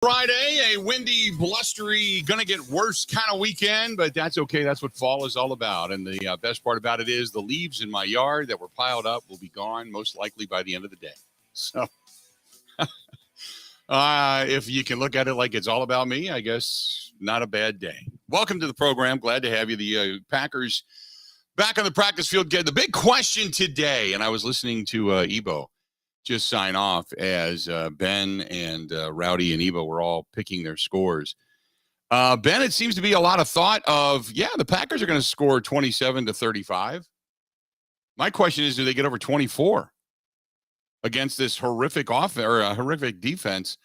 Friday, a windy, blustery, gonna get worse kind of weekend, but that's okay. That's what fall is all about. And the best part about it is the leaves in my yard that were piled up will be gone most likely by the end of the day. So if you can look at it like it's all about me, I guess not a bad day. Welcome to the program. Glad to have you. The Packers back on the practice field. The big question today, and I was listening to Ebo just sign off as Ben and Rowdy and Ebo were all picking their scores. Ben, it seems to be a lot of thought of, the Packers are going to score 27-35. My question is, do they get over 24 against this horrific horrific defense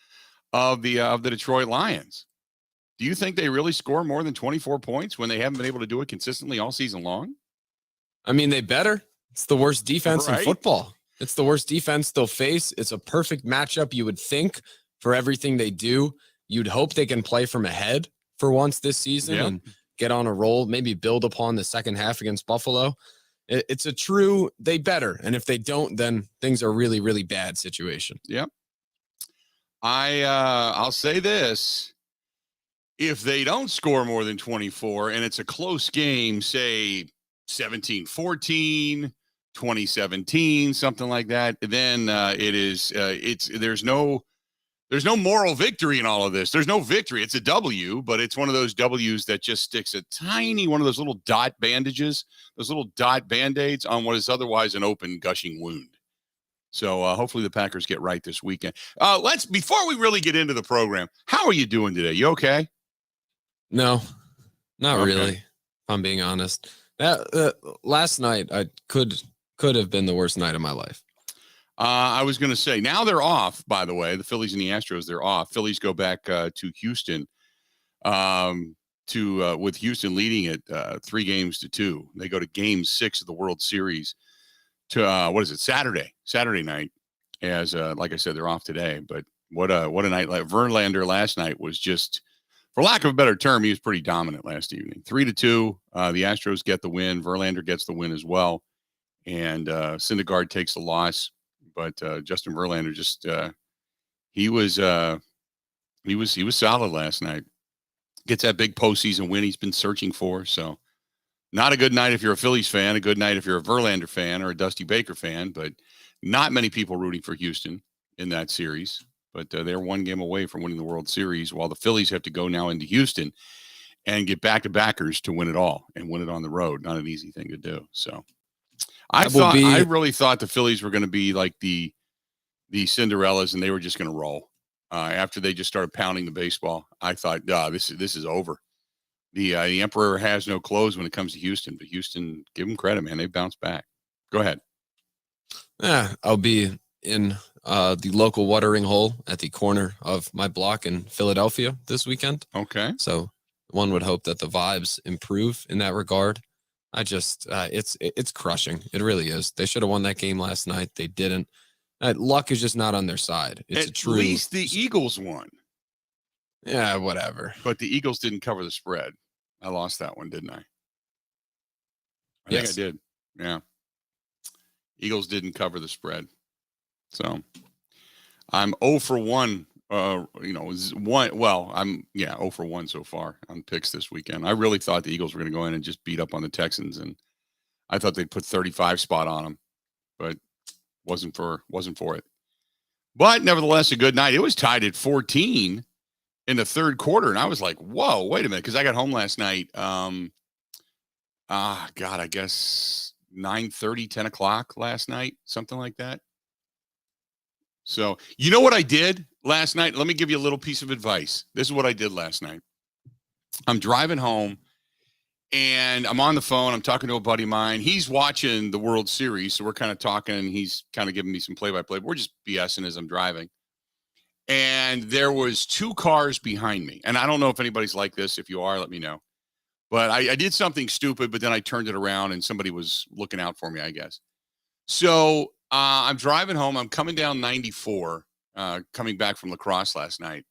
of the Detroit Lions? Do you think they really score more than 24 points when they haven't been able to do it consistently all season long? I mean, they better. It's the worst defense in football. It's the worst defense they'll face. It's a perfect matchup, you would think, for everything they do. You'd hope they can play from ahead for once this season and get on a roll, maybe build upon the second half against Buffalo. It's a true they better. And if they don't, then things are really, really bad situation. Yep. I'll say this. If they don't score more than 24 and it's a close game, say 17-14, 2017, something like that, then there's no moral victory in all of this. There's no victory. It's a W, but it's one of those W's that just sticks a tiny one of those little dot bandages, those little dot Band-Aids on what is otherwise an open, gushing wound. So hopefully the Packers get right this weekend. Before we really get into the program, how are you doing today? You okay? No, not really, if I'm being honest. Last night, I could have been the worst night of my life. I was going to say, now they're off, by the way. The Phillies and the Astros, they're off. Phillies go back to Houston with Houston leading it 3-2. They go to Game 6 of the World Series to, Saturday night. As like I said, they're off today. But what a night. Verlander last night was just, for lack of a better term, he was pretty dominant last evening. 3-2. The Astros get the win. Verlander gets the win as well. And Syndergaard takes the loss. But Justin Verlander just he was solid last night. Gets that big postseason win he's been searching for. So not a good night if you're a Phillies fan, a good night if you're a Verlander fan or a Dusty Baker fan, but not many people rooting for Houston in that series. But they're one game away from winning the World Series, while the Phillies have to go now into Houston and get back-to-backers to win it all and win it on the road. Not an easy thing to do. So I really thought the Phillies were going to be like the Cinderellas, and they were just going to roll. After they just started pounding the baseball, I thought, this is over. The Emperor has no clothes when it comes to Houston, but Houston, give them credit, man. They bounced back. Go ahead. I'll be in the local watering hole at the corner of my block in Philadelphia this weekend. Okay. So one would hope that the vibes improve in that regard. It's crushing. It really is. They should have won that game last night. They didn't. Luck is just not on their side. At least the Eagles won. Yeah, whatever. But the Eagles didn't cover the spread. I lost that one, didn't I? I think I did. Yeah. Eagles didn't cover the spread. So I'm 0 for 1. I'm 0 for 1 so far on picks this weekend. I really thought the Eagles were going to go in and just beat up on the Texans, and I thought they'd put 35 spot on them, but wasn't for it. But nevertheless, a good night. It was tied at 14 in the third quarter, and I was like, "Whoa, wait a minute!" Because I got home last night. I guess 9:30, 10 o'clock last night, something like that. So, you know what I did last night? Let me give you a little piece of advice. This is what I did last night. I'm driving home, and I'm on the phone. I'm talking to a buddy of mine. He's watching the World Series, so we're kind of talking, and he's kind of giving me some play-by-play. We're just BSing as I'm driving. And there was 2 cars behind me. And I don't know if anybody's like this. If you are, let me know. But I did something stupid, but then I turned it around, and somebody was looking out for me, I guess. So I'm driving home. I'm coming down 94, coming back from lacrosse last night.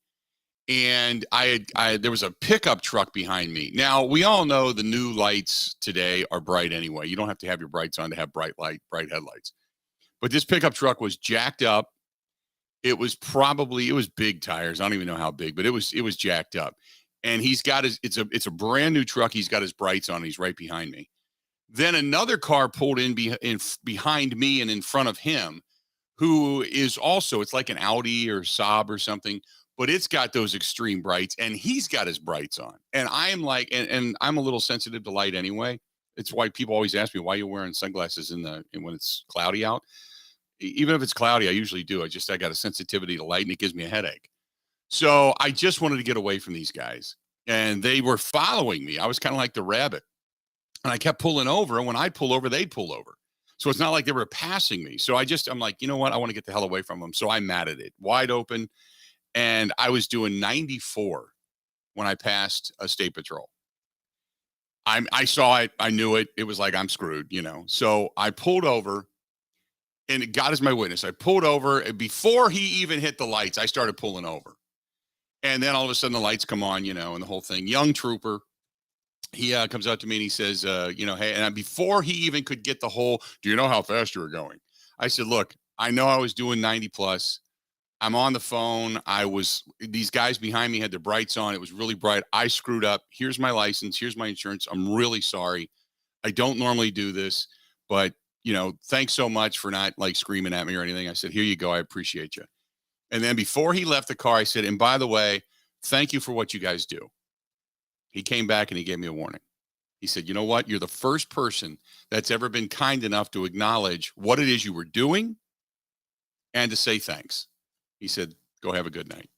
And there was a pickup truck behind me. Now, we all know the new lights today are bright anyway. You don't have to have your brights on to have bright headlights. But this pickup truck was jacked up. It was big tires. I don't even know how big, but it was jacked up. And he's got it's a brand new truck. He's got his brights on. He's right behind me. Then another car pulled in behind me and in front of him, who is also, it's like an Audi or Saab or something, but it's got those extreme brights, and he's got his brights on. And I am like, and I'm a little sensitive to light anyway. It's why people always ask me, why you're wearing sunglasses when it's cloudy out. Even if it's cloudy, I usually do. I got a sensitivity to light, and it gives me a headache. So I just wanted to get away from these guys, and they were following me. I was kind of like the rabbit, and I kept pulling over. And when I pull over, they'd pull over. So it's not like they were passing me. So I'm like, you know what? I want to get the hell away from them. So I matted it wide open, and I was doing 94 when I passed a state patrol. I saw it. I knew it. It was like, I'm screwed, So I pulled over, and God is my witness. I pulled over, and before he even hit the lights, I started pulling over. And then all of a sudden the lights come on, and the whole thing. Young trooper, he comes up to me and he says, hey, and before he even could get the whole, do you know how fast you were going? I said, look, I know I was doing 90 plus. I'm on the phone. These guys behind me had their brights on. It was really bright. I screwed up. Here's my license. Here's my insurance. I'm really sorry. I don't normally do this, but thanks so much for not like screaming at me or anything. I said, here you go. I appreciate you. And then before he left the car, I said, and by the way, thank you for what you guys do. He came back and he gave me a warning. He said, you know what? You're the first person that's ever been kind enough to acknowledge what it is you were doing and to say thanks. He said, go have a good night.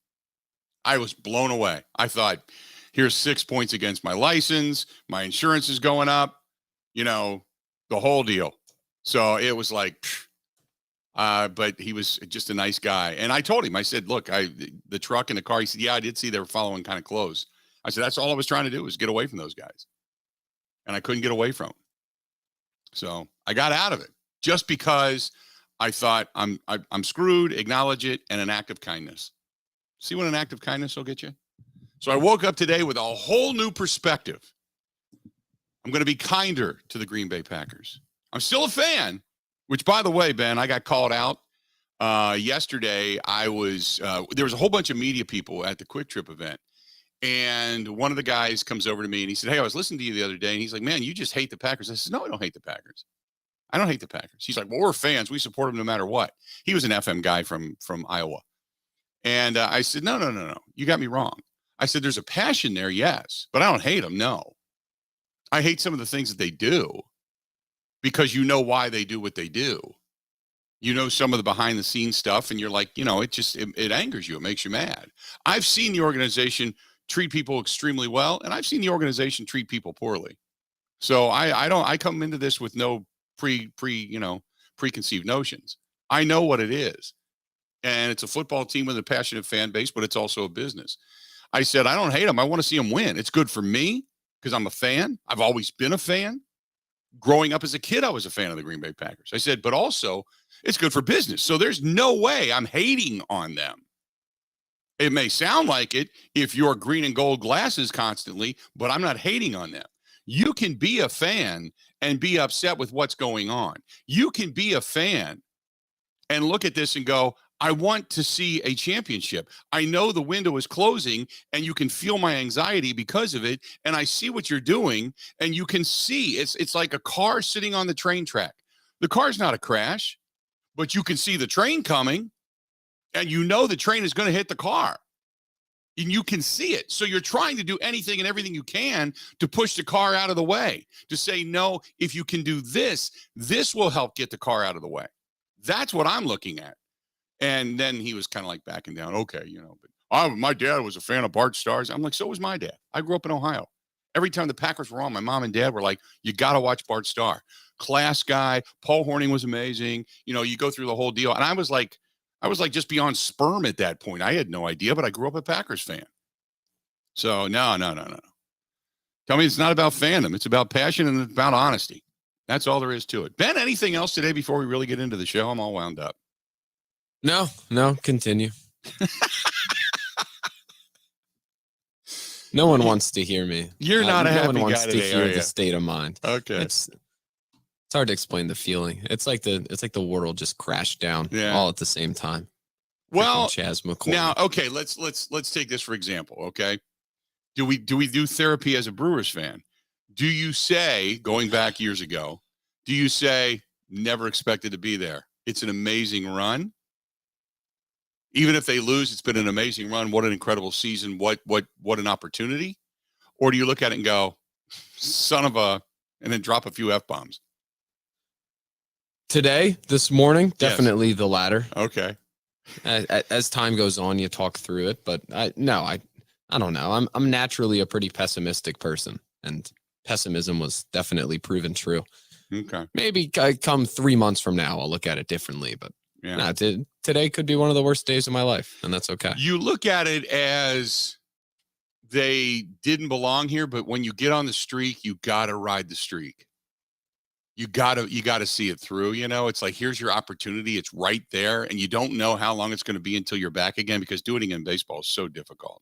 I was blown away. I thought, here's 6 points against my license. My insurance is going up, the whole deal. So it was like, but he was just a nice guy. And I told him, I said, look, the truck and the car, he said, yeah, I did see they were following kind of close. I said, that's all I was trying to do was get away from those guys. And I couldn't get away from them. So I got out of it just because I thought I'm screwed, acknowledge it, and an act of kindness. See what an act of kindness will get you? So I woke up today with a whole new perspective. I'm going to be kinder to the Green Bay Packers. I'm still a fan, which, by the way, Ben, I got called out yesterday. There was a whole bunch of media people at the Quick Trip event. And one of the guys comes over to me and he said, hey, I was listening to you the other day. And he's like, man, you just hate the Packers. I said, no, I don't hate the Packers. I don't hate the Packers. He's like, well, we're fans. We support them no matter what. He was an FM guy from Iowa. And I said, no. You got me wrong. I said, there's a passion there, yes, but I don't hate them, no. I hate some of the things that they do because you know why they do what they do. You know some of the behind the scenes stuff, and you're like, it angers you. It makes you mad. I've seen the organization treat people extremely well, and I've seen the organization treat people poorly. So I come into this with no preconceived notions. I know what it is. And it's a football team with a passionate fan base, but it's also a business. I said, I don't hate them. I want to see them win. It's good for me because I'm a fan. I've always been a fan. Growing up as a kid, I was a fan of the Green Bay Packers. I said, but also it's good for business. So there's no way I'm hating on them. It may sound like it if you're green and gold glasses constantly, but I'm not hating on them. You can be a fan and be upset with what's going on. You can be a fan and look at this and go, I want to see a championship. I know the window is closing and you can feel my anxiety because of it. And I see what you're doing and you can see it's like a car sitting on the train track. The car's not a crash, but you can see the train coming and you know the train is going to hit the car and you can see it. So you're trying to do anything and everything you can to push the car out of the way, to say, no, if you can do this, this will help get the car out of the way. That's what I'm looking at. And then he was kind of like backing down. Okay, but my dad was a fan of Bart Starr's. I'm like, so was my dad. I grew up in Ohio. Every time the Packers were on, my mom and dad were like, you got to watch Bart Starr. Class guy. Paul Hornung was amazing. You go through the whole deal. And I was like just beyond sperm at that point. I had no idea, but I grew up a Packers fan. So no. Tell me it's not about fandom. It's about passion and it's about honesty. That's all there is to it. Ben, anything else today before we really get into the show? I'm all wound up. No, continue. No one wants to hear me. You're not a happy guy today, no one wants to hear the state of mind. Okay. It's hard to explain the feeling. It's like the world just crashed down all at the same time. Well, Chaz McCormick. now, okay, let's take this for example. Okay, do we do therapy as a Brewers fan? Do you say, going back years ago, do you say never expected to be there? It's an amazing run. Even if they lose, it's been an amazing run. What an incredible season. What an opportunity. Or do you look at it and go, son of a, and then drop a few F-bombs? Today, this morning, definitely the latter. Okay. As time goes on, you talk through it, but I don't know. I'm naturally a pretty pessimistic person, and pessimism was definitely proven true. Okay. Maybe come 3 months from now, I'll look at it differently, but Yeah. today could be one of the worst days of my life, and that's okay. You look at it as they didn't belong here, but when you get on the streak, you got to ride the streak. You got to see it through. You know, it's like, here's your opportunity. It's right there. And you don't know how long it's going to be until you're back again, because doing it in baseball is so difficult.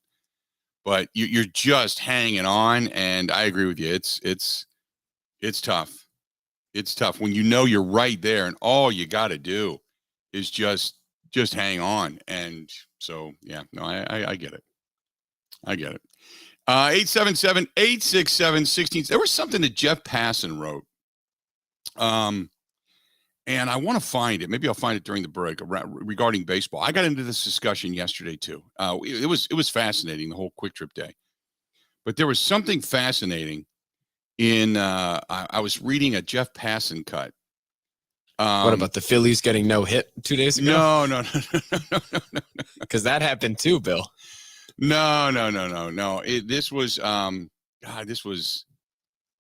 But you're just hanging on. And I agree with you. It's tough. It's tough when you know you're right there and all you got to do is just hang on. And so, yeah, no, I get it. I get it. 877-867-16. There was something that Jeff Passan wrote. And I want to find it. Maybe I'll find it during the break regarding baseball. I got into this discussion yesterday too. It was fascinating, the whole Quick Trip day. But there was something fascinating in I was reading a Jeff Passan cut. What about the Phillies getting no hit 2 days ago? No. Because that happened too, Bill. No. This was this was,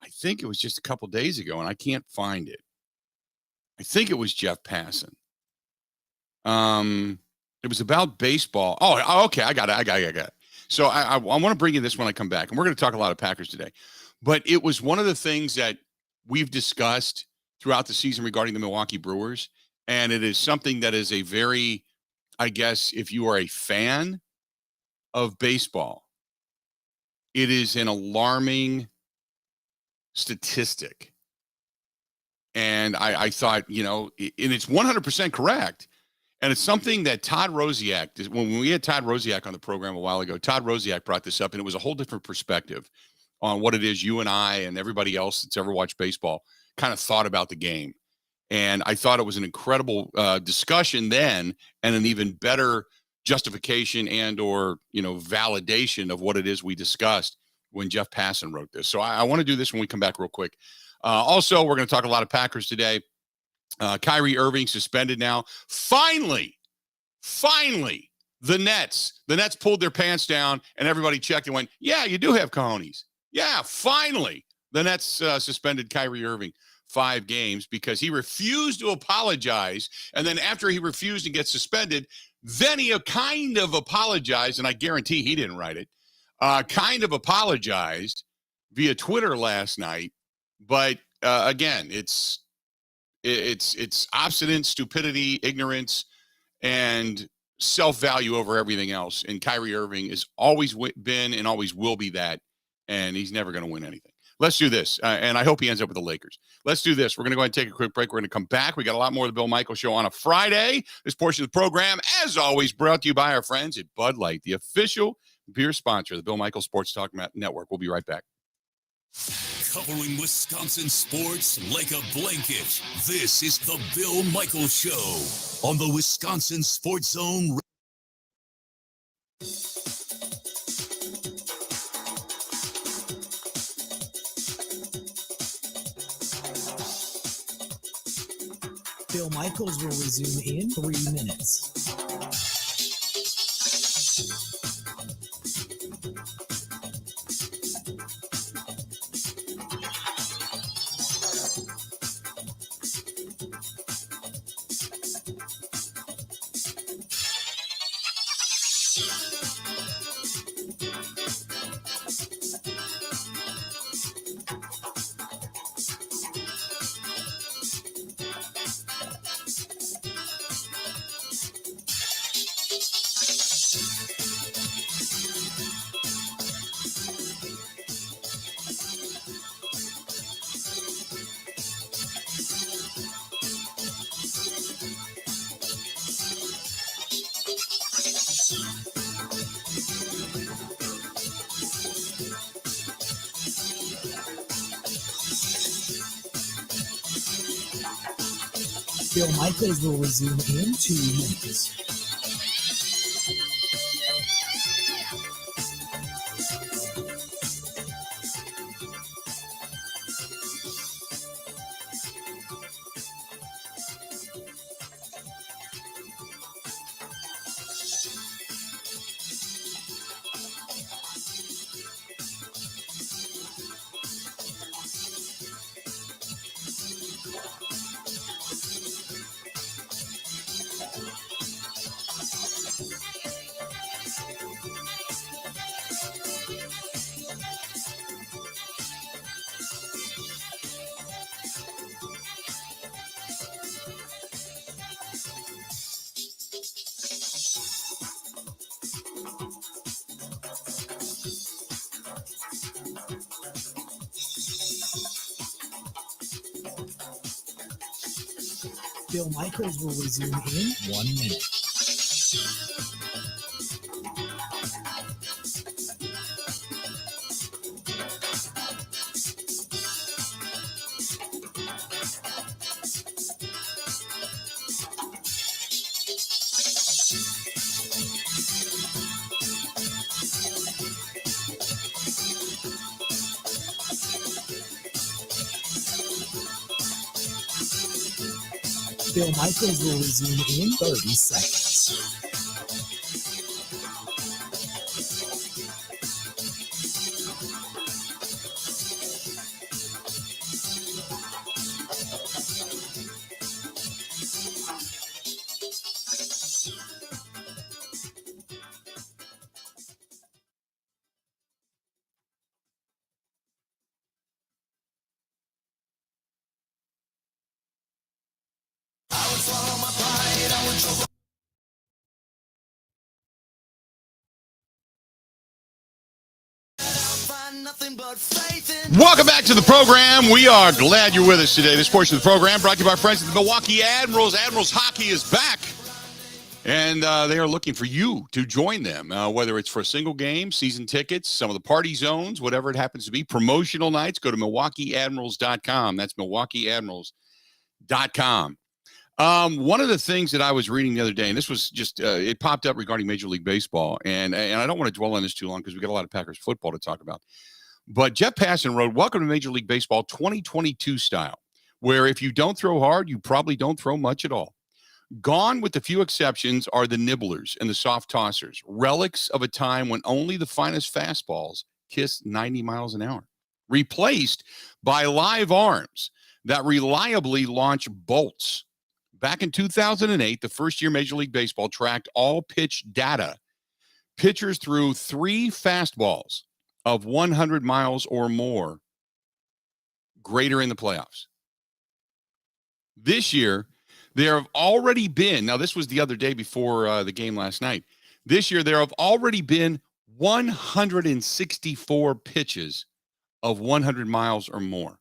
I think it was just a couple days ago, and I can't find it. I think it was Jeff Passan. It was about baseball. Oh, okay. I got it. So I want to bring you this when I come back, and we're going to talk a lot of Packers today. But it was one of the things that we've discussed throughout the season regarding the Milwaukee Brewers, and it is something that is a very, I guess, if you are a fan of baseball, it is an alarming statistic. And I thought, you know, and it's 100% correct. And it's something that Todd Rosiak, when we had Todd Rosiak on the program a while ago, Todd Rosiak brought this up, and it was a whole different perspective on what it is you and I and everybody else that's ever watched baseball kind of thought about the game. And I thought it was an incredible discussion then, and an even better justification and or, you know, validation of what it is we discussed when Jeff Passan wrote this. So I want to do this when we come back real quick. Also, we're going to talk a lot of Packers today. Kyrie Irving suspended now. Finally, the Nets pulled their pants down, and everybody checked and went, yeah, you do have cojones. Yeah, finally, the Nets suspended Kyrie Irving 5 games because he refused to apologize. And then after he refused to get suspended, then he kind of apologized, and I guarantee he didn't write it, kind of apologized via Twitter last night. But again, it's obstinate stupidity, ignorance, and self-value over everything else. And Kyrie Irving has always been and always will be that, and he's never going to win anything. Let's do this, and I hope he ends up with the Lakers. Let's do this. We're going to go ahead and take a quick break. We're going to come back. We got a lot more of the Bill Michaels Show on a Friday. This portion of the program, as always, brought to you by our friends at Bud Light, the official beer sponsor of the Bill Michaels Sports Talk Network. We'll be right back. Covering Wisconsin sports like a blanket. This is the Bill Michaels Show on the Wisconsin Sports Zone. Bill Michaels will resume in 3 minutes. Bill Michaels will resume in 2 minutes. Bill Michaels will resume in 1 minute. Bill Michaels will resume in 30 seconds. Welcome back to the program. We are glad you're with us today. This portion of the program brought to you by our friends at the Milwaukee Admirals. Admirals hockey is back, and they are looking for you to join them, whether it's for a single game, season tickets, some of the party zones, whatever it happens to be, promotional nights. Go to MilwaukeeAdmirals.com. That's MilwaukeeAdmirals.com. One of the things that I was reading the other day, and this was just, it popped up regarding Major League Baseball, and I don't want to dwell on this too long because we got a lot of Packers football to talk about. But Jeff Passan wrote, "Welcome to Major League Baseball 2022 style, where if you don't throw hard, you probably don't throw much at all. Gone with a few exceptions are the nibblers and the soft tossers, relics of a time when only the finest fastballs kissed 90 miles an hour. Replaced by live arms that reliably launch bolts. Back in 2008, the first year Major League Baseball tracked all pitch data. Pitchers threw 3 fastballs of 100 miles or more greater in the playoffs. This year, there have already been, now this was the other day before the game last night. This year, there have already been 164 pitches of 100 miles or more.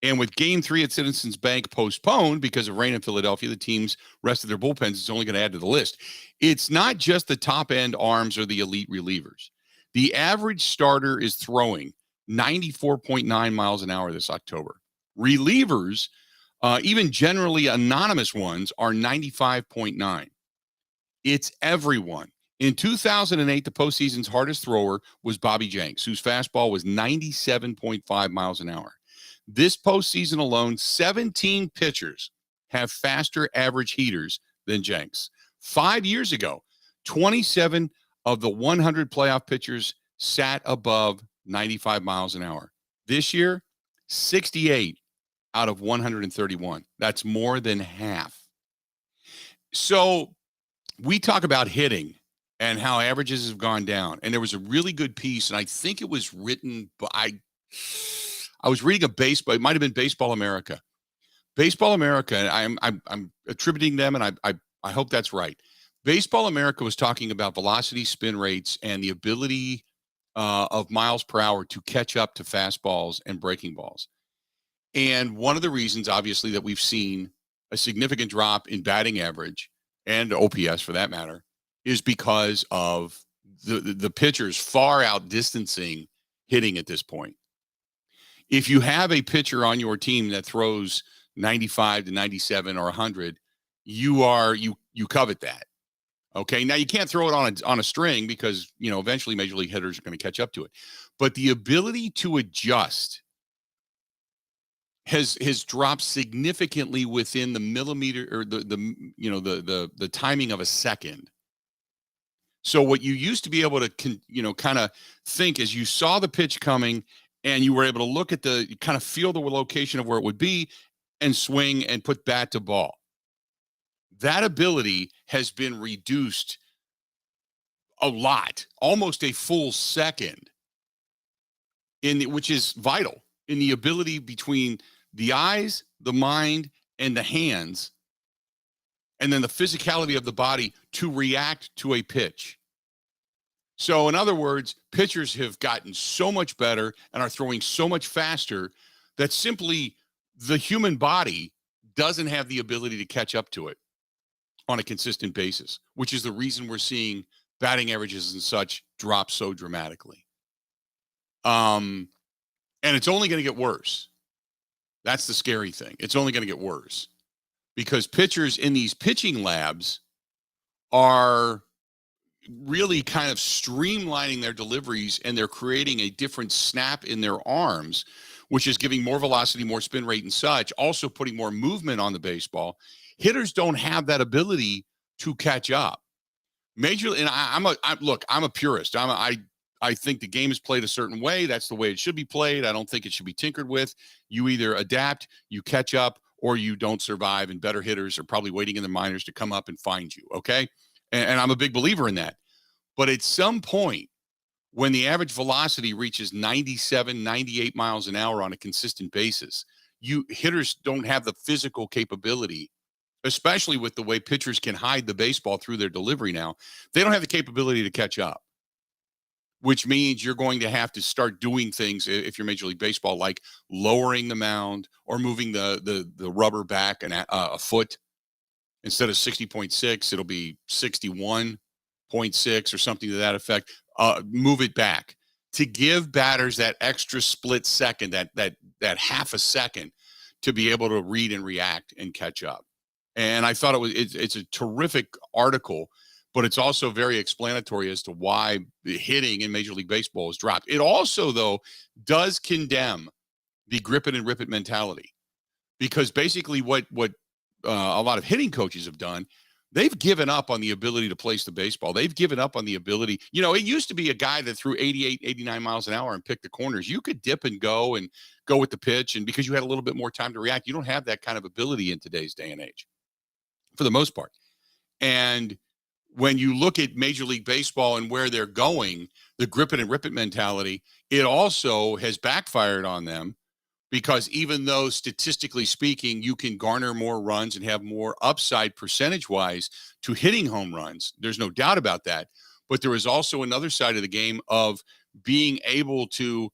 And with Game 3 at Citizens Bank postponed because of rain in Philadelphia, the team's rest of their bullpens is only going to add to the list. It's not just the top-end arms or the elite relievers. The average starter is throwing 94.9 miles an hour this October. Relievers, even generally anonymous ones, are 95.9. It's everyone. In 2008, the postseason's hardest thrower was Bobby Jenks, whose fastball was 97.5 miles an hour. This postseason alone, 17 pitchers have faster average heaters than Jenks. 5 years ago, 27 of the 100 playoff pitchers sat above 95 miles an hour. This year, 68 out of 131. That's more than half. So we talk about hitting and how averages have gone down. And there was a really good piece, and I think it was written by, I was reading it might have been Baseball America. Baseball America, I'm attributing them, and I hope that's right. Baseball America was talking about velocity, spin rates, and the ability of miles per hour to catch up to fastballs and breaking balls. And one of the reasons, obviously, that we've seen a significant drop in batting average and OPS for that matter is because of the pitchers far outdistancing hitting at this point. If you have a pitcher on your team that throws 95 to 97 or 100, you covet that. Okay. Now you can't throw it on a string because, eventually major league hitters are going to catch up to it. But the ability to adjust has dropped significantly within the millimeter or the timing of a second. So what you used to be able to kind of think as you saw the pitch coming and you were able to look at kind of feel the location of where it would be and swing and put bat to ball. That ability has been reduced a lot, almost a full second, which is vital in the ability between the eyes, the mind, and the hands, and then the physicality of the body to react to a pitch. So in other words, pitchers have gotten so much better and are throwing so much faster that simply the human body doesn't have the ability to catch up to it on a consistent basis, which is the reason we're seeing batting averages and such drop so dramatically. And it's only going to get worse. That's the scary thing. It's only going to get worse because pitchers in these pitching labs are really kind of streamlining their deliveries, and they're creating a different snap in their arms, which is giving more velocity, more spin rate and such, also putting more movement on the baseball. Hitters don't have that ability to catch up. I'm a purist. I think the game is played a certain way. That's the way it should be played. I don't think it should be tinkered with. You either adapt, you catch up, or you don't survive, and better hitters are probably waiting in the minors to come up and find you, okay? And I'm a big believer in that. But at some point, when the average velocity reaches 97, 98 miles an hour on a consistent basis, hitters don't have the physical capability, especially with the way pitchers can hide the baseball through their delivery now. They don't have the capability to catch up, which means you're going to have to start doing things if you're Major League Baseball, like lowering the mound or moving the rubber back a foot. Instead of 60.6, it'll be 61.6 or something to that effect. Move it back to give batters that extra split second, that half a second to be able to read and react and catch up. And I thought it's a terrific article, but it's also very explanatory as to why the hitting in Major League Baseball has dropped. It also, though, does condemn the grip it and rip it mentality, because basically what a lot of hitting coaches have done, they've given up on the ability to place the baseball. They've given up on the ability. It used to be a guy that threw 88, 89 miles an hour and picked the corners. You could dip and go with the pitch, and because you had a little bit more time to react, you don't have that kind of ability in today's day and age, for the most part. And when you look at Major League Baseball and where they're going, the grip it and rip it mentality, it also has backfired on them, because even though statistically speaking, you can garner more runs and have more upside percentage-wise to hitting home runs, there's no doubt about that. But there is also another side of the game of being able to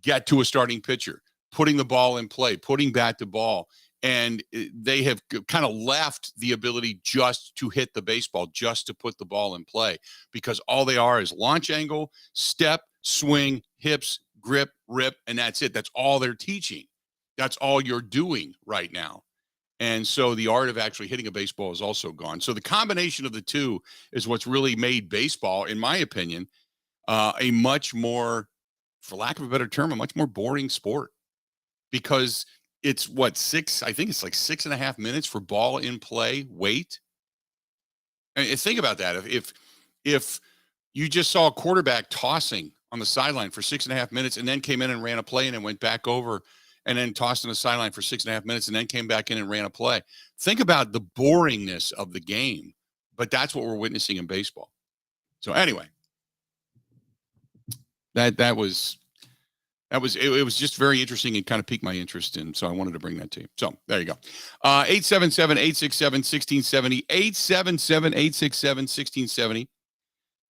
get to a starting pitcher, putting the ball in play, putting bat to ball. And they have kind of left the ability just to hit the baseball, just to put the ball in play, because all they are is launch angle, step, swing, hips, grip, rip, and that's it. That's all they're teaching. That's all you're doing right now. And so the art of actually hitting a baseball is also gone. So the combination of the two is what's really made baseball, in my opinion, a much more, for lack of a better term, a much more boring sport, because it's I think it's like 6.5 minutes for ball in play, wait. And think about that. If you just saw a quarterback tossing on the sideline for 6.5 minutes and then came in and ran a play and then went back over and then tossed on the sideline for 6.5 minutes and then came back in and ran a play. Think about the boringness of the game, but that's what we're witnessing in baseball. So anyway, it was just very interesting and kind of piqued my interest in, so I wanted to bring that to you. So there you go. 877-867-1670, 877-867-1670.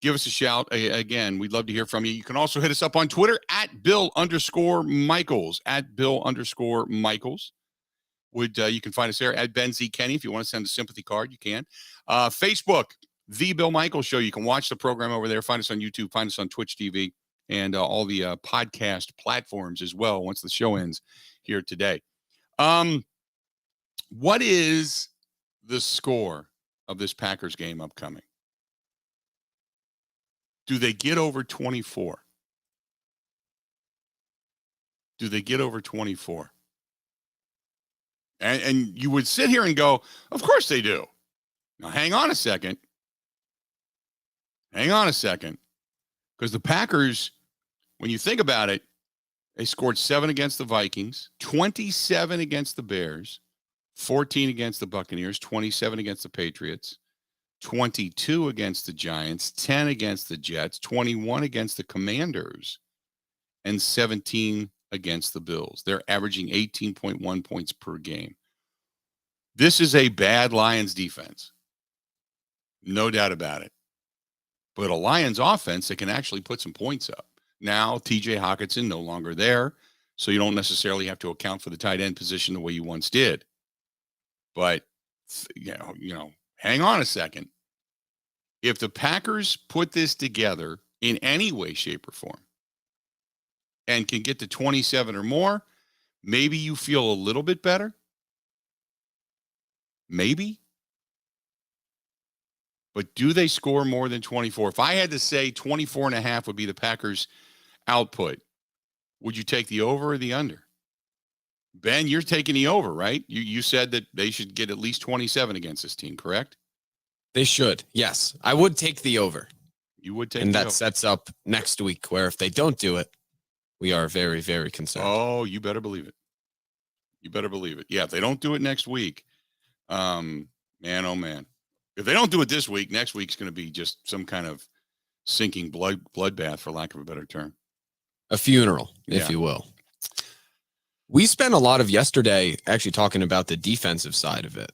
Give us a shout. Again, we'd love to hear from you. You can also hit us up on Twitter at Bill_Michaels, at Bill_Michaels. You can find us there at Ben Z. Kenny. If you want to send a sympathy card, you can. Facebook, The Bill Michaels Show. You can watch the program over there. Find us on YouTube. Find us on Twitch TV and all the podcast platforms as well once the show ends here today. What is the score of this Packers game upcoming? Do they get over 24? Do they get over 24? And you would sit here and go, of course they do. Now, hang on a second. Because the Packers, when you think about it, they scored 7 against the Vikings, 27 against the Bears, 14 against the Buccaneers, 27 against the Patriots, 22 against the Giants, 10 against the Jets, 21 against the Commanders, and 17 against the Bills. They're averaging 18.1 points per game. This is a bad Lions defense. No doubt about it. But a Lions offense that can actually put some points up. Now, TJ Hawkinson no longer there, so you don't necessarily have to account for the tight end position the way you once did. But, you know, hang on a second. If the Packers put this together in any way, shape, or form and can get to 27 or more, maybe you feel a little bit better. Maybe. But do they score more than 24? If I had to say 24 and a half would be the Packers' output, would you take the over or the under? Ben, you're taking the over, right? You said that they should get at least 27 against this team, correct? They should. Yes. I would take the over. You would take and the that over. sets up next week where if they don't do it, we are very, very concerned. Oh, you better believe it. You better believe it. Yeah, if they don't do it next week, man, oh, man. If they don't do it this week, next week's going to be just some kind of sinking bloodbath, for lack of a better term. A funeral, Yeah. if you will. We spent a lot of yesterday actually talking about the defensive side of it.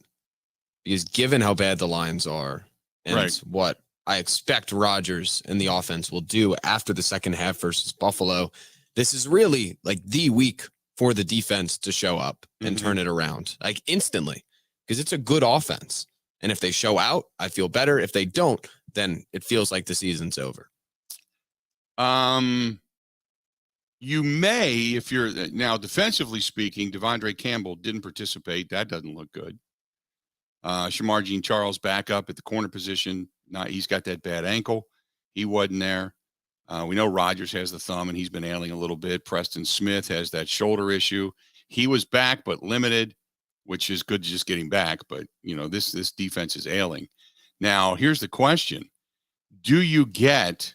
Because given how bad the Lions are and Right. what I expect Rodgers and the offense will do after the second half versus Buffalo, this is really like the week for the defense to show up and turn it around, like instantly, because it's a good offense. And if they show out, I feel better. If they don't, then it feels like the season's over. You may, if you're now defensively speaking, Devondre Campbell didn't participate. That doesn't look good. Shamar Jean-Charles back up at the corner position. He's got that bad ankle. He wasn't there. We know Rodgers has the thumb and he's been ailing a little bit. Preston Smith has that shoulder issue. He was back, but limited, which is good just getting back. But, you know, this defense is ailing. Now, here's the question. Do you get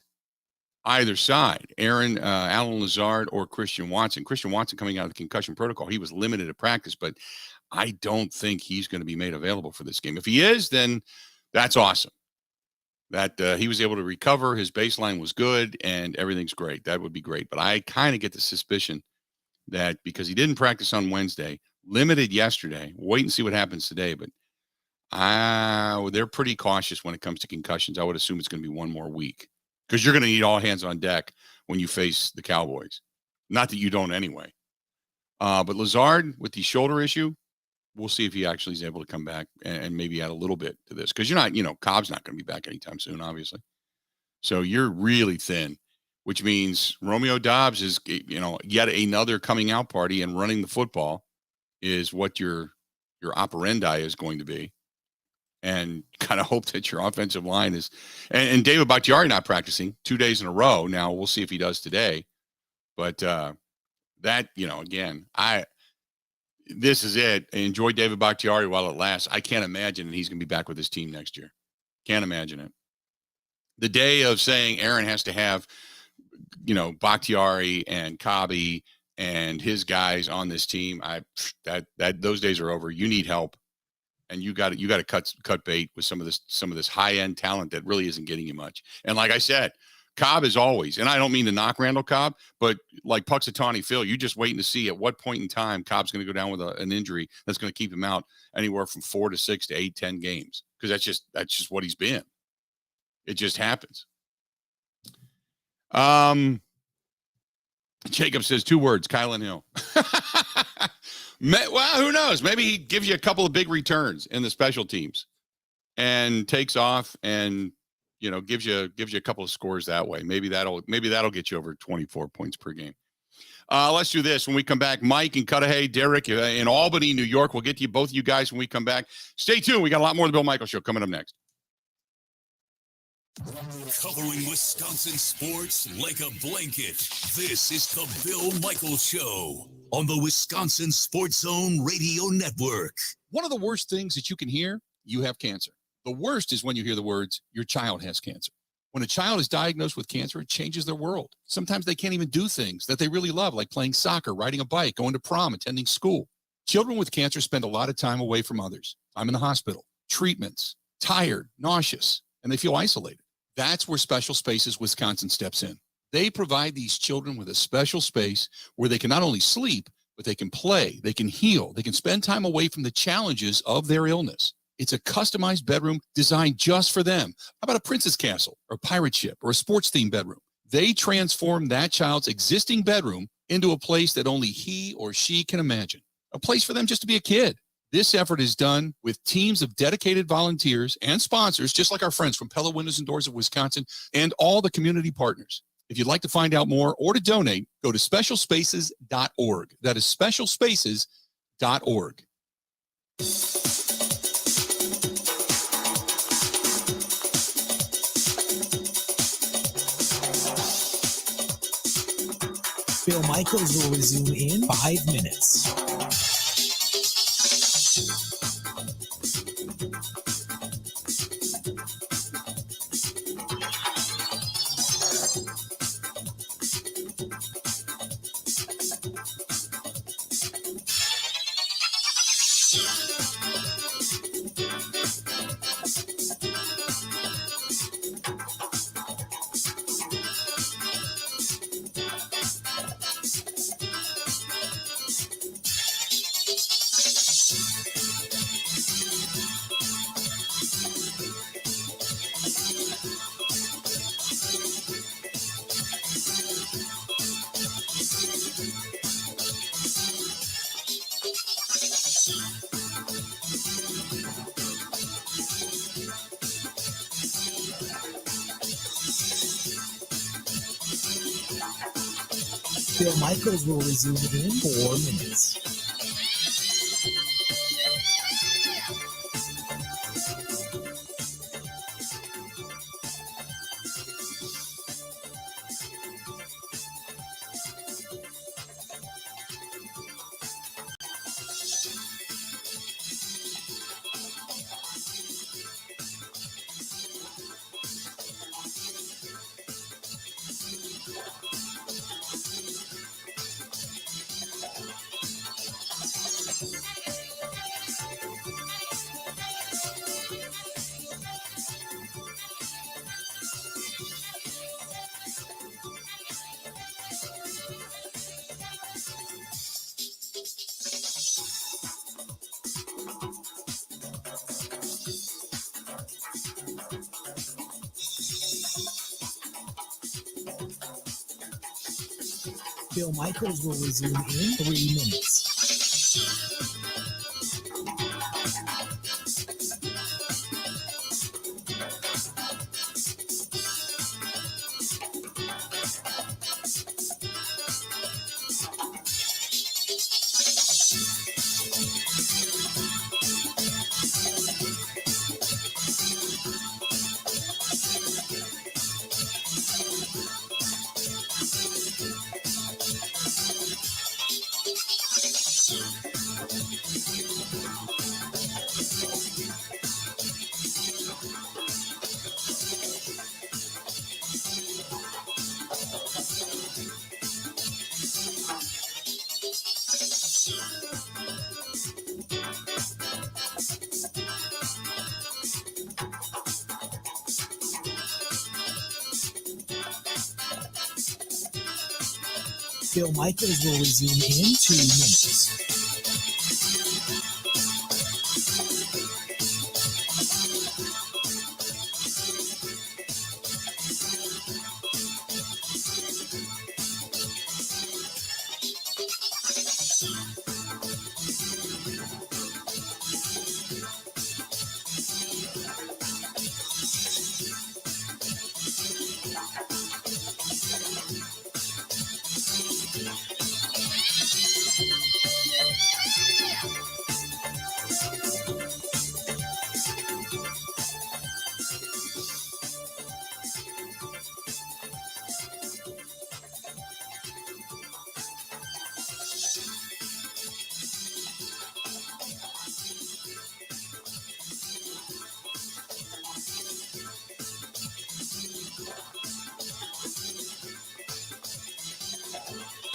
either side, Allen Lazard or Christian Watson? Christian Watson coming out of the concussion protocol. He was limited at practice, but I don't think he's going to be made available for this game. If he is, then that's awesome. That he was able to recover. His baseline was good and everything's great. That would be great. But I kind of get the suspicion that because he didn't practice on Wednesday, limited yesterday, wait and see what happens today. But they're pretty cautious when it comes to concussions. I would assume it's going to be one more week because you're going to need all hands on deck when you face the Cowboys. Not that you don't anyway. But Lazard with the shoulder issue, we'll see if he actually is able to come back and maybe add a little bit to this. Because you're not, Cobb's not going to be back anytime soon, obviously. So you're really thin, which means Romeo Doubs is, yet another coming out party, and running the football is what your operandi is going to be. And kind of hope that your offensive line is, and David Bakhtiari not practicing 2 days in a row. Now we'll see if he does today. But that, again, this is it. I enjoy David Bakhtiari while it lasts. I can't imagine that he's going to be back with his team next year. Can't imagine it. The day of saying Aaron has to have, Bakhtiari and Cobby and his guys on this team, those days are over. You need help, and you got to cut bait with some of this high end talent that really isn't getting you much. And like I said, Cobb is always, and I don't mean to knock Randall Cobb, but like Puxatawny Phil, you just waiting to see at what point in time Cobb's going to go down with an injury that's going to keep him out anywhere from 4 to 6 to 8, 10 games. Because that's just what he's been. It just happens. Jacob says 2 words, Kylan Hill. Well, who knows? Maybe he gives you a couple of big returns in the special teams and takes off and gives you a couple of scores that way. Maybe that'll get you over 24 points per game. Let's do this when we come back. Mike and Cudahy, Derek in Albany, New York. We'll get to you, both of you guys, when we come back. Stay tuned. We got a lot more of the Bill Michaels Show coming up next. Covering Wisconsin sports like a blanket. This is the Bill Michaels Show on the Wisconsin Sports Zone Radio Network. One of the worst things that you can hear, you have cancer. The worst is when you hear the words, your child has cancer. When a child is diagnosed with cancer, it changes their world. Sometimes they can't even do things that they really love, like playing soccer, riding a bike, going to prom, attending school. Children with cancer spend a lot of time away from others. I'm in the hospital, treatments, tired, nauseous, and they feel isolated. That's where Special Spaces Wisconsin steps in. They provide these children with a special space where they can not only sleep, but they can play, they can heal, they can spend time away from the challenges of their illness. It's a customized bedroom designed just for them. How about a princess castle or a pirate ship or a sports themed bedroom? They transform that child's existing bedroom into a place that only he or she can imagine. A place for them just to be a kid. This effort is done with teams of dedicated volunteers and sponsors, just like our friends from Pella Windows and Doors of Wisconsin and all the community partners. If you'd like to find out more or to donate, go to specialspaces.org. That is specialspaces.org. Bill Michaels will resume in 5 minutes. Bill Michaels will resume in 4 minutes. Bill Michaels will resume in 3 minutes. Bill Michaels will resume in 2 minutes.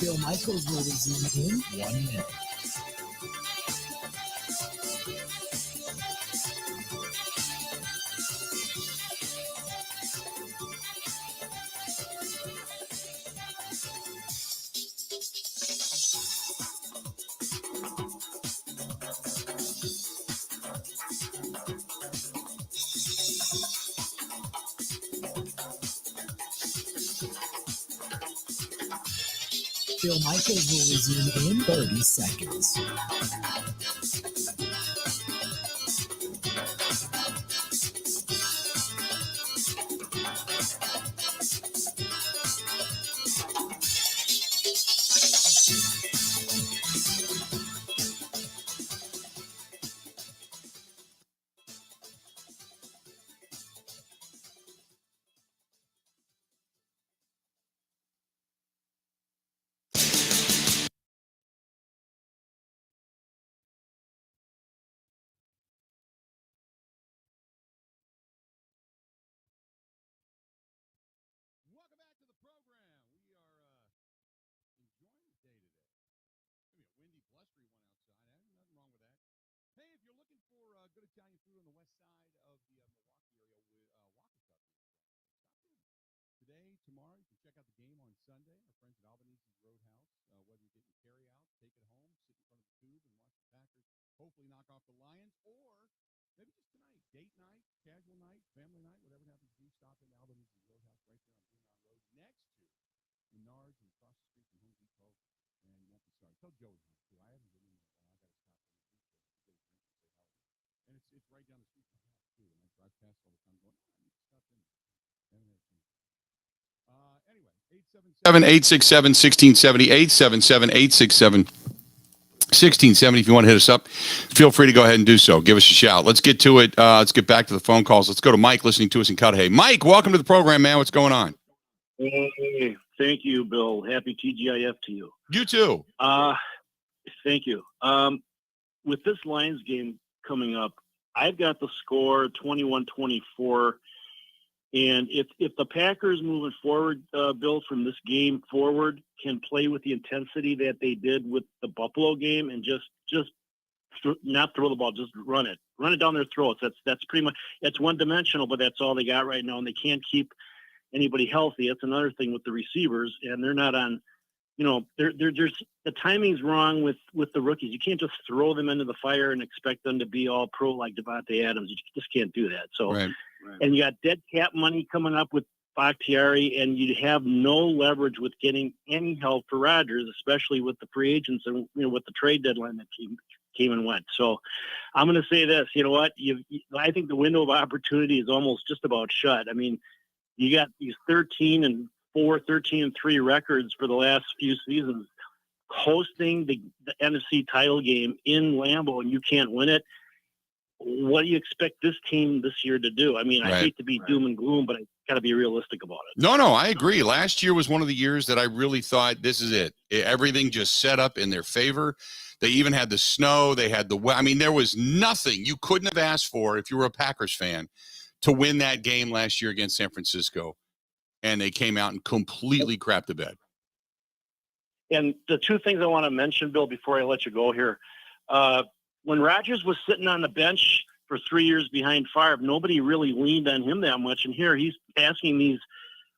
Bill Michaels will resume in 1 minute. Bill Michaels will resume in 30 seconds. Welcome back to the program. We are enjoying the day today. It's gonna be a windy, blustery one outside. Nothing wrong with that. Hey, if you're looking for good Italian food on the west side of the Milwaukee area, with Waukesha is stop in today, tomorrow. You can check out the game on Sunday. Our friends at Albanese's Roadhouse. Whether you're getting carry out, take it home, sit in front of the tube, and watch the Packers hopefully knock off the Lions, or maybe just tonight, date night, casual night, family night, whatever it happens to be. Stop in Albanese's Roadhouse right there on Greenlawn Road, next to Menards and across the street from Home Depot. And you won't be sorry. Tell Joey too. I haven't been in there. I got to stop in the beach to get a drink and say hello. And it's right down the street from my house too. And I drive past all the time going, I need to stop in there. Haven't had a chance. Anyway, 877-867-1670, 877-867-1670. If you want to hit us up, feel free to go ahead and do so. Give us a shout. Let's get to it. Let's get back to the phone calls. Let's go to Mike listening to us in Cudahy. Mike, welcome to the program, man. What's going on? Hey, thank you, Bill. Happy TGIF to you. You too. Thank you. With this Lions game coming up, I've got the score 21-24. And if the Packers moving forward, Bill, from this game forward can play with the intensity that they did with the Buffalo game and just not throw the ball, just run it down their throats. That's pretty much, it's one dimensional, but that's all they got right now. And they can't keep anybody healthy. That's another thing with the receivers, and they're not on, there's the timing's wrong with the rookies. You can't just throw them into the fire and expect them to be all pro like Devontae Adams. You just can't do that. So, Right. And you got dead cap money coming up with Bakhtiari, and you have no leverage with getting any help for Rodgers, especially with the free agents and with the trade deadline that came and went. So I'm going to say this, you know what? I think the window of opportunity is almost just about shut. I mean, you got these 13-4, 13-3 records for the last few seasons, hosting the NFC title game in Lambeau, and you can't win it. What do you expect this team this year to do? I mean, I hate to be doom and gloom, but I got to be realistic about it. No, I agree. Last year was one of the years that I really thought this is it. Everything just set up in their favor. They even had the snow. They had there was nothing you couldn't have asked for if you were a Packers fan to win that game last year against San Francisco. And they came out and completely crapped the bed. And the two things I want to mention, Bill, before I let you go here, when Rodgers was sitting on the bench for 3 years behind Favre, nobody really leaned on him that much. And here he's asking these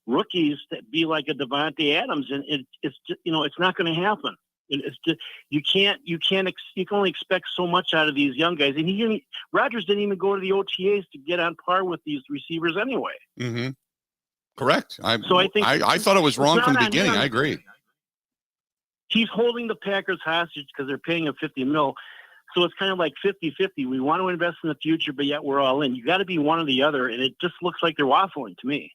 rookies to be like a Devontae Adams, and it's just, it's not going to happen. It's just, you can only expect so much out of these young guys. And Rodgers didn't even go to the OTAs to get on par with these receivers anyway. Mm-hmm. Correct. I thought it was wrong from the beginning. I agree. He's holding the Packers hostage because they're paying him $50 million. So it's kind of like 50-50. We want to invest in the future, but yet we're all in. You got to be one or the other, and it just looks like they're waffling to me.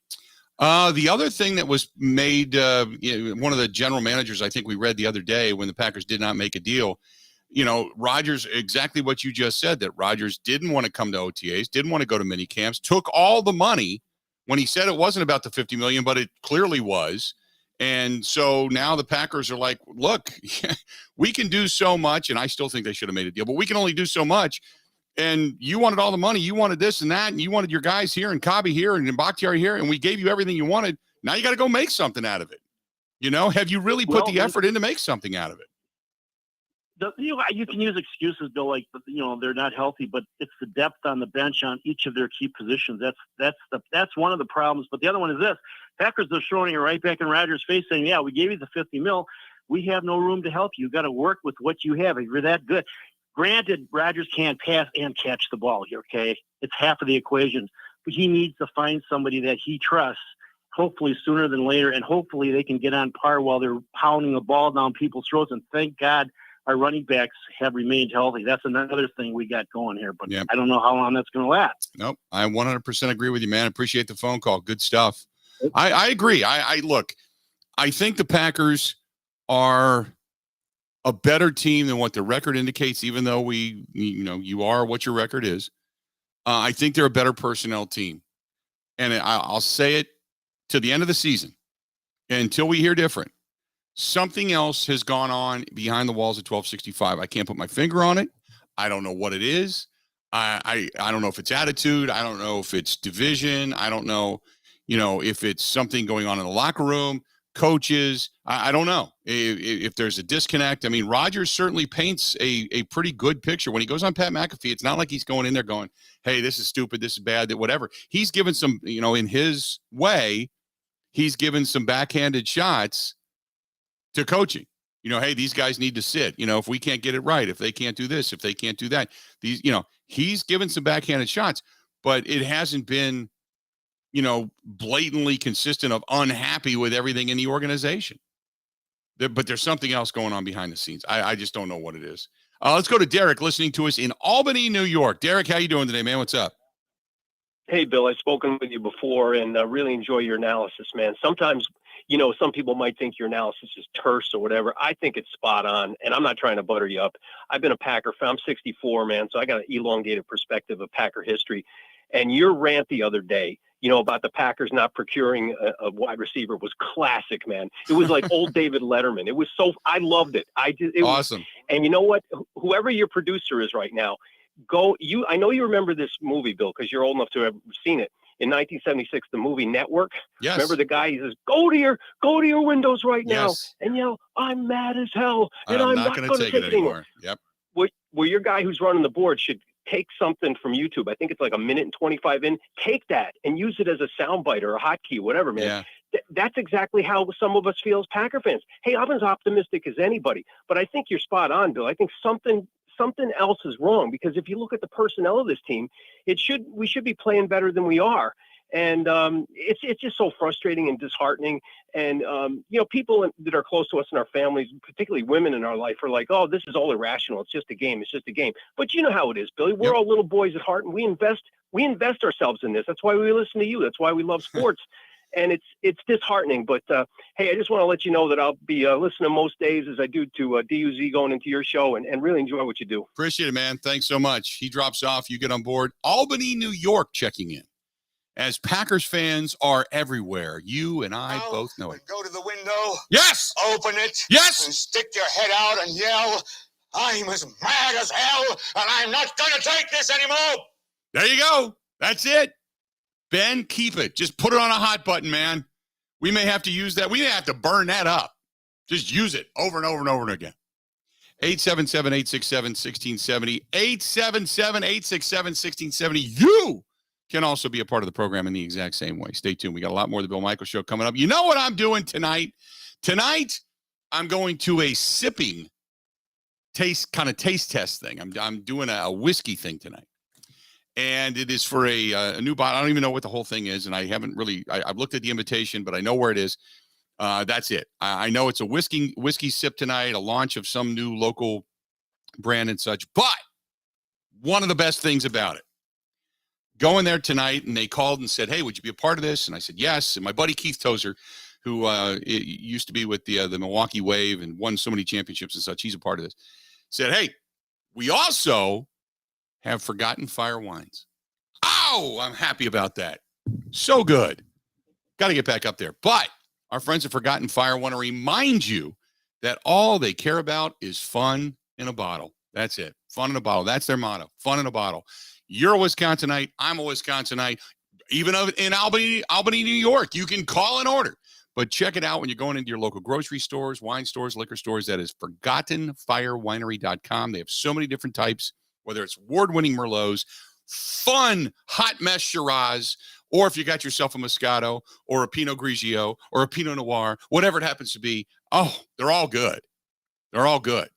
The other thing that was made, one of the general managers, I think we read the other day when the Packers did not make a deal, Rodgers, exactly what you just said, that Rodgers didn't want to come to OTAs, didn't want to go to mini camps, took all the money when he said it wasn't about the $50 million, but it clearly was. And so now the Packers are like, look, we can do so much, and I still think they should have made a deal, but we can only do so much. And you wanted all the money, you wanted this and that, and you wanted your guys here and Kabi here and Bakhtiari here, and we gave you everything you wanted. Now you got to go make something out of it. Have you really put Well, the effort in to make something out of it? You can use excuses, Bill, like they're not healthy, but it's the depth on the bench on each of their key positions. That's one of the problems. But the other one is this: Packers are throwing it right back in Rodgers' face, saying, "Yeah, we gave you the $50 million. We have no room to help you. You got to work with what you have. If you're that good." Granted, Rodgers can't pass and catch the ball here. Okay, it's half of the equation, but he needs to find somebody that he trusts. Hopefully sooner than later, and hopefully they can get on par while they're pounding the ball down people's throats. And thank God our running backs have remained healthy. That's another thing we got going here, but I don't know how long that's going to last. Nope. I 100% agree with you, man. Appreciate the phone call. Good stuff. I agree. I look, I think the Packers are a better team than what the record indicates, even though you are what your record is. I think they're a better personnel team. And I'll say it to the end of the season until we hear different. Something else has gone on behind the walls at 1265. I can't put my finger on it. I don't know what it is. I don't know if it's attitude. I don't know if it's division. I don't know, if it's something going on in the locker room, coaches. I don't know if there's a disconnect. I mean, Rodgers certainly paints a pretty good picture. When he goes on Pat McAfee, it's not like he's going in there going, hey, this is stupid, this is bad, that whatever. He's given some, in his way, he's given some backhanded shots to coaching. Hey, these guys need to sit. If we can't get it right, if they can't do this, if they can't do that, he's given some backhanded shots, but it hasn't been, blatantly consistent of unhappy with everything in the organization. But there's something else going on behind the scenes. I just don't know what it is. Let's go to Derek listening to us in Albany, New York. Derek, how you doing today, man? What's up? Hey, Bill, I've spoken with you before and really enjoy your analysis, man. Sometimes, some people might think your analysis is terse or whatever. I think it's spot on, and I'm not trying to butter you up. I've been a Packer fan. I'm 64, man, so I got an elongated perspective of Packer history. And your rant the other day, about the Packers not procuring a wide receiver was classic, man. It was like old David Letterman. It was I loved it. It awesome. And you know what? Whoever your producer is right now, I know you remember this movie, Bill, because you're old enough to have seen it. In 1976, the movie Network. Yes. Remember the guy? He says, "Go to your windows right now Yes. and yell, I'm mad as hell, and I'm not going to take it anymore." Yep. Well, your guy who's running the board should take something from YouTube. I think it's like a minute and 25 in. Take that and use it as a soundbite or a hotkey, whatever, man. Yeah. That's exactly how some of us feel as Packer fans. Hey, I'm as optimistic as anybody, but I think you're spot on, Bill. I think something else is wrong, because if you look at the personnel of this team, we should be playing better than we are. And it's just so frustrating and disheartening. And, people that are close to us in our families, particularly women in our life, are like, oh, this is all irrational. It's just a game. It's just a game. But you know how it is, Billy. We're all little boys at heart, and we invest ourselves in this. That's why we listen to you. That's why we love sports. And it's disheartening. But, hey, I just want to let you know that I'll be listening most days as I do to DUZ going into your show, and really enjoy what you do. Appreciate it, man. Thanks so much. He drops off. You get on board. Albany, New York, checking in. As Packers fans are everywhere. You and I both know it. Go to the window. Yes. Open it. Yes. And stick your head out and yell, I'm as mad as hell, and I'm not going to take this anymore. There you go. That's it. Ben, keep it. Just put it on a hot button, man. We may have to use that. We may have to burn that up. Just use it over and over and over and again. 877-867-1670. 877-867-1670. You can also be a part of the program in the exact same way. Stay tuned. We got a lot more of the Bill Michaels Show coming up. You know what I'm doing tonight? Tonight, I'm going to a sipping taste test thing. I'm doing a whiskey thing tonight. And it is for a new bottle. I don't even know what the whole thing is, and I haven't really I've looked at the invitation, but I know where it is. That's it. I know it's a whiskey sip tonight, a launch of some new local brand and such. But one of the best things about it, going there tonight, and they called and said, hey, would you be a part of this? And I said, yes. And my buddy Keith Tozer, who used to be with the Milwaukee Wave and won so many championships and such, he's a part of this, said, hey, we also have Forgotten Fire wines. Oh, I'm happy about that. So good. Got to get back up there. But our friends at Forgotten Fire want to remind you that all they care about is fun in a bottle. That's it. Fun in a bottle. That's their motto. Fun in a bottle. You're a Wisconsinite. I'm a Wisconsinite. Even in Albany, New York, you can call and order. But check it out when you're going into your local grocery stores, wine stores, liquor stores. That is ForgottenFireWinery.com. They have so many different types, whether it's award-winning Merlots, fun hot mess Shiraz, or if you got yourself a Moscato or a Pinot Grigio or a Pinot Noir, whatever it happens to be. Oh, they're all good. They're all good.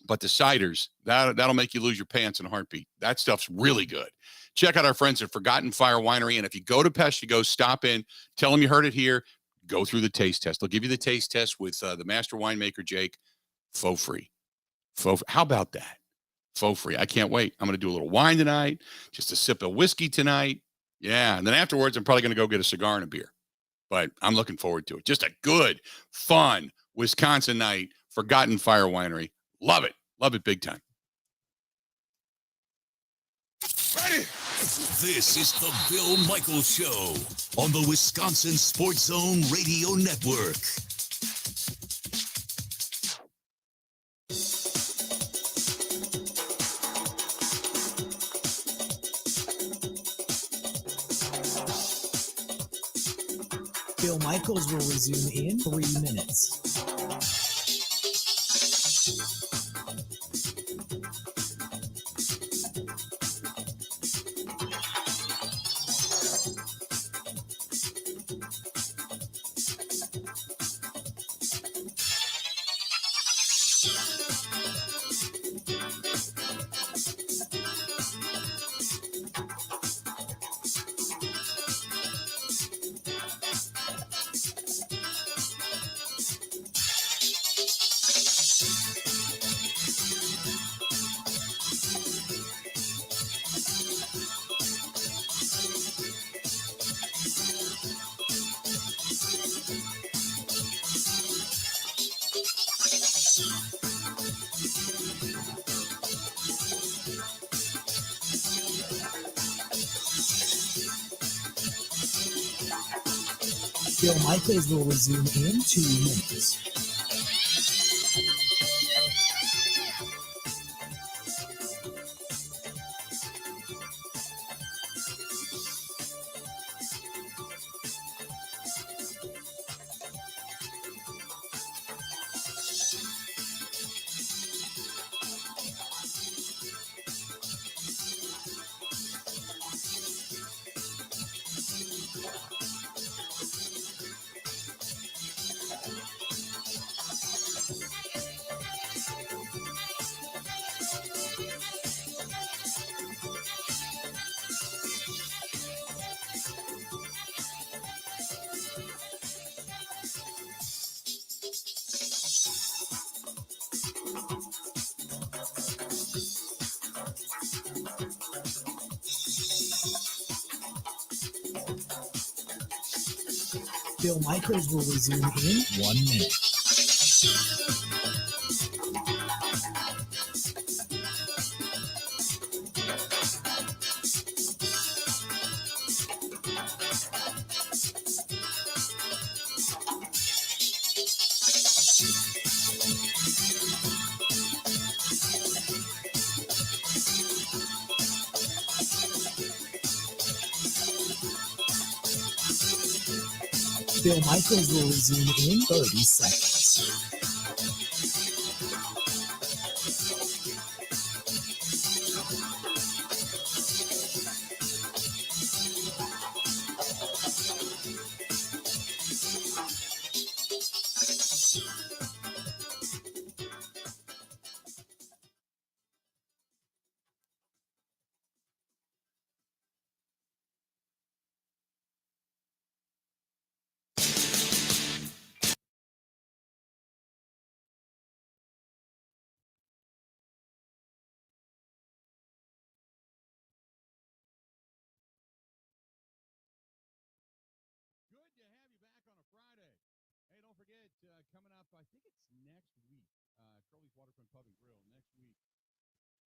But the ciders, that'll make you lose your pants in a heartbeat. That stuff's really good. Check out our friends at Forgotten Fire Winery. And if you go to Peshtigo, stop in, tell them you heard it here, go through the taste test. They'll give you the taste test with the master winemaker, Jake, faux free. How about that? Faux free. I can't wait. I'm going to do a little wine tonight, just a sip of whiskey tonight. Yeah. And then afterwards, I'm probably going to go get a cigar and a beer. But I'm looking forward to it. Just a good, fun Wisconsin night. Forgotten Fire Winery. Love it. Love it big time. Ready? This is the Bill Michaels Show on the Wisconsin Sports Zone Radio Network. Bill Michaels will resume in 3 minutes. Bill Michaels will resume in 2 minutes. Bill Michaels will resume in 1 minute. Bill Michaels will resume in 30 seconds. Good to have you back on a Friday. Hey, don't forget, coming up, I think it's next week, Curly's Waterfront Pub and Grill. Next week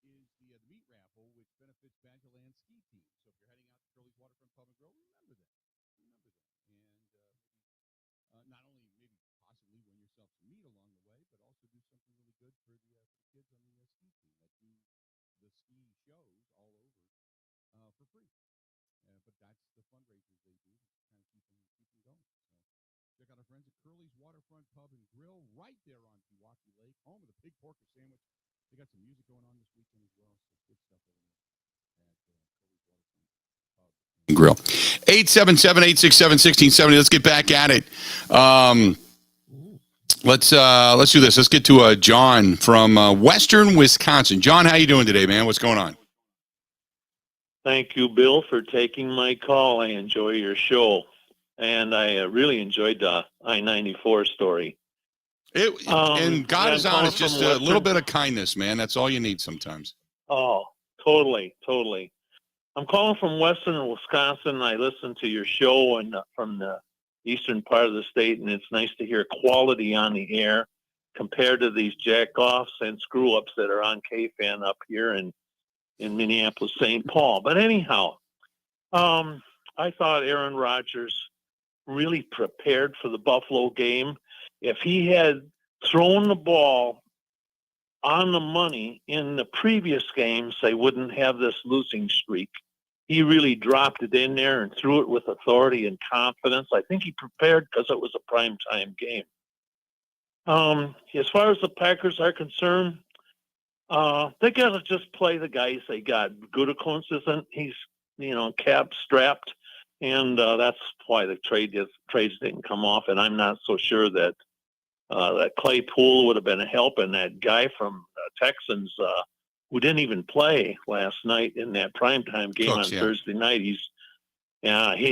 is the meat raffle, which benefits Badgerland Ski Team. So if you're heading out to Curly's Waterfront Pub and Grill, remember that. Remember that. And not only maybe possibly win yourself some meat along the way, but also do something really good for the kids on the ski team that do the ski shows all over for free. But that's the fundraisers they do to kind of keep them going. So Check out our friends at Curly's Waterfront Pub and Grill right there on Pewaukee Lake, home of the Pig Porker Sandwich. They got some music going on this weekend as well, so good stuff over there at Curly's Waterfront Pub and Grill. 877-867-1670. Let's get back at it. Let's do this. Let's get to John from Western Wisconsin. John, how you doing today, man? What's going on? Thank you, Bill, for taking my call. I enjoy your show, and I really enjoyed the I-94 story. And God is I'm honest, calling just from a Western- little bit of kindness, man. That's all you need sometimes. Oh, totally. I'm calling from Western Wisconsin. I listen to your show and from the eastern part of the state, and it's nice to hear quality on the air compared to these jack-offs and screw-ups that are on KFAN up here in Minneapolis, St. Paul. But anyhow, I thought Aaron Rodgers really prepared for the Buffalo game. If he had thrown the ball on the money in the previous games, they wouldn't have this losing streak. He really dropped it in there and threw it with authority and confidence. I think he prepared because it was a primetime game. As far as the Packers are concerned, they got to just play the guys they got. Gutekunst isn't, he's, cap strapped, and that's why the trades didn't come off. And I'm not so sure that that Claypool would have been a help, and that guy from Texans who didn't even play last night in that primetime game Cooks, on Thursday night.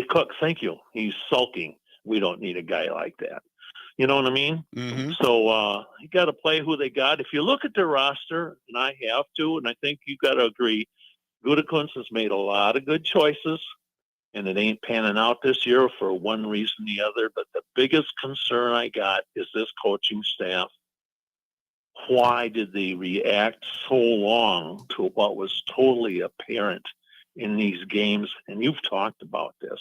Cooks, thank you. He's sulking. We don't need a guy like that. You know what I mean? Mm-hmm. So you got to play who they got. If you look at their roster, and I have to, and I think you got to agree, Gutekunst has made a lot of good choices, and it ain't panning out this year for one reason or the other. But the biggest concern I got is this coaching staff. Why did they react so long to what was totally apparent in these games? And you've talked about this.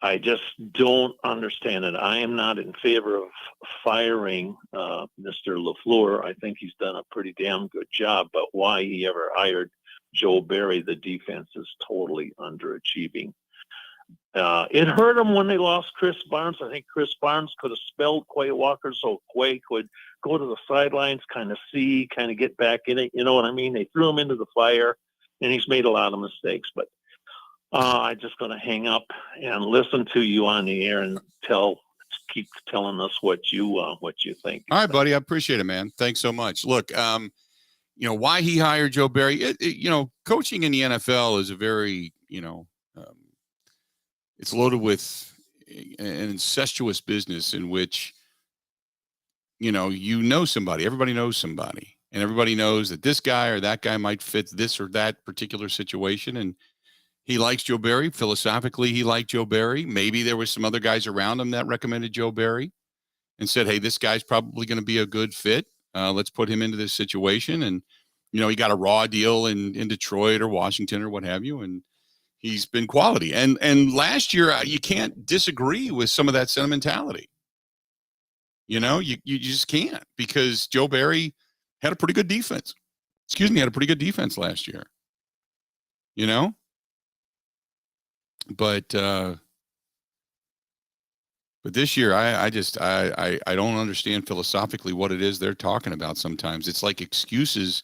I just don't understand it. I am not in favor of firing Mr. LaFleur. I think he's done a pretty damn good job, but why he ever hired Joe Barry, the defense is totally underachieving. It hurt them when they lost Chris Barnes. I think Chris Barnes could have spelled Quay Walker so Quay could go to the sidelines, kind of get back in it. You know what I mean? They threw him into the fire, and he's made a lot of mistakes. But I'm just going to hang up and listen to you on the air and keep telling us what you think. All right, buddy. I appreciate it, man. Thanks so much. Look, why he hired Joe Barry, coaching in the NFL is a very, it's loaded with an incestuous business in which, somebody, everybody knows somebody, and everybody knows that this guy or that guy might fit this or that particular situation. And he likes Joe Barry. Philosophically, he liked Joe Barry. Maybe there was some other guys around him that recommended Joe Barry and said, hey, this guy's probably going to be a good fit. Let's put him into this situation. And, he got a raw deal in Detroit or Washington or what have you. And he's been quality. And last year, you can't disagree with some of that sentimentality. You just can't, because Joe Barry had a pretty good defense. Had a pretty good defense last year. But this year, I don't understand philosophically what it is they're talking about. Sometimes it's like excuses.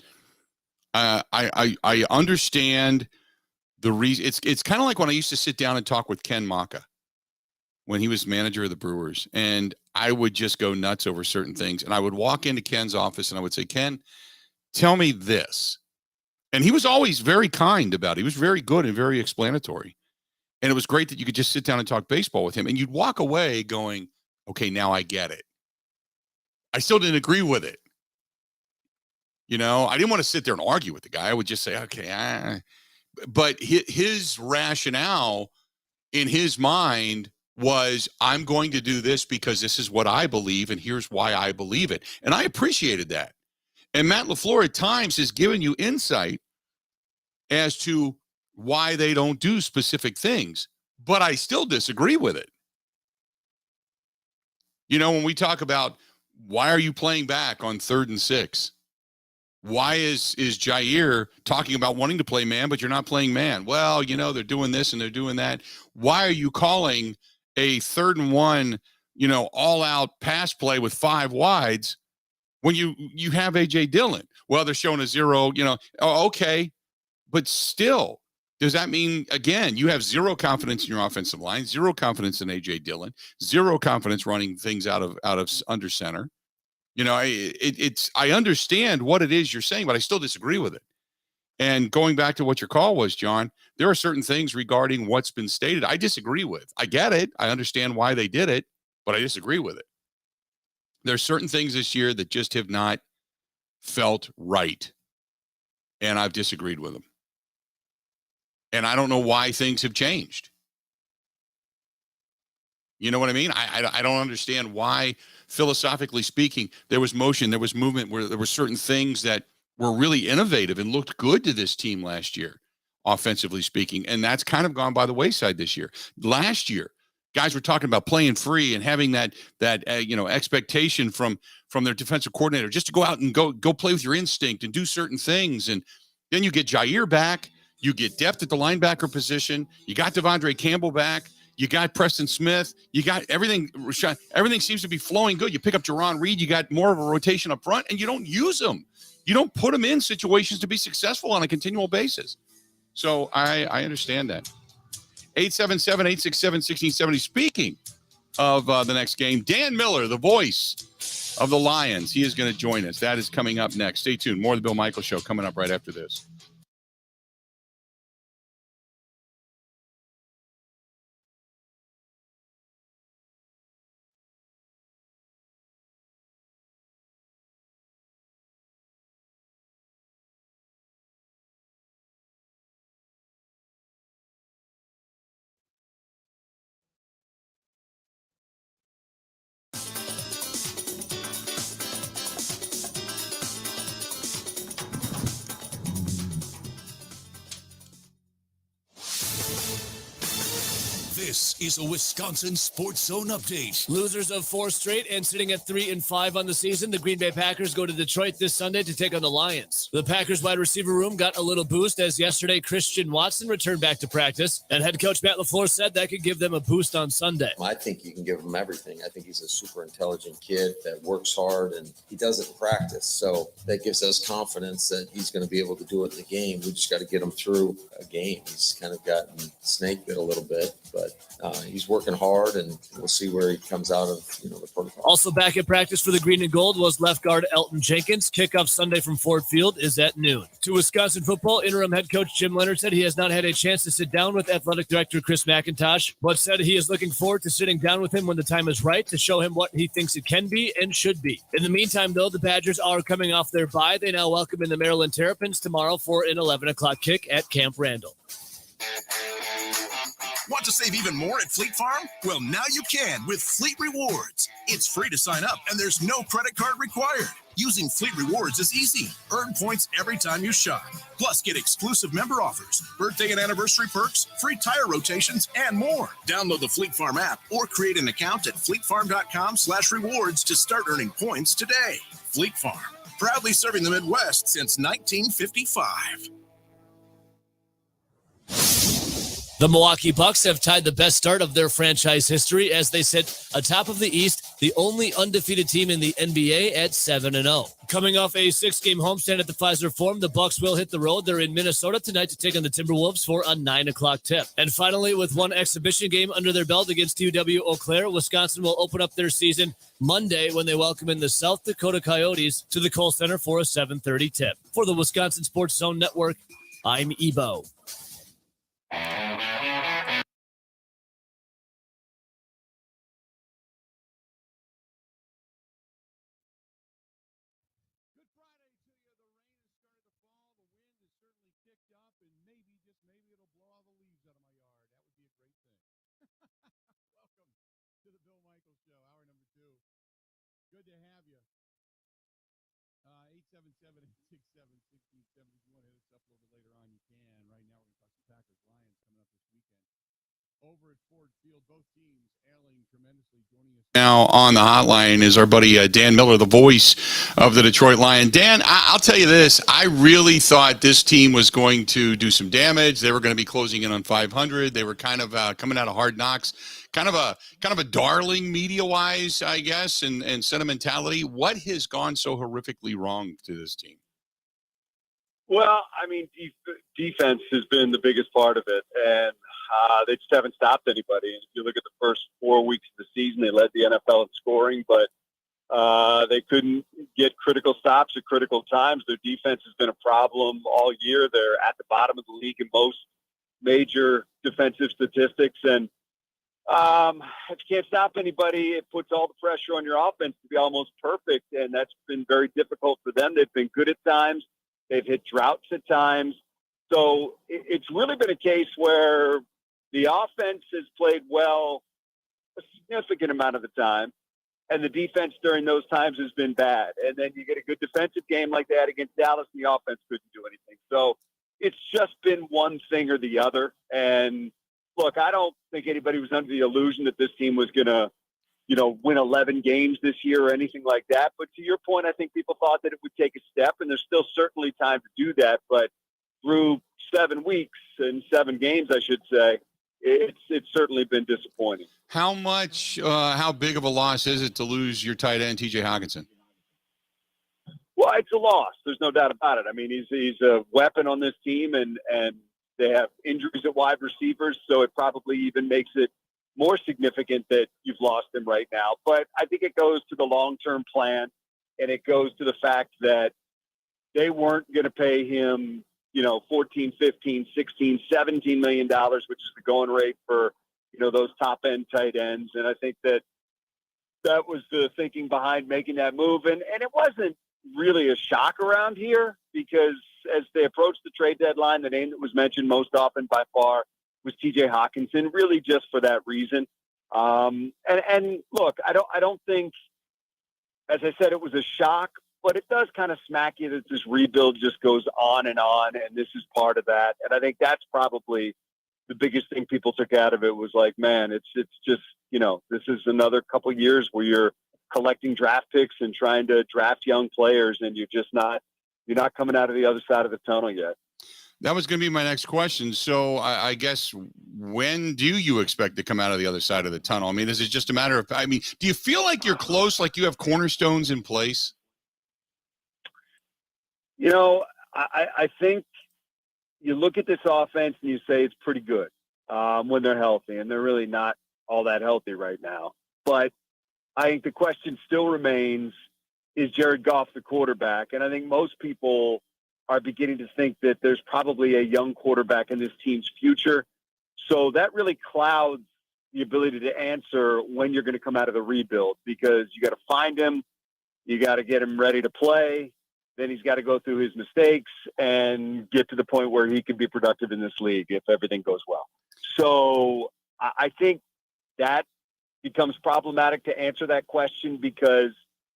I understand the reason. It's kind of like when I used to sit down and talk with Ken Maka when he was manager of the Brewers, and I would just go nuts over certain things. And I would walk into Ken's office and I would say, Ken, tell me this. And he was always very kind about it. He was very good and very explanatory. And it was great that you could just sit down and talk baseball with him. And you'd walk away going, okay, now I get it. I still didn't agree with it. I didn't want to sit there and argue with the guy. I would just say, okay. But his rationale in his mind was, I'm going to do this because this is what I believe, and here's why I believe it. And I appreciated that. And Matt LaFleur at times has given you insight as to why they don't do specific things, but I still disagree with it. When we talk about why are you playing back on 3rd and 6? Why is Jair talking about wanting to play man, but you're not playing man? Well, they're doing this and they're doing that. Why are you calling a 3rd and 1, all out pass play with 5 wides when you have AJ Dillon. Well, they're showing a 0, okay, but still, does that mean, again, you have 0 confidence in your offensive line, 0 confidence in AJ Dillon, 0 confidence running things out of under center? I understand what it is you're saying, but I still disagree with it. And going back to what your call was, John, there are certain things regarding what's been stated I disagree with. I get it. I understand why they did it, but I disagree with it. There's certain things this year that just have not felt right, and I've disagreed with them. And I don't know why things have changed. You know what I mean? I don't understand why, philosophically speaking, there was motion, there was movement, where there were certain things that were really innovative and looked good to this team last year, offensively speaking. And that's kind of gone by the wayside this year. Last year, guys were talking about playing free and having that expectation from their defensive coordinator just to go out and go play with your instinct and do certain things. And then you get Jair back, you get depth at the linebacker position, you got Devondre Campbell back, you got Preston Smith, you got everything. Everything seems to be flowing good. You pick up Jerron Reed, you got more of a rotation up front, and you don't use them. You don't put them in situations to be successful on a continual basis. So I understand that. 877-867-1670. Speaking of the next game, Dan Miller, the voice of the Lions, he is going to join us. That is coming up next. Stay tuned. More of the Bill Michaels Show coming up right after this. This is a Wisconsin Sports Zone update. Losers of 4 straight and sitting at 3-5 on the season, the Green Bay Packers go to Detroit this Sunday to take on the Lions. The Packers wide receiver room got a little boost as yesterday Christian Watson returned back to practice, and head coach Matt LaFleur said that could give them a boost on Sunday. I think you can give him everything. I think he's a super intelligent kid that works hard, and he does it in practice. So that gives us confidence that he's going to be able to do it in the game. We just got to get him through a game. He's kind of gotten snake bit a little bit, but he's working hard, and we'll see where he comes out of the protocol. Also back at practice for the Green and Gold was left guard Elton Jenkins. Kickoff Sunday from Ford Field is at noon. To Wisconsin football, interim head coach Jim Leonard said he has not had a chance to sit down with athletic director Chris McIntosh, but said he is looking forward to sitting down with him when the time is right to show him what he thinks it can be and should be. In the meantime, though, the Badgers are coming off their bye. They now welcome in the Maryland Terrapins tomorrow for an 11 o'clock kick at Camp Randall. Want to save even more at Fleet Farm? Well, now you can with Fleet Rewards. It's free to sign up, and there's no credit card required. Using Fleet Rewards is easy. Earn points every time you shop. Plus, get exclusive member offers, birthday and anniversary perks, free tire rotations, and more. Download the Fleet Farm app or create an account at fleetfarm.com/rewards to start earning points today. Fleet Farm, proudly serving the Midwest since 1955. The Milwaukee Bucks have tied the best start of their franchise history as they sit atop of the East, the only undefeated team in the NBA at 7-0. Coming off a 6-game homestand at the Pfizer Forum, the Bucks will hit the road. They're in Minnesota tonight to take on the Timberwolves for a 9 o'clock tip. And finally, with one exhibition game under their belt against UW Eau Claire, Wisconsin will open up their season Monday when they welcome in the South Dakota Coyotes to the Kohl Center for a 7:30 tip. For the Wisconsin Sports Zone Network, I'm Ebo. Good to have you. 877-867-1670. If you want to hit us up a little bit later on, you can. Right now, we're going to talk some Packers Lions coming up this weekend. Over at Ford Field, both teams ailing tremendously. Joining us now on the hotline is our buddy Dan Miller, the voice of the Detroit Lions. Dan, I'll tell you this. I really thought this team was going to do some damage. They were going to be closing in on 500. They were kind of coming out of Hard Knocks, kind of a darling media wise, I guess, and sentimentality. What has gone so horrifically wrong to this team? Well, I mean, defense has been the biggest part of it, and they just haven't stopped anybody. And if you look at the first 4 weeks of the season, they led the NFL in scoring, but they couldn't get critical stops at critical times. Their defense has been a problem all year. They're at the bottom of the league in most major defensive statistics, and if you can't stop anybody, it puts all the pressure on your offense to be almost perfect, and that's been very difficult for them. They've been good at times. They've hit droughts at times. So it's really been a case where the offense has played well a significant amount of the time, and the defense during those times has been bad. And then you get a good defensive game like that against Dallas, and the offense couldn't do anything. So it's just been one thing or the other. And look, I don't think anybody was under the illusion that this team was going to, win 11 games this year or anything like that. But to your point, I think people thought that it would take a step, and there's still certainly time to do that. But through 7 weeks and 7 games, I should say, it's certainly been disappointing. How big of a loss is it to lose your tight end, TJ Hawkinson? Well, it's a loss. There's no doubt about it. I mean, he's a weapon on this team, and they have injuries at wide receivers, so it probably even makes it more significant that you've lost him right now. But I think it goes to the long-term plan, and it goes to the fact that they weren't going to pay him, $14, $15, $16, $17 million, which is the going rate for, those top-end tight ends. And I think that was the thinking behind making that move. And it wasn't really a shock around here, because as they approached the trade deadline, the name that was mentioned most often by far was TJ Hawkinson, really just for that reason. And look, I don't think, as I said, it was a shock, but it does kind of smack you that this rebuild just goes on, and this is part of that. And I think that's probably the biggest thing people took out of it was like, man, it's just, this is another couple of years where you're collecting draft picks and trying to draft young players, and you're not coming out of the other side of the tunnel yet. That was going to be my next question. So I guess, when do you expect to come out of the other side of the tunnel? I mean, is it just a matter of, do you feel like you're close, like you have cornerstones in place? I think you look at this offense and you say it's pretty good when they're healthy, and they're really not all that healthy right now. But I think the question still remains, is Jared Goff the quarterback? And I think most people are beginning to think that there's probably a young quarterback in this team's future. So that really clouds the ability to answer when you're going to come out of the rebuild, because you got to find him, you got to get him ready to play, then he's got to go through his mistakes and get to the point where he can be productive in this league if everything goes well. So I think that becomes problematic to answer that question, because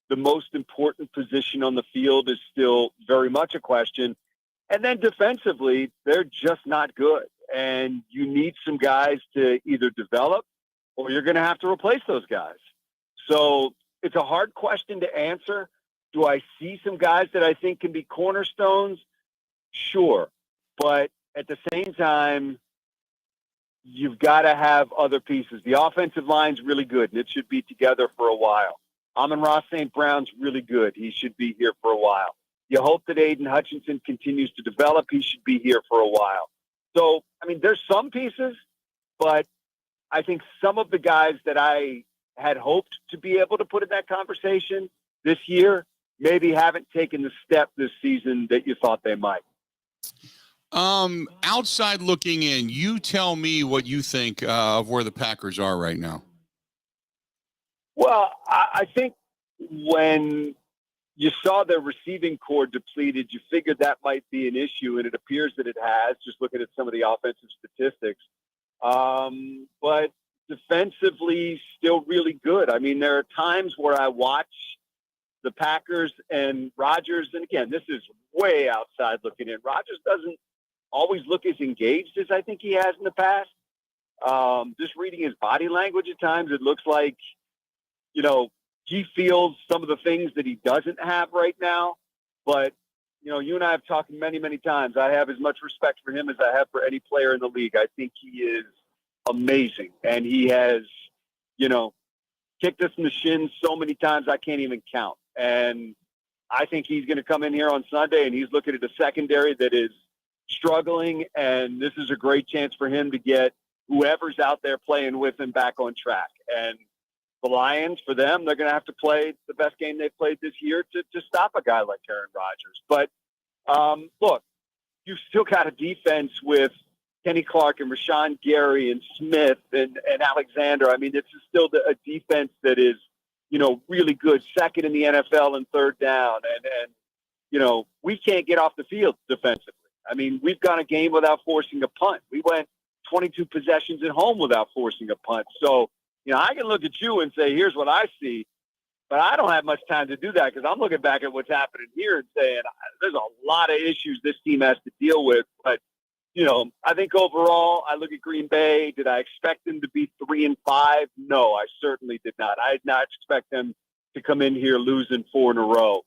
the most important position on the field is still very much a question. And then defensively, they're just not good. And you need some guys to either develop, or you're going to have to replace those guys. So it's a hard question to answer. Do I see some guys that I think can be cornerstones? Sure. But at the same time, you've got to have other pieces. The offensive line's really good, and it should be together for a while. Amon-Ra St. Brown's really good. He should be here for a while. You hope that Aiden Hutchinson continues to develop. He should be here for a while. So, there's some pieces, but I think some of the guys that I had hoped to be able to put in that conversation this year maybe haven't taken the step this season that you thought they might. Outside looking in, you tell me what you think of where the Packers are right now. Well, I think when you saw their receiving core depleted, you figured that might be an issue, and it appears that it has, just looking at some of the offensive statistics. But defensively, still really good. There are times where I watch the Packers and Rodgers, and again, this is way outside looking in. Rodgers doesn't always look as engaged as I think he has in the past. Just reading his body language at times, it looks like, he feels some of the things that he doesn't have right now. But, you and I have talked many, many times. I have as much respect for him as I have for any player in the league. I think he is amazing, and he has kicked us in the shins so many times I can't even count. And I think he's going to come in here on Sunday, and he's looking at a secondary that is struggling, and this is a great chance for him to get whoever's out there playing with him back on track. And the Lions, for them, they're going to have to play the best game they've played this year to stop a guy like Aaron Rodgers. But, look, you've still got a defense with Kenny Clark and Rashawn Gary and Smith and Alexander. I mean, this is still a defense that is, really good, second in the NFL in third down. And we can't get off the field defensively. I mean, we've gone a game without forcing a punt. We went 22 possessions at home without forcing a punt. So, I can look at you and say, here's what I see, but I don't have much time to do that because I'm looking back at what's happening here and saying there's a lot of issues this team has to deal with. But, I think overall, I look at Green Bay. Did I expect them to be 3-5? No, I certainly did not. I did not expect them to come in here losing 4 in a row.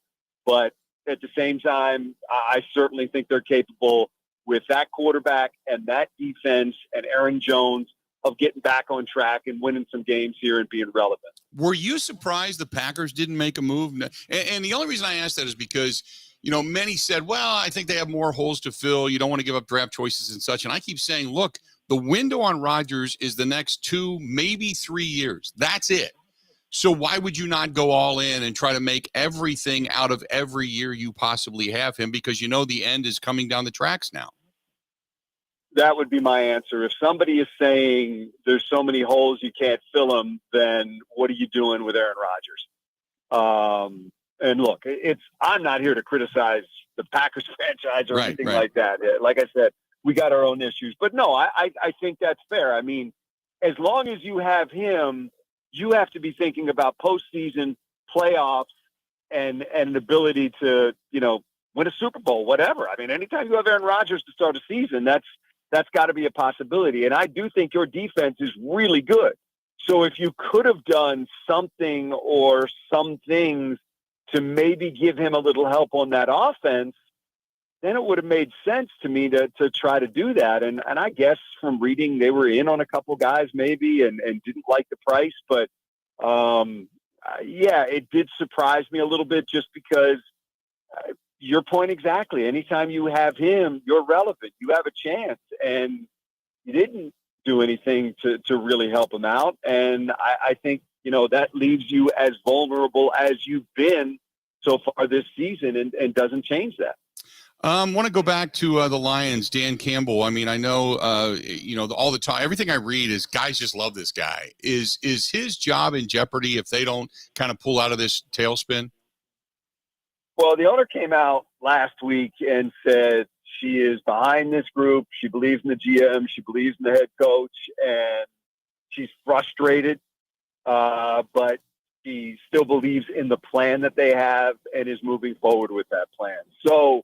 But at the same time, I certainly think they're capable with that quarterback and that defense and Aaron Jones of getting back on track and winning some games here and being relevant. Were you surprised the Packers didn't make a move? And the only reason I asked that is because, many said, well, I think they have more holes to fill. You don't want to give up draft choices and such. And I keep saying, look, the window on Rodgers is the next 2, maybe 3 years. That's it. So why would you not go all in and try to make everything out of every year you possibly have him? Because the end is coming down the tracks now. That would be my answer. If somebody is saying there's so many holes you can't fill them, then what are you doing with Aaron Rodgers? And look, I'm not here to criticize the Packers franchise or anything like that. Like I said, we got our own issues. But no, I think that's fair. I mean, as long as you have him, you have to be thinking about postseason, playoffs, and an ability to, win a Super Bowl, whatever. I mean, anytime you have Aaron Rodgers to start a season, that's got to be a possibility. And I do think your defense is really good. So if you could have done something or some things to maybe give him a little help on that offense, then it would have made sense to me to try to do that. And I guess from reading, they were in on a couple guys maybe and didn't like the price. But, it did surprise me a little bit just because your point exactly. Anytime you have him, you're relevant. You have a chance. And you didn't do anything to really help him out. And I think, that leaves you as vulnerable as you've been so far this season and doesn't change that. Want to go back to the Lions, Dan Campbell. I mean, I know, all the time, everything I read is guys just love this guy. Is his job in jeopardy if they don't kind of pull out of this tailspin? Well, the owner came out last week and said she is behind this group. She believes in the GM. She believes in the head coach, and she's frustrated, but she still believes in the plan that they have and is moving forward with that plan. So,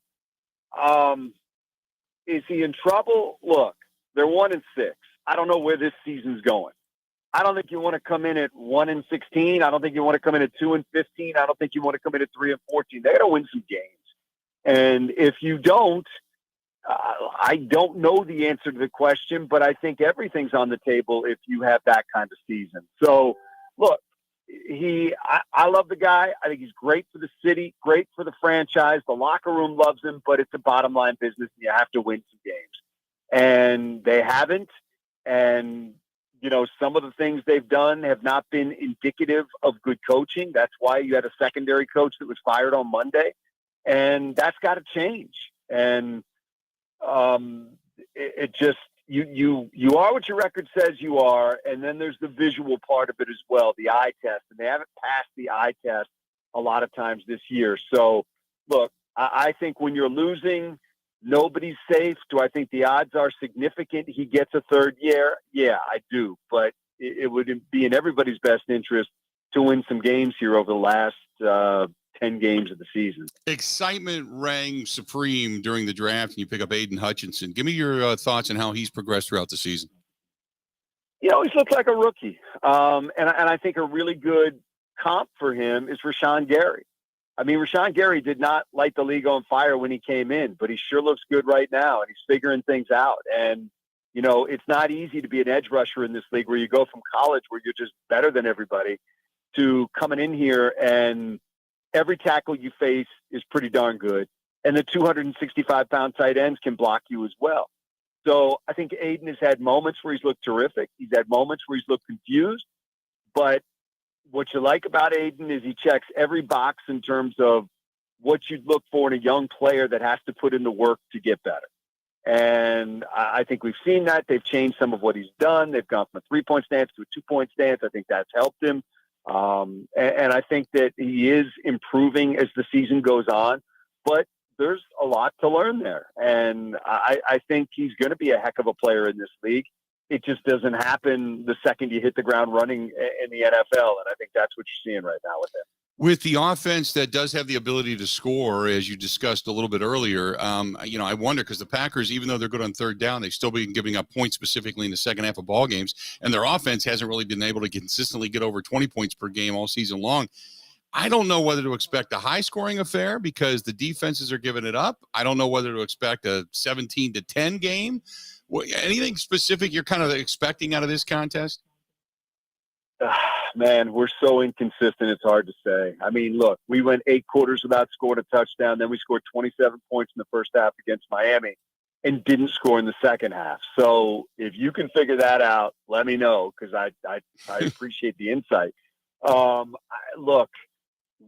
is he in trouble? Look, they're 1-6. I don't know where this season's going. I don't think you want to come in at 1-16. I don't think you want to come in at 2-15. I don't think you want to come in at 3-14. They got to win some games. And if you don't, I don't know the answer to the question, but I think everything's on the table if you have that kind of season. So, look, I love the guy. I think he's great for the city, great for the franchise. The locker room loves him, but it's a bottom line business, and you have to win some games. And they haven't. And, some of the things they've done have not been indicative of good coaching. That's why you had a secondary coach that was fired on Monday. And that's got to change. And it just, you are what your record says you are, and then there's the visual part of it as well, the eye test, and they haven't passed the eye test a lot of times this year. So, look, I think when you're losing, nobody's safe. Do I think the odds are significant he gets a third year? Yeah, I do, but it would be in everybody's best interest to win some games here over the last 10 games of the season. Excitement rang supreme during the draft, and you pick up Aiden Hutchinson. Give me your thoughts on how he's progressed throughout the season. He always looks like a rookie. And I think a really good comp for him is Rashawn Gary. I mean, Rashawn Gary did not light the league on fire when he came in, but he sure looks good right now, and he's figuring things out. And It's not easy to be an edge rusher in this league where you go from college where you're just better than everybody to coming in here and every tackle you face is pretty darn good. And the 265-pound tight ends can block you as well. So I think Aiden has had moments where he's looked terrific. He's had moments where he's looked confused. But what you like about Aiden is he checks every box in terms of what you'd look for in a young player that has to put in the work to get better. And I think we've seen that. They've changed some of what he's done. They've gone from a 3-point stance to a 2-point stance. I think that's helped him. And I think that he is improving as the season goes on. But there's a lot to learn there. And I think he's going to be a heck of a player in this league. It just doesn't happen the second you hit the ground running in the NFL. And I think that's what you're seeing right now with him. With the offense that does have the ability to score, as you discussed a little bit earlier, I wonder because the Packers, even though they're good on third down, they've still been giving up points specifically in the second half of ball games, and their offense hasn't really been able to consistently get over 20 points per game all season long. I don't know whether to expect a high-scoring affair because the defenses are giving it up. I don't know whether to expect a 17-10 game. Anything specific you're kind of expecting out of this contest? Man, we're so inconsistent, it's hard to say. I mean, look, we went 8 quarters without scoring a touchdown. Then we scored 27 points in the first half against Miami and didn't score in the second half. So if you can figure that out, let me know because I appreciate the insight. Look,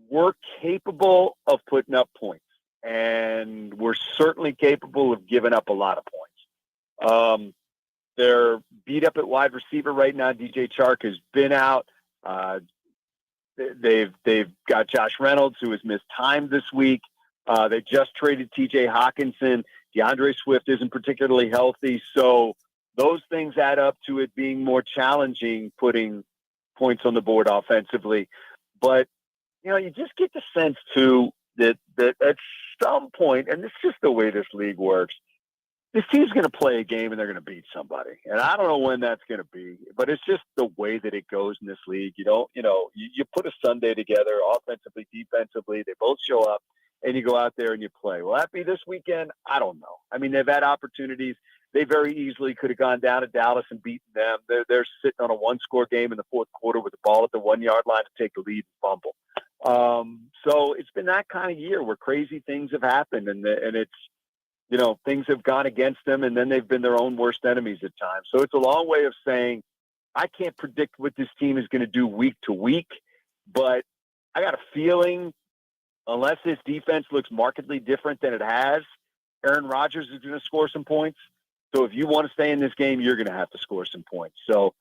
we're capable of putting up points, and we're certainly capable of giving up a lot of points. They're beat up at wide receiver right now. DJ Chark has been out. They've got Josh Reynolds, who has missed time this week. They just traded TJ Hawkinson. DeAndre Swift isn't particularly healthy. So those things add up to it being more challenging putting points on the board offensively. But, you just get the sense, too, that at some point, and it's just the way this league works, this team's going to play a game and they're going to beat somebody. And I don't know when that's going to be, but it's just the way that it goes in this league. You put a Sunday together offensively, defensively, they both show up and you go out there and you play. Will that be this weekend? I don't know. I mean, they've had opportunities. They very easily could have gone down to Dallas and beaten them. They're sitting on a 1-score game in the fourth quarter with the ball at the 1-yard line to take the lead and fumble. So it's been that kind of year where crazy things have happened and it's, things have gone against them, and then they've been their own worst enemies at times. So it's a long way of saying I can't predict what this team is going to do week to week, but I got a feeling unless this defense looks markedly different than it has, Aaron Rodgers is going to score some points. So if you want to stay in this game, you're going to have to score some points. So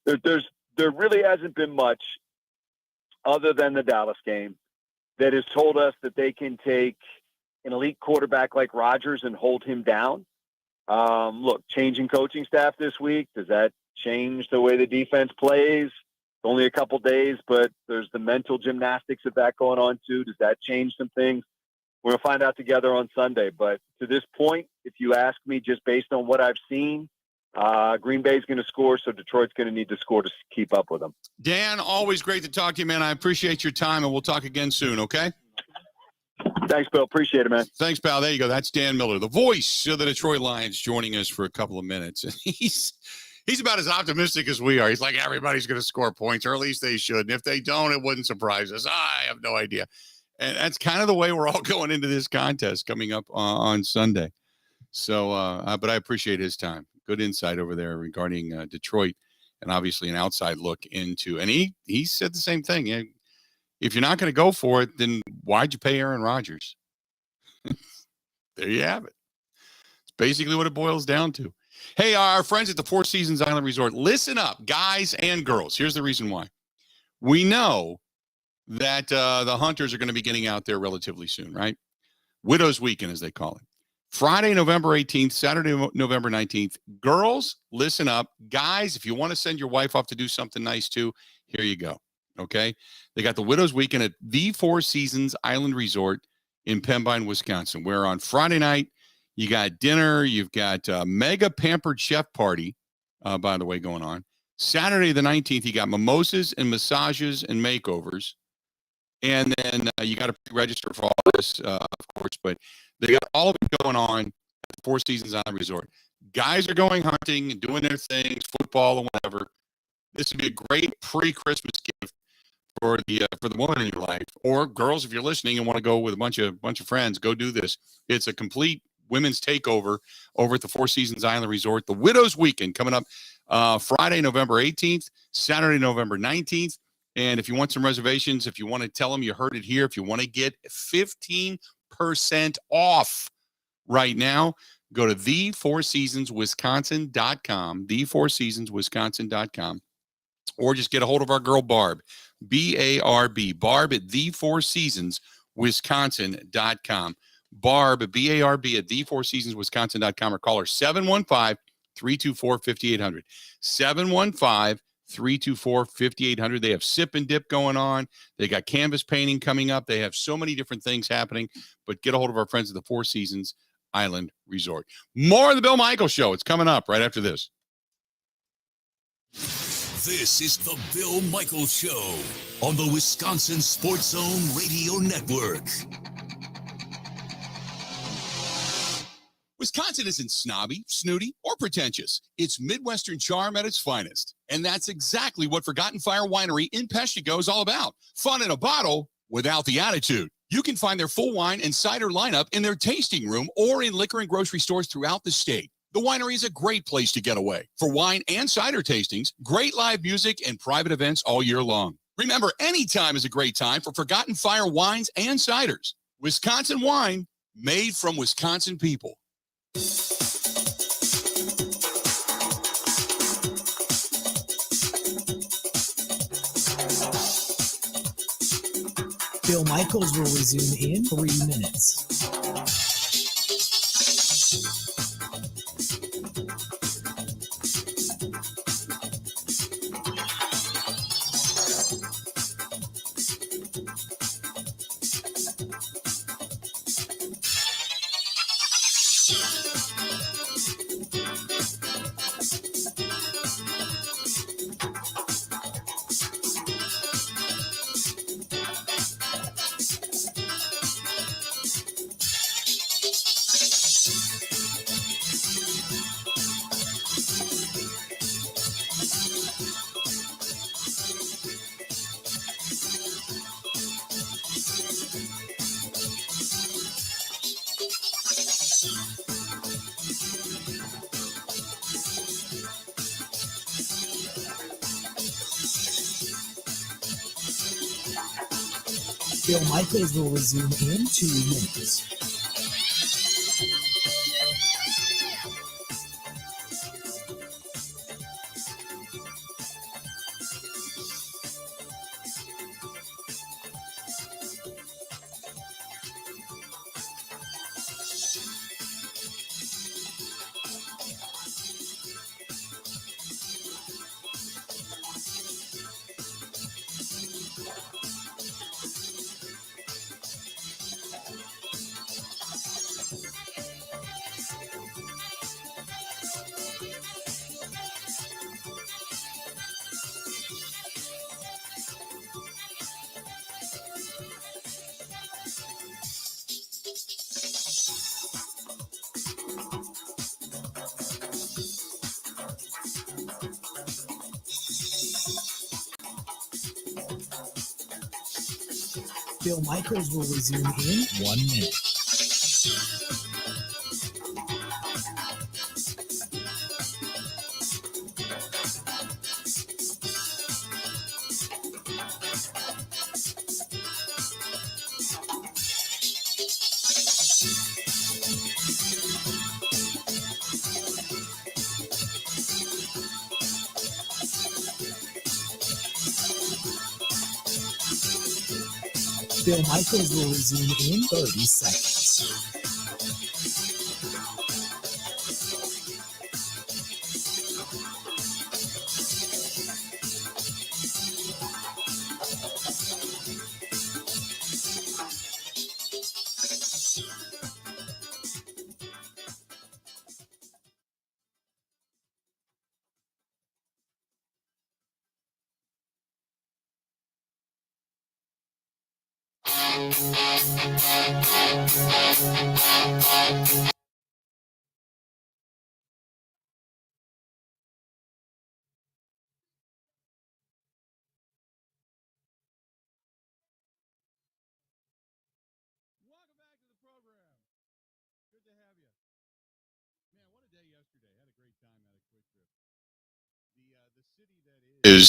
there really hasn't been much other than the Dallas game that has told us that they can take an elite quarterback like Rodgers and hold him down. Look, changing coaching staff this week, does that change the way the defense plays? It's only a couple days, but there's the mental gymnastics of that going on too. Does that change some things? We're going to find out together on Sunday. But to this point, if you ask me, just based on what I've seen, Green Bay's going to score, so Detroit's going to need to score to keep up with them. Dan, always great to talk to you, man. I appreciate your time, and we'll talk again soon, okay? Thanks, Bill. Appreciate it, man. Thanks, pal. There you go. That's Dan Miller, the voice of the Detroit Lions, joining us for a couple of minutes. He's about as optimistic as we are. He's like, everybody's going to score points, or at least they should. And if they don't, it wouldn't surprise us. I have no idea. And that's kind of the way we're all going into this contest coming up on Sunday. So, but I appreciate his time. Good insight over there regarding Detroit, and obviously an outside look into. And he said the same thing. If you're not going to go for it, then why'd you pay Aaron Rodgers? There you have it. It's basically what it boils down to. Hey, our friends at the Four Seasons Island Resort, listen up, guys and girls. Here's the reason why. We know that the hunters are going to be getting out there relatively soon, right? Widow's Weekend, as they call it. Friday, November 18th, Saturday, November 19th. Girls, listen up. Guys, if you want to send your wife off to do something nice too, here you go. Okay? They got the Widow's Weekend at the Four Seasons Island Resort in Pembine, Wisconsin, where on Friday night, you got dinner, you've got a mega pampered chef party, by the way, going on. Saturday the 19th, you got mimosas and massages and makeovers. And then you got to register for all this, of course, but they got all of it going on at the Four Seasons Island Resort. Guys are going hunting and doing their things, football or whatever. This would be a great pre-Christmas gift for the woman in your life, or girls, if you're listening and want to go with a bunch of friends, go do this. It's a complete women's takeover over at the Four Seasons Island Resort. The Widows Weekend coming up Friday, November 18th, Saturday, November 19th. And if you want some reservations, if you want to tell them you heard it here, if you want to get 15% off right now, go to thefourseasonswisconsin.com, thefourseasonswisconsin.com, or just get a hold of our girl Barb, B-A-R-B, Barb at thefourseasonswisconsin.com. Barb, B-A-R-B, at thefourseasonswisconsin.com, or call her 715-324-5800. 715-324-5800. They have sip and dip going on. They got canvas painting coming up. They have so many different things happening, but get a hold of our friends at the Four Seasons Island Resort. More of the Bill Michaels Show. It's coming up right after this. This is the Bill Michaels Show on the Wisconsin Sports Zone Radio Network. Wisconsin isn't snobby, snooty, or pretentious. It's Midwestern charm at its finest. And that's exactly what Forgotten Fire Winery in Peshtigo is all about. Fun in a bottle without the attitude. You can find their full wine and cider lineup in their tasting room or in liquor and grocery stores throughout the state. The winery is a great place to get away for wine and cider tastings, great live music, and private events all year long. Remember, any time is a great time for Forgotten Fire wines and ciders. Wisconsin wine made from Wisconsin people. Bill Michaels will resume in 3 minutes. Bill Michaels will resume in 2 minutes. Bill Michaels will resume in 1 minute. Bill Michaels will resume in 30 seconds.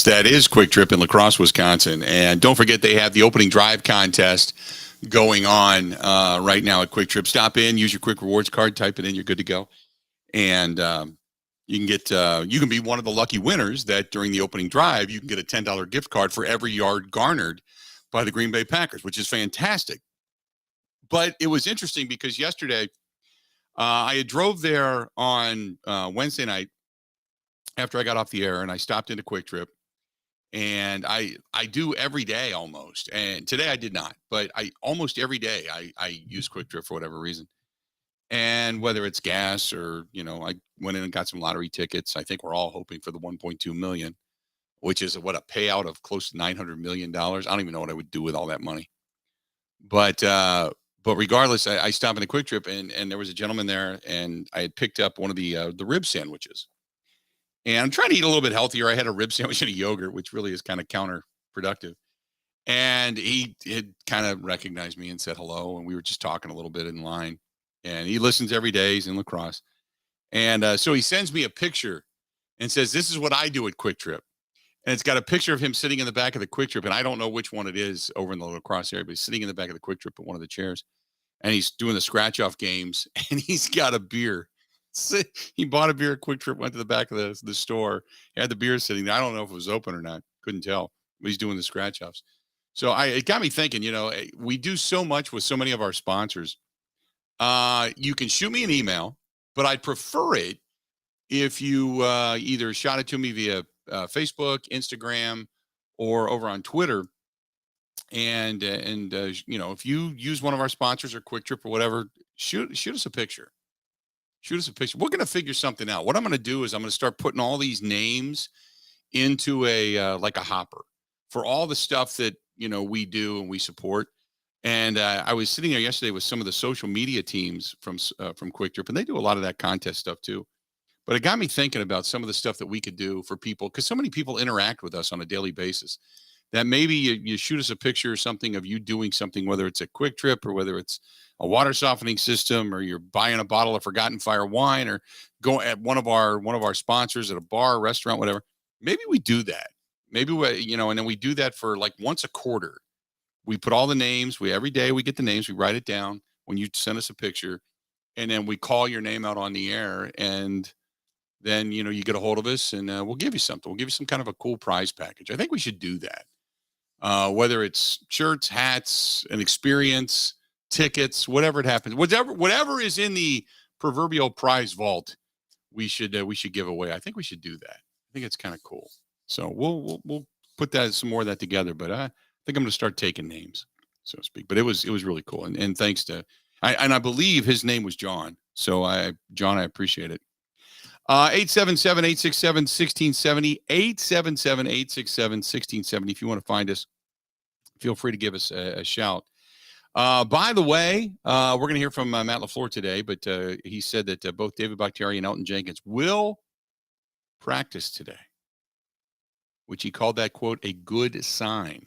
That is Quick Trip in La Crosse, Wisconsin. And don't forget, they have the opening drive contest going on right now at Quick Trip. Stop in, use your Quick Rewards card, type it in, you're good to go. And you can be one of the lucky winners that during the opening drive, you can get a $10 gift card for every yard garnered by the Green Bay Packers, which is fantastic. But it was interesting because yesterday I had drove there on Wednesday night after I got off the air, and I stopped into Quick Trip. And I do every day almost. And today I did not, but I almost every day I use Quick Trip for whatever reason. And whether it's gas or, I went in and got some lottery tickets. I think we're all hoping for the 1.2 million, which is a payout of close to $900 million. I don't even know what I would do with all that money. But regardless, I stopped in a Quick Trip and there was a gentleman there, and I had picked up one of the rib sandwiches. And I'm trying to eat a little bit healthier. I had a rib sandwich and a yogurt, which really is kind of counterproductive. And he had kind of recognized me and said hello. And we were just talking a little bit in line. And he listens every day. He's in La Crosse. And so he sends me a picture and says, "This is what I do at Quick Trip." And it's got a picture of him sitting in the back of the Quick Trip. And I don't know which one it is over in the La Crosse area, but he's sitting in the back of the Quick Trip at one of the chairs. And he's doing the scratch-off games. And he's got a beer. He bought a beer at Quick Trip, went to the back of the store, had the beer sitting there. I don't know if it was open or not. Couldn't tell. But he's doing the scratch-offs. So it got me thinking, we do so much with so many of our sponsors. You can shoot me an email, but I'd prefer it if you either shot it to me via Facebook, Instagram, or over on Twitter. And if you use one of our sponsors or Quick Trip or whatever, shoot us a picture. Shoot us a picture. We're going to figure something out. What I'm going to do is I'm going to start putting all these names into a hopper for all the stuff that, we do and we support. And I was sitting there yesterday with some of the social media teams from Quick Trip, and they do a lot of that contest stuff too. But it got me thinking about some of the stuff that we could do for people, because so many people interact with us on a daily basis, that maybe you shoot us a picture or something of you doing something, whether it's a Quick Trip or whether it's a water softening system, or you're buying a bottle of Forgotten Fire wine, or go at one of our sponsors at a bar, restaurant, whatever. Maybe we do that. Maybe and then we do that for like once a quarter. We put all the names. Every day we get the names. We write it down when you send us a picture, and then we call your name out on the air, and then you get a hold of us, and we'll give you something. We'll give you some kind of a cool prize package. I think we should do that. Whether it's shirts, hats, an experience, tickets, whatever it happens, whatever is in the proverbial prize vault, we should give away. I think we should do that. I think it's kind of cool. So we'll put some more of that together. But I think I'm going to start taking names, so to speak. But it was really cool, and thanks to I believe his name was John. So John, I appreciate it. 877-867-1670, 877-867-1670. If you want to find us, feel free to give us a shout. By the way, we're going to hear from Matt LaFleur today, but he said that both David Bakhtiari and Elton Jenkins will practice today, which he called that, quote, a good sign.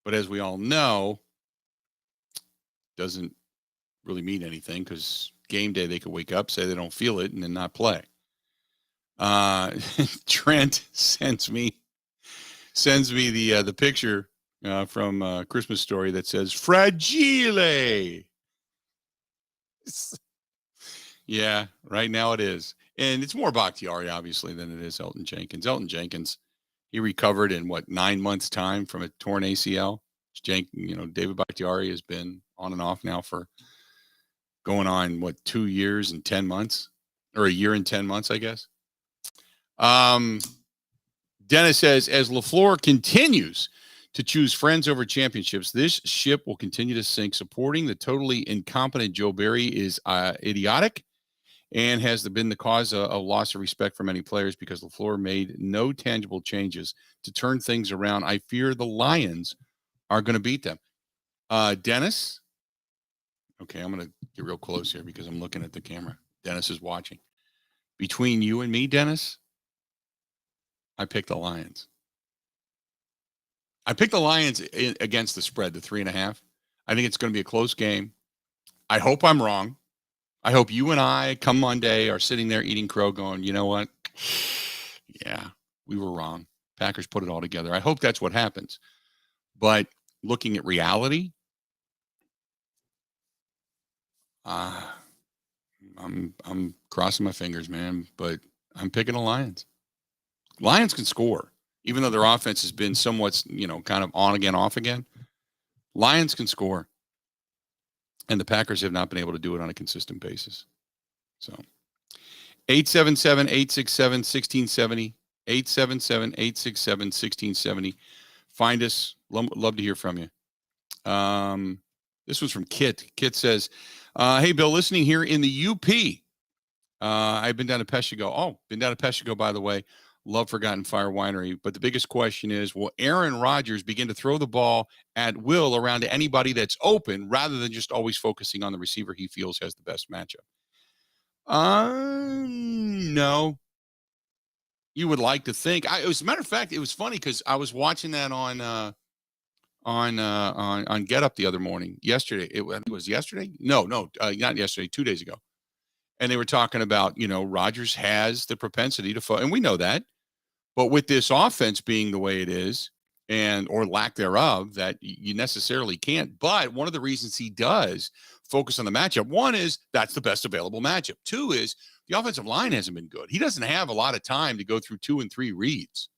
But as we all know, doesn't really mean anything, because game day they could wake up, say they don't feel it, and then not play. Trent sends me the picture from Christmas Story that says fragile. Yeah, right now it is. And it's more Bakhtiari, obviously, than it is Elton Jenkins. Elton Jenkins, he recovered in 9 months' time from a torn ACL. David Bakhtiari has been on and off now for going on 2 years and 10 months, or a year and 10 months, I guess. Dennis says, as LaFleur continues to choose friends over championships, this ship will continue to sink. Supporting the totally incompetent Joe Barry is idiotic, and has been the cause of loss of respect for many players, because LaFleur made no tangible changes to turn things around. I fear the Lions are going to beat them. Dennis? Okay, I'm going to get real close here because I'm looking at the camera. Dennis is watching. Between you and me, Dennis, I picked the Lions. I picked the Lions against the spread, the 3.5. I think it's going to be a close game. I hope I'm wrong. I hope you and I, come Monday, are sitting there eating crow going, you know what? Yeah, we were wrong. Packers put it all together. I hope that's what happens. But looking at reality, I'm crossing my fingers, man, but I'm picking the Lions. Lions can score, even though their offense has been somewhat, kind of on again, off again. Lions can score. And the Packers have not been able to do it on a consistent basis. So 877-867-1670, 877-867-1670. Find us. Love to hear from you. This was from Kit. Kit says, hey, Bill, listening here in the UP. I've been down to Peshigo. Oh, been down to Peshigo, by the way. Love Forgotten Fire Winery. But the biggest question is, will Aaron Rodgers begin to throw the ball at will around to anybody that's open rather than just always focusing on the receiver he feels has the best matchup? No. You would like to think. As a matter of fact, it was funny because I was watching that on Get Up the other morning. Yesterday. It was yesterday? No, not yesterday, 2 days ago. And they were talking about, Rodgers has the propensity to and we know that. But with this offense being the way it is, or lack thereof, that you necessarily can't. But one of the reasons he does focus on the matchup, one is that's the best available matchup. Two is the offensive line hasn't been good. He doesn't have a lot of time to go through 2 and 3 reads.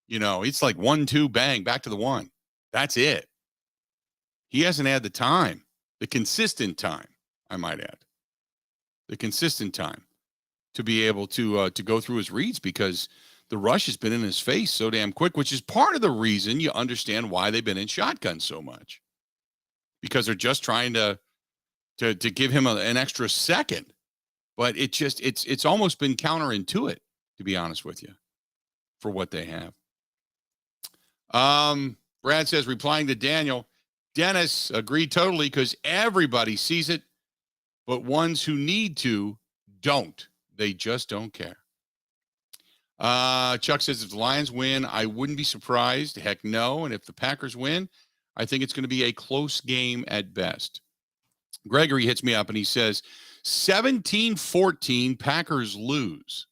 It's like 1, 2, bang, back to the 1. That's it. He hasn't had the time, the consistent time, I might add. The consistent time to be able to go through his reads because the rush has been in his face so damn quick, which is part of the reason you understand why they've been in shotgun so much, because they're just trying to give him an extra second. But it's almost been counterintuitive, to be honest with you, for what they have. Brad says, replying to Daniel, Dennis, agreed totally because everybody sees it. But ones who need to don't. They just don't care. Chuck says, if the Lions win, I wouldn't be surprised. Heck no. And if the Packers win, I think it's going to be a close game at best. Gregory hits me up and he says, 17-14, Packers lose.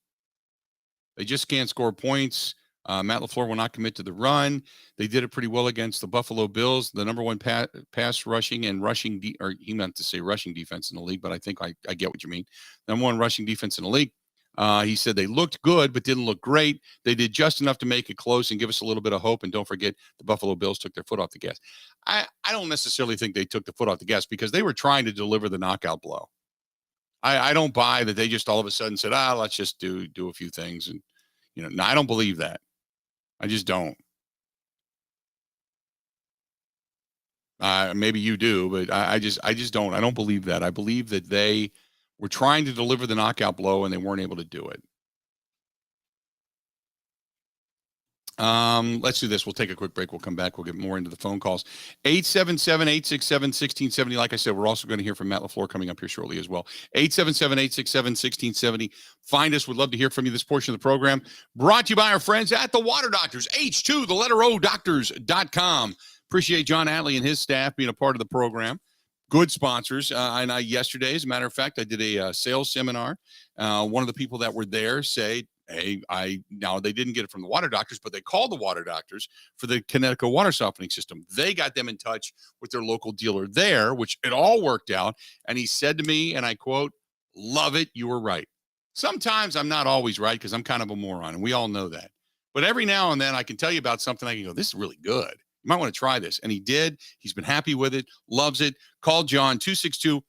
They just can't score points. Matt LaFleur will not commit to the run. They did it pretty well against the Buffalo Bills, the number one pass rushing and rushing, or he meant to say rushing defense in the league, but I think I get what you mean. Number one rushing defense in the league. He said they looked good, but didn't look great. They did just enough to make it close and give us a little bit of hope. And don't forget, the Buffalo Bills took their foot off the gas. I don't necessarily think they took the foot off the gas because they were trying to deliver the knockout blow. I don't buy that they just all of a sudden said, let's just do a few things. And, no, I don't believe that. I just don't. Maybe you do, but I just don't. I don't believe that. I believe that they were trying to deliver the knockout blow and they weren't able to do it. Let's do this. We'll take a quick break. We'll come back. We'll get more into the phone calls. 877-867-1670. Like I said, we're also going to hear from Matt LaFleur coming up here shortly as well. 877-867-1670. Find us. We'd love to hear from you. This portion of the program brought to you by our friends at the Water Doctors, H2, the letter O, doctors.com. Appreciate John Atley and his staff being a part of the program. Good sponsors. And yesterday, as a matter of fact, I did a sales seminar. One of the people that were there say, hey, now they didn't get it from the Water Doctors, but they called the Water Doctors for the Connecticut water softening system. They got them in touch with their local dealer there, which it all worked out. And he said to me, and I quote, love it. You were right. Sometimes I'm not always right because I'm kind of a moron, and we all know that. But every now and then I can tell you about something. I can go, this is really good. You might want to try this. And he did. He's been happy with it, loves it. Call John, 262-549-7733,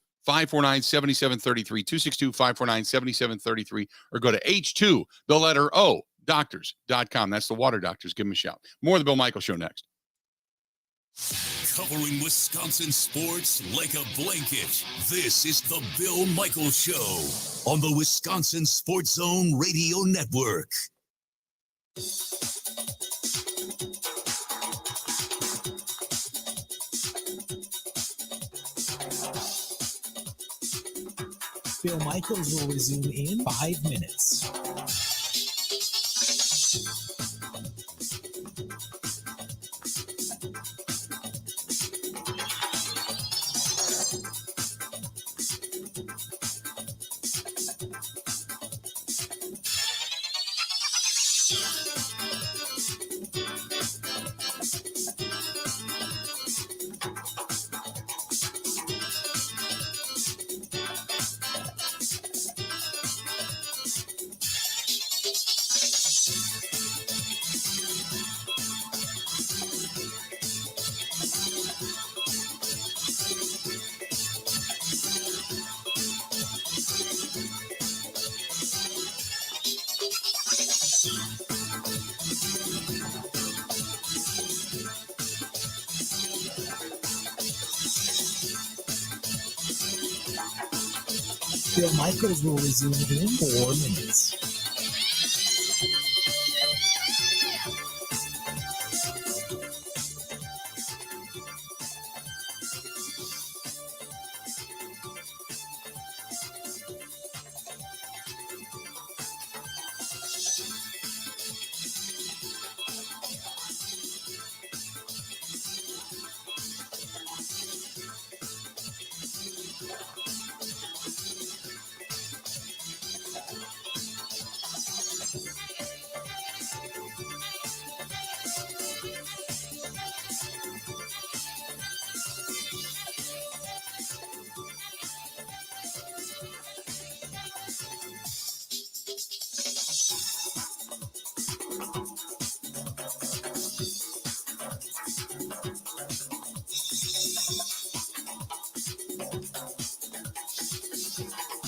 262-549-7733, or go to H2, the letter O, doctors.com. That's the Water Doctors. Give them a shout. More of the Bill Michaels Show next. Covering Wisconsin sports like a blanket. This is the Bill Michaels Show on the Wisconsin Sports Zone Radio Network. Bill Michaels will resume in 5 minutes. Bill Michaels will resume in 4 minutes.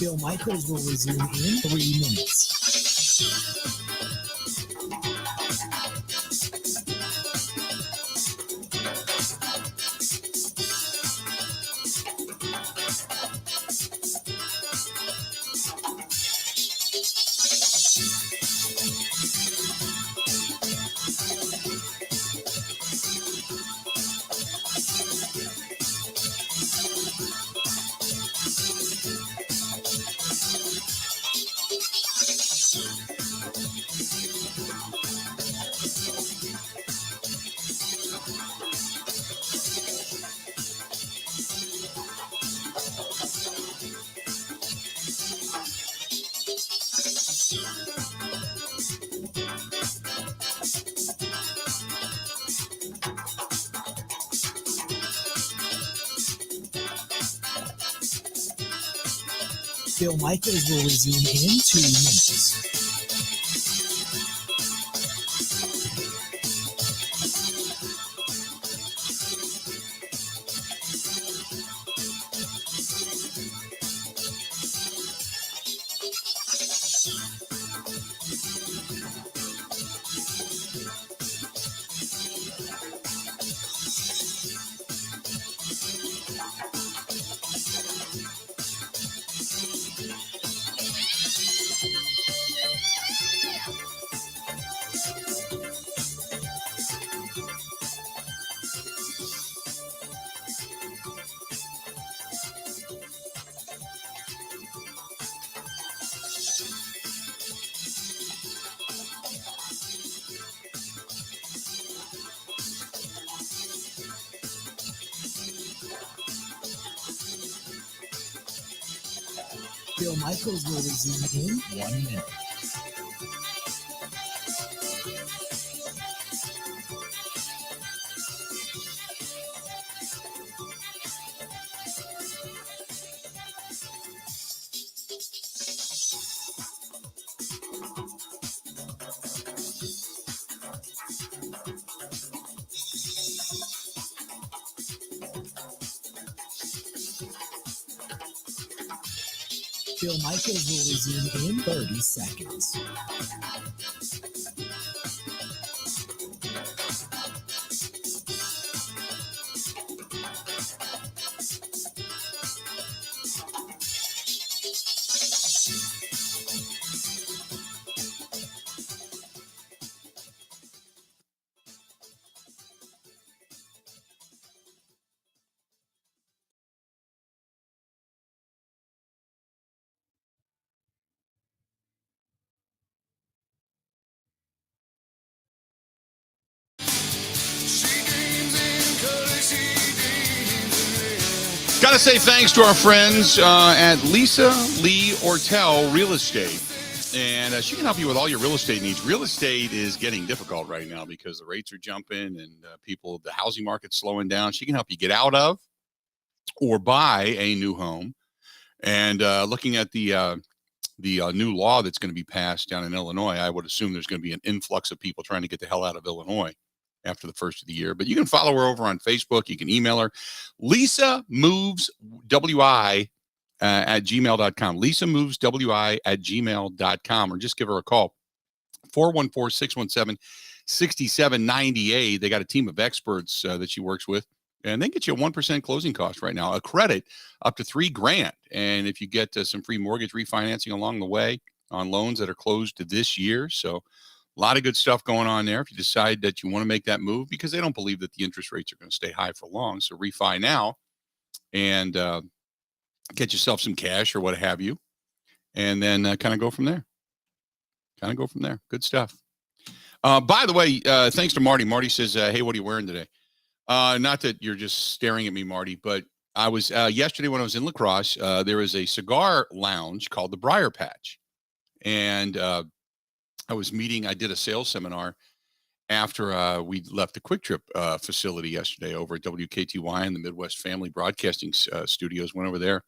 Bill Michaels will resume in 3 minutes. Bill Michaels will resume in 2 minutes. Bill Michaels will resume in 1 minute. Bill Michaels will resume in 30 seconds. Got to say thanks to our friends at Lisa Lee Ortel Real Estate. And she can help you with all your real estate needs. Real estate is getting difficult right now because the rates are jumping and the housing market's slowing down. She can help you get out of or buy a new home. And looking at the new law that's going to be passed down in Illinois, I would assume there's going to be an influx of people trying to get the hell out of Illinois. after the first of the year. But you can follow her over on Facebook. You can email her. Lisa Moves WI at gmail.com. Lisa Moves WI at gmail.com, or just give her a call. 414-617-6798. They got a team of experts that she works with, and they get you a 1% closing cost right now, a credit up to $3,000. And if you get some free mortgage refinancing along the way on loans that are closed this year. So a lot of good stuff going on there if you decide that you want to make that move, because they don't believe that the interest rates are going to stay high for long. So refi now and get yourself some cash or what have you, and then kind of go from there. Good stuff. By the way, thanks to Marty. Marty says, hey, what are you wearing today? Not that you're just staring at me, Marty, but I was yesterday when I was in La Crosse, there is a cigar lounge called the Briar Patch. And I did a sales seminar after we left the Quick Trip facility yesterday over at WKTY in the Midwest Family Broadcasting Studios. Went over there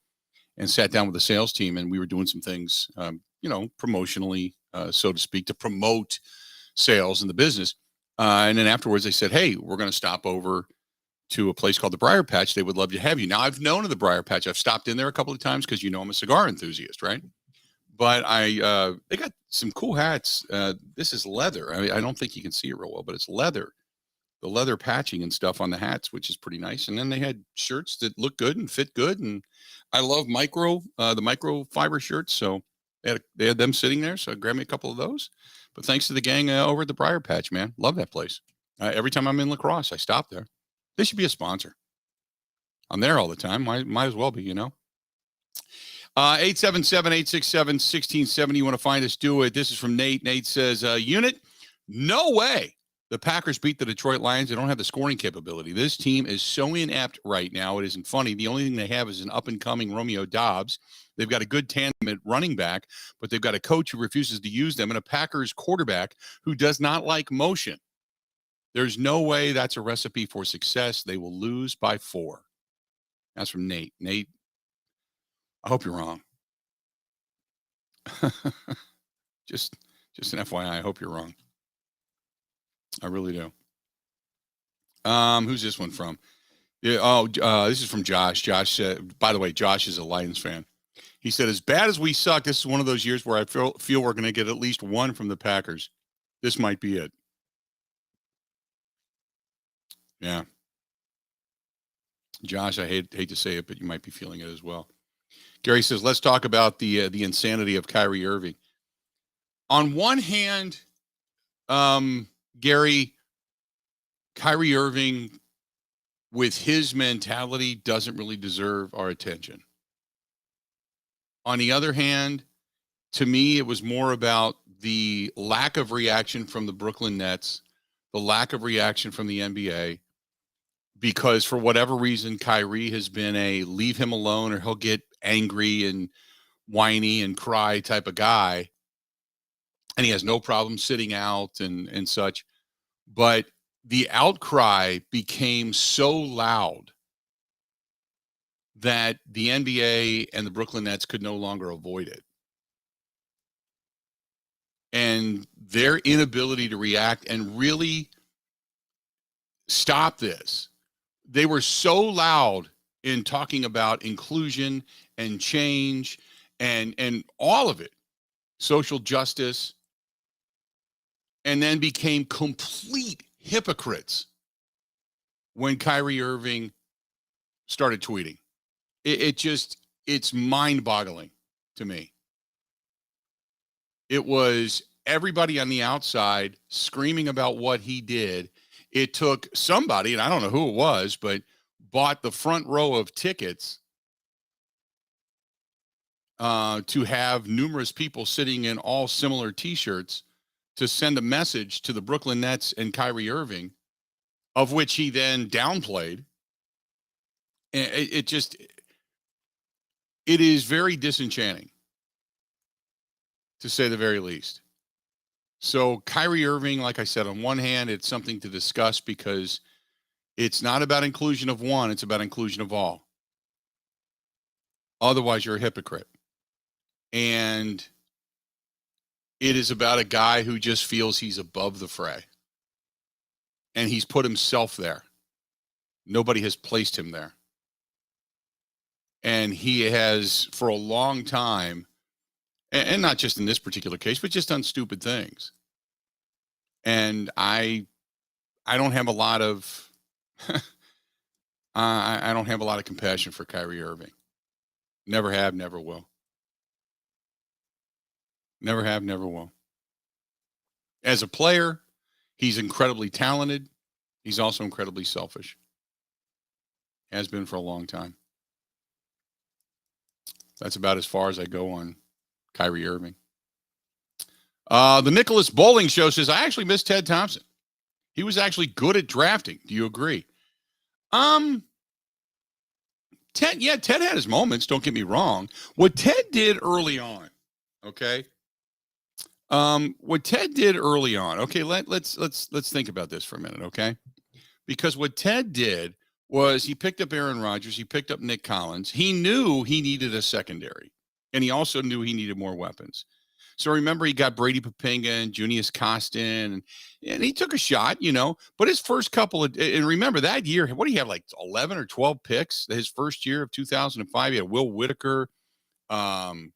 and sat down with the sales team, and we were doing some things, promotionally, so to speak, to promote sales in the business. And then afterwards they said, hey, we're going to stop over to a place called the Briar Patch. They would love to have you. Now, I've known of the Briar Patch. I've stopped in there a couple of times because, I'm a cigar enthusiast, right? But they got some cool hats. This is leather. I don't think you can see it real well, but it's leather. The leather patching and stuff on the hats, which is pretty nice. And then they had shirts that look good and fit good. And I love the microfiber shirts. So they had them sitting there. So I grabbed me a couple of those. But thanks to the gang over at the Briar Patch, man. Love that place. Every time I'm in La Crosse, I stop there. They should be a sponsor. I'm there all the time. Might as well be, 877-867-1670. You want to find us, do it. This is from Nate. Nate says, Unit, no way the Packers beat the Detroit Lions. They don't have the scoring capability. This team is so inept right now. It isn't funny. The only thing they have is an up-and-coming Romeo Dobbs. They've got a good tandem at running back, but they've got a coach who refuses to use them and a Packers quarterback who does not like motion. There's no way that's a recipe for success. They will lose by 4. That's from Nate. Nate, I hope you're wrong. just an FYI, I hope you're wrong. I really do. Who's this one from? Yeah, this is from Josh. Josh said, by the way, Josh is a Lions fan. He said, as bad as we suck, this is one of those years where I feel we're going to get at least one from the Packers. This might be it. Yeah. Josh, I hate to say it, but you might be feeling it as well. Gary says, let's talk about the insanity of Kyrie Irving. On one hand, Gary, Kyrie Irving, with his mentality, doesn't really deserve our attention. On the other hand, to me, it was more about the lack of reaction from the Brooklyn Nets, the lack of reaction from the NBA, because for whatever reason, Kyrie has been a leave him alone or he'll get angry and whiny and cry type of guy. And he has no problem sitting out and such. But the outcry became so loud that the NBA and the Brooklyn Nets could no longer avoid it. And their inability to react and really stop this. They were so loud in talking about inclusion and change and all of it, social justice, and then became complete hypocrites when Kyrie Irving started tweeting. It's mind-boggling to me. It was everybody on the outside screaming about what he did. It took somebody, and I don't know who it was, but bought the front row of tickets to have numerous people sitting in all similar T-shirts to send a message to the Brooklyn Nets and Kyrie Irving, of which he then downplayed. And it is very disenchanting, to say the very least. So Kyrie Irving, like I said, on one hand, it's something to discuss because it's not about inclusion of one, it's about inclusion of all. Otherwise, you're a hypocrite. And it is about a guy who just feels he's above the fray. And he's put himself there. Nobody has placed him there. And he has, for a long time, and not just in this particular case, but just done stupid things. And I don't have a lot of I don't have a lot of compassion for Kyrie Irving. Never have, never will. Never have, never will. As a player, he's incredibly talented. He's also incredibly selfish. Has been for a long time. That's about as far as I go on Kyrie Irving. The Nicholas Bowling Show says, I actually miss Ted Thompson. He was actually good at drafting. Do you agree? Ted had his moments. Don't get me wrong. What Ted did early on, okay? What Ted did early on, okay, let's think about this for a minute, okay? Because what Ted did was he picked up Aaron Rodgers, he picked up Nick Collins. He knew he needed a secondary, and he also knew he needed more weapons. So remember, he got Brady Papinga and Junius Costin, and he took a shot, But his first couple of, and remember that year, what do you have, like 11 or 12 picks? His first year of 2005, he had Will Whitaker, Marvell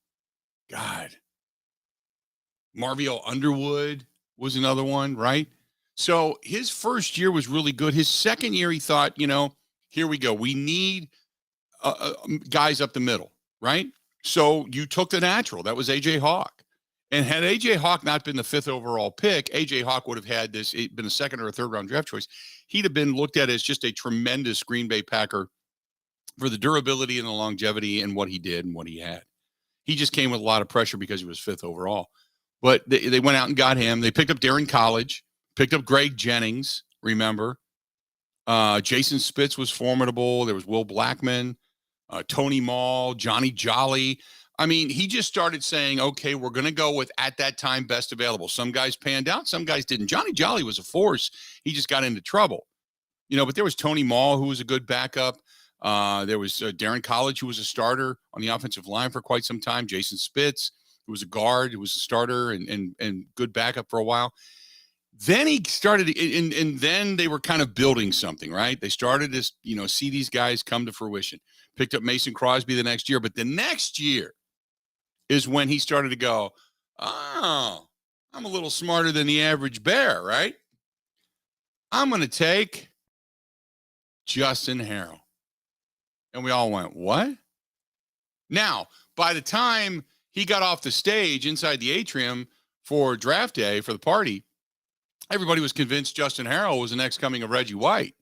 Underwood was another one, right? So his first year was really good. His second year, he thought, here we go. We need guys up the middle, right? So you took the natural. That was A.J. Hawk. And had A.J. Hawk not been the 5th overall pick, A.J. Hawk would have had been a second or a third round draft choice. He'd have been looked at as just a tremendous Green Bay Packer for the durability and the longevity and what he did and what he had. He just came with a lot of pressure because he was 5th overall. But they went out and got him. They picked up Darren College, picked up Greg Jennings, remember. Jason Spitz was formidable. There was Will Blackman, Tony Mall, Johnny Jolly. I mean, he just started saying, okay, we're going to go with, at that time, best available. Some guys panned out. Some guys didn't. Johnny Jolly was a force. He just got into trouble. But there was Tony Mall, who was a good backup. There was Darren College, who was a starter on the offensive line for quite some time. Jason Spitz, who was a guard, who was a starter and good backup for a while. Then he started, and then they were kind of building something, right? They started to, see these guys come to fruition. Picked up Mason Crosby the next year, but the next year is when he started to go, oh, I'm a little smarter than the average bear, right? I'm going to take Justin Harrell. And we all went, what? Now, by the time he got off the stage inside the atrium for draft day, for the party, everybody was convinced Justin Harrell was the next coming of Reggie White.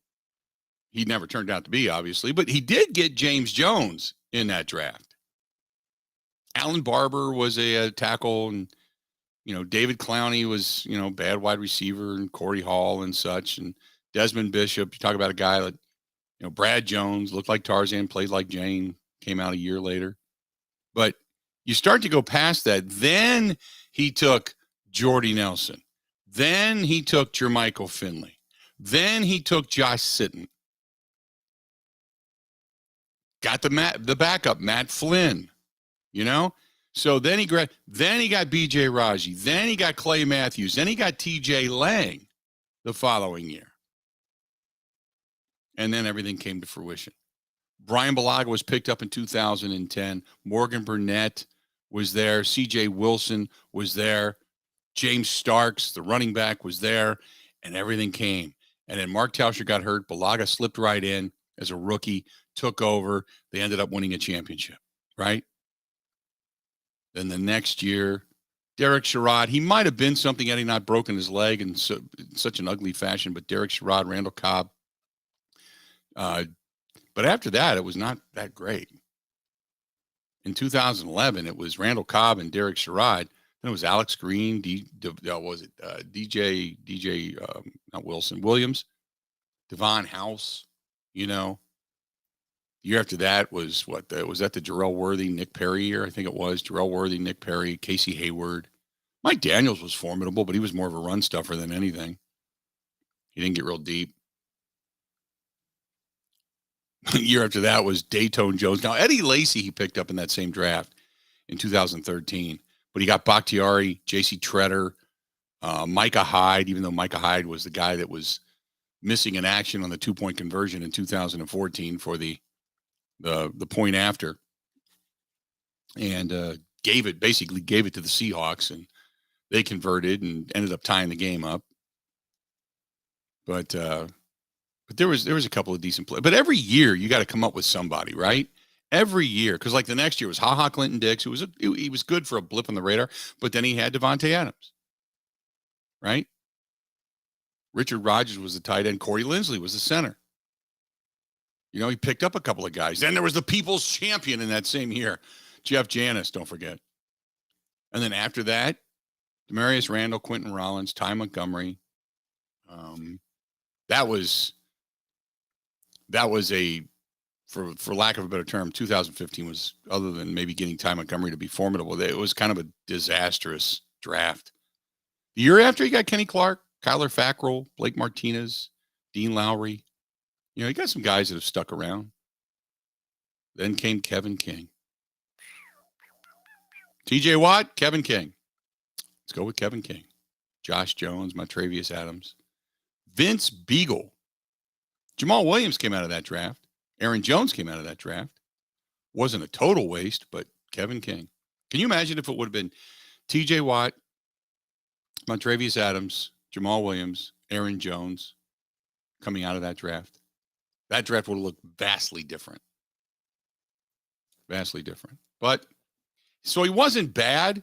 He never turned out to be, obviously, but he did get James Jones in that draft. Alan Barber was a tackle, and, David Clowney was, bad wide receiver, and Corey Hall and such, and Desmond Bishop. You talk about a guy that, Brad Jones looked like Tarzan, played like Jane, came out a year later. But you start to go past that. Then he took Jordy Nelson. Then he took Jermichael Finley. Then he took Josh Sitton. Got the backup, Matt Flynn. So then he got B.J. Raji. Then he got Clay Matthews. Then he got T.J. Lang the following year. And then everything came to fruition. Brian Bulaga was picked up in 2010. Morgan Burnett was there. C.J. Wilson was there. James Starks, the running back, was there. And everything came. And then Mark Tauscher got hurt. Bulaga slipped right in as a rookie, took over. They ended up winning a championship, right? Then the next year, Derek Sherrod, he might have been something had he not broken his leg in such an ugly fashion, but Derek Sherrod, Randall Cobb. But after that, it was not that great. In 2011, it was Randall Cobb and Derek Sherrod. Then it was Alex Green, Williams, Devon House, The year after that was was that the Jarrell Worthy, Nick Perry year? I think it was Jarrell Worthy, Nick Perry, Casey Hayward. Mike Daniels was formidable, but he was more of a run stuffer than anything. He didn't get real deep. The year after that was Dayton Jones. Now, Eddie Lacy he picked up in that same draft in 2013, but he got Bakhtiari, J.C. Treader, Micah Hyde, even though Micah Hyde was the guy that was missing in action on the 2-point conversion in 2014 for the point after, and basically gave it to the Seahawks, and they converted and ended up tying the game up. But there was a couple of decent plays. But every year you got to come up with somebody, right? Every year, because like the next year was Clinton Dix, who he was good for a blip on the radar, but then he had Devontae Adams, right? Richard Rodgers was the tight end. Corey Linsley was the center. You know, he picked up a couple of guys. Then there was the people's champion in that same year, Jeff Janis, don't forget. And then after that, Demarius Randall, Quentin Rollins, Ty Montgomery. That was a, for lack of a better term, 2015 was, other than maybe getting Ty Montgomery to be formidable, it was kind of a disastrous draft. The year after, you got Kenny Clark, Kyler Fackrell, Blake Martinez, Dean Lowry. You know, you got some guys that have stuck around. Then came Kevin King. TJ Watt, Kevin King. Let's go with Kevin King. Josh Jones, Montravius Adams. Vince Beagle. Jamal Williams came out of that draft. Aaron Jones came out of that draft. Wasn't a total waste, but Kevin King. Can you imagine if it would have been TJ Watt, Montravius Adams, Jamal Williams, Aaron Jones coming out of that draft? That draft would have looked vastly different. Vastly different. But so he wasn't bad.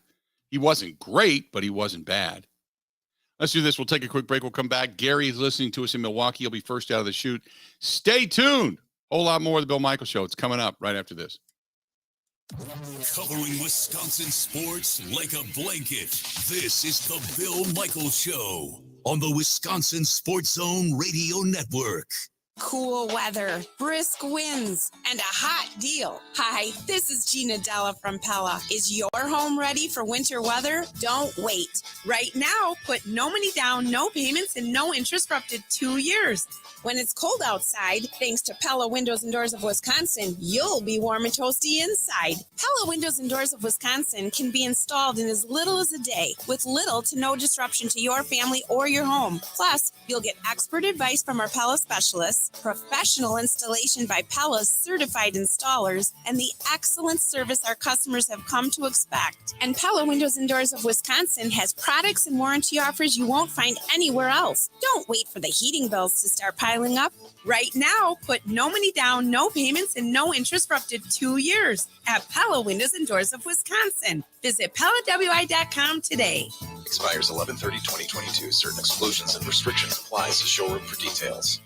He wasn't great, but he wasn't bad. Let's do this. We'll take a quick break. We'll come back. Gary is listening to us in Milwaukee. He'll be first out of the chute. Stay tuned. A whole lot more of the Bill Michaels Show. It's coming up right after this. Covering Wisconsin sports like a blanket. This is the Bill Michaels Show on the Wisconsin Sports Zone Radio Network. Cool weather, brisk winds, and a hot deal. Hi, this is Gina Della from Pella. Is your home ready for winter weather? Don't wait. Right now, put no money down, no payments, and no interest for up to 2 years. When it's cold outside, thanks to Pella Windows and Doors of Wisconsin, you'll be warm and toasty inside. Pella Windows and Doors of Wisconsin can be installed in as little as a day, with little to no disruption to your family or your home. Plus, you'll get expert advice from our Pella specialists, professional installation by Pella's certified installers, and the excellent service our customers have come to expect. And Pella Windows and Doors of Wisconsin has products and warranty offers you won't find anywhere else. Don't wait for the heating bills to start piling up. Right now, put no money down, no payments, and no interest for up to 2 years at Pella Windows and Doors of Wisconsin. Visit PellaWI.com today. Expires 11/30/2022. Certain exclusions and restrictions apply. See showroom for details.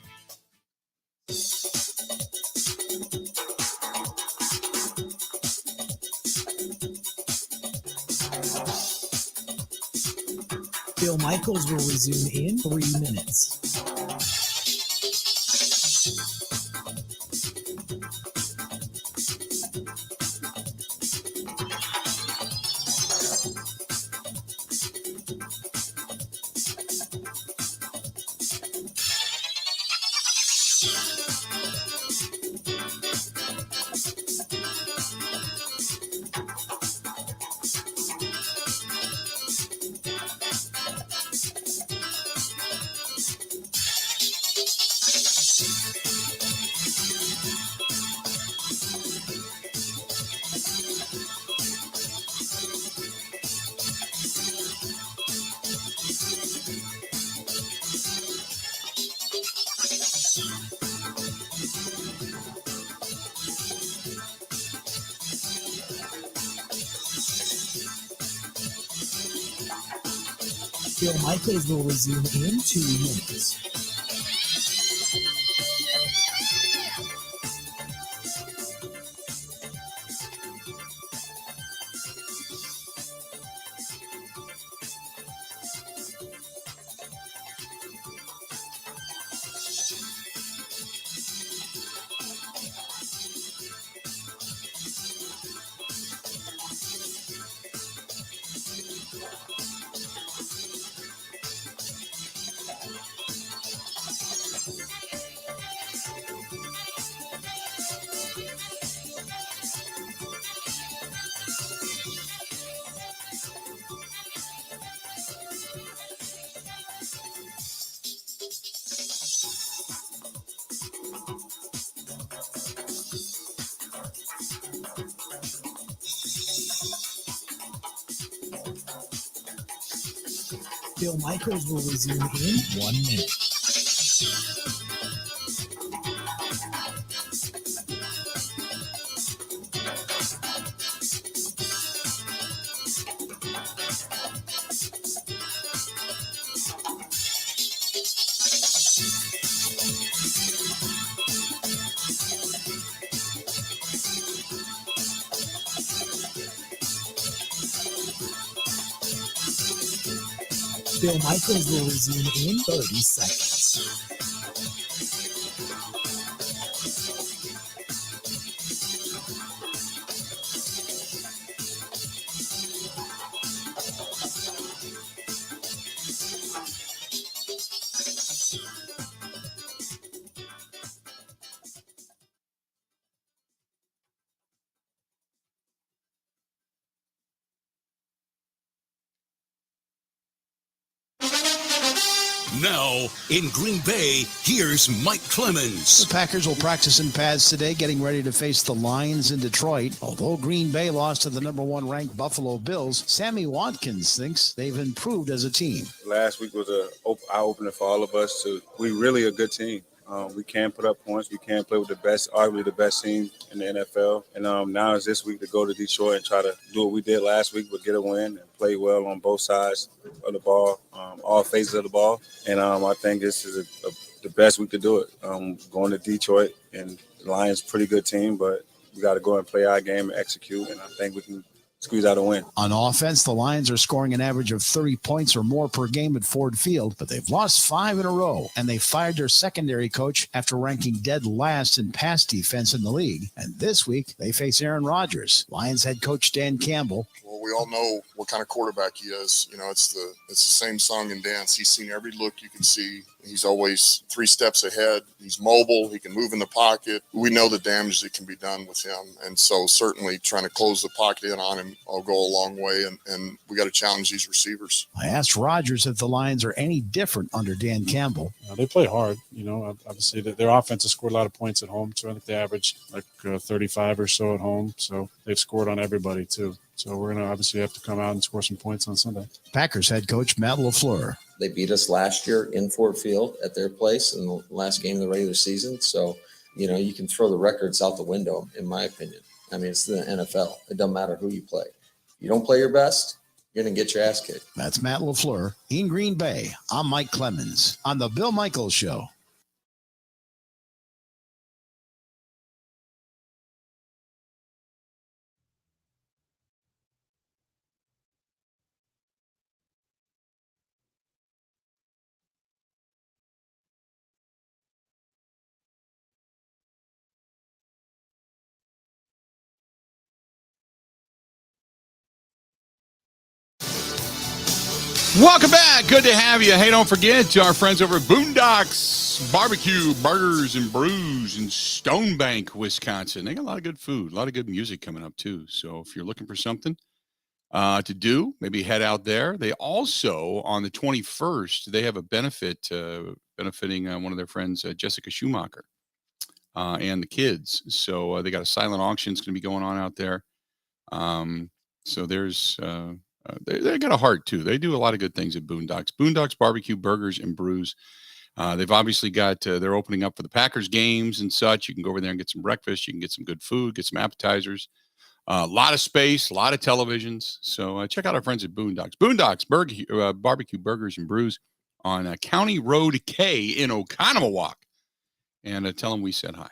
Bill Michaels will resume in 3 minutes. Bill Michaels will resume in 2 minutes. Bill Michaels will resume in 1 minute. Bill Michaels will resume in 30 seconds. Now, in Green Bay, here's Mike Clemens. The Packers will practice in pads today, getting ready to face the Lions in Detroit. Although Green Bay lost to the number 1 ranked Buffalo Bills, Sammy Watkins thinks they've improved as a team. Last week was an eye-opener for all of us. We really a good team. We can put up points. We can play with the best, arguably the best team in the NFL. And now is this week to go to Detroit and try to do what we did last week, but get a win and play well on both sides of the ball, all phases of the ball. And I think this is the best week to do it. Going to Detroit, and the Lions pretty good team, but we got to go and play our game and execute. And I think we can squeeze out a win. On offense, the Lions are scoring an average of 30 points or more per game at Ford Field, but they've lost 5 in a row, and they fired their secondary coach after ranking dead last in pass defense in the league. And this week, they face Aaron Rodgers. Lions head coach Dan Campbell. Well, we all know what kind of quarterback he is. You know, it's the same song and dance. He's seen every look you can see. He's always 3 steps ahead. He's mobile. He can move in the pocket. We know the damage that can be done with him. And so certainly trying to close the pocket in on him will go a long way. And we got to challenge these receivers. I asked Rodgers if the Lions are any different under Dan Campbell. They play hard. You know, obviously their offense has scored a lot of points at home. So I think they average like 35 or so at home. So they've scored on everybody too. So we're going to obviously have to come out and score some points on Sunday. Packers head coach Matt LaFleur. They beat us last year in Ford Field at their place in the last game of the regular season. So, you know, you can throw the records out the window, in my opinion. I mean, it's the NFL. It doesn't matter who you play. You don't play your best, you're going to get your ass kicked. That's Matt LaFleur. In Green Bay, I'm Mike Clemens on The Bill Michaels Show. Welcome back. Good to have you. Hey, don't forget to our friends over at Boondocks Barbecue, Burgers, and Brews in Stone Bank, Wisconsin. They got a lot of good food, a lot of good music coming up, too. So if you're looking for something to do, maybe head out there. They also, on the 21st, they have a benefit benefiting one of their friends, Jessica Schumacher, and the kids. So they got a silent auction that's going to be going on out there. So there's... They got a heart, too. They do a lot of good things at Boondocks. Boondocks Barbecue, Burgers, and Brews. They've obviously got, they're opening up for the Packers games and such. You can go over there and get some breakfast. You can get some good food, get some appetizers. A lot of space, a lot of televisions. So check out our friends at Boondocks. Boondocks Barbecue, Burgers, and Brews on County Road K in Oconomowoc. And tell them we said hi.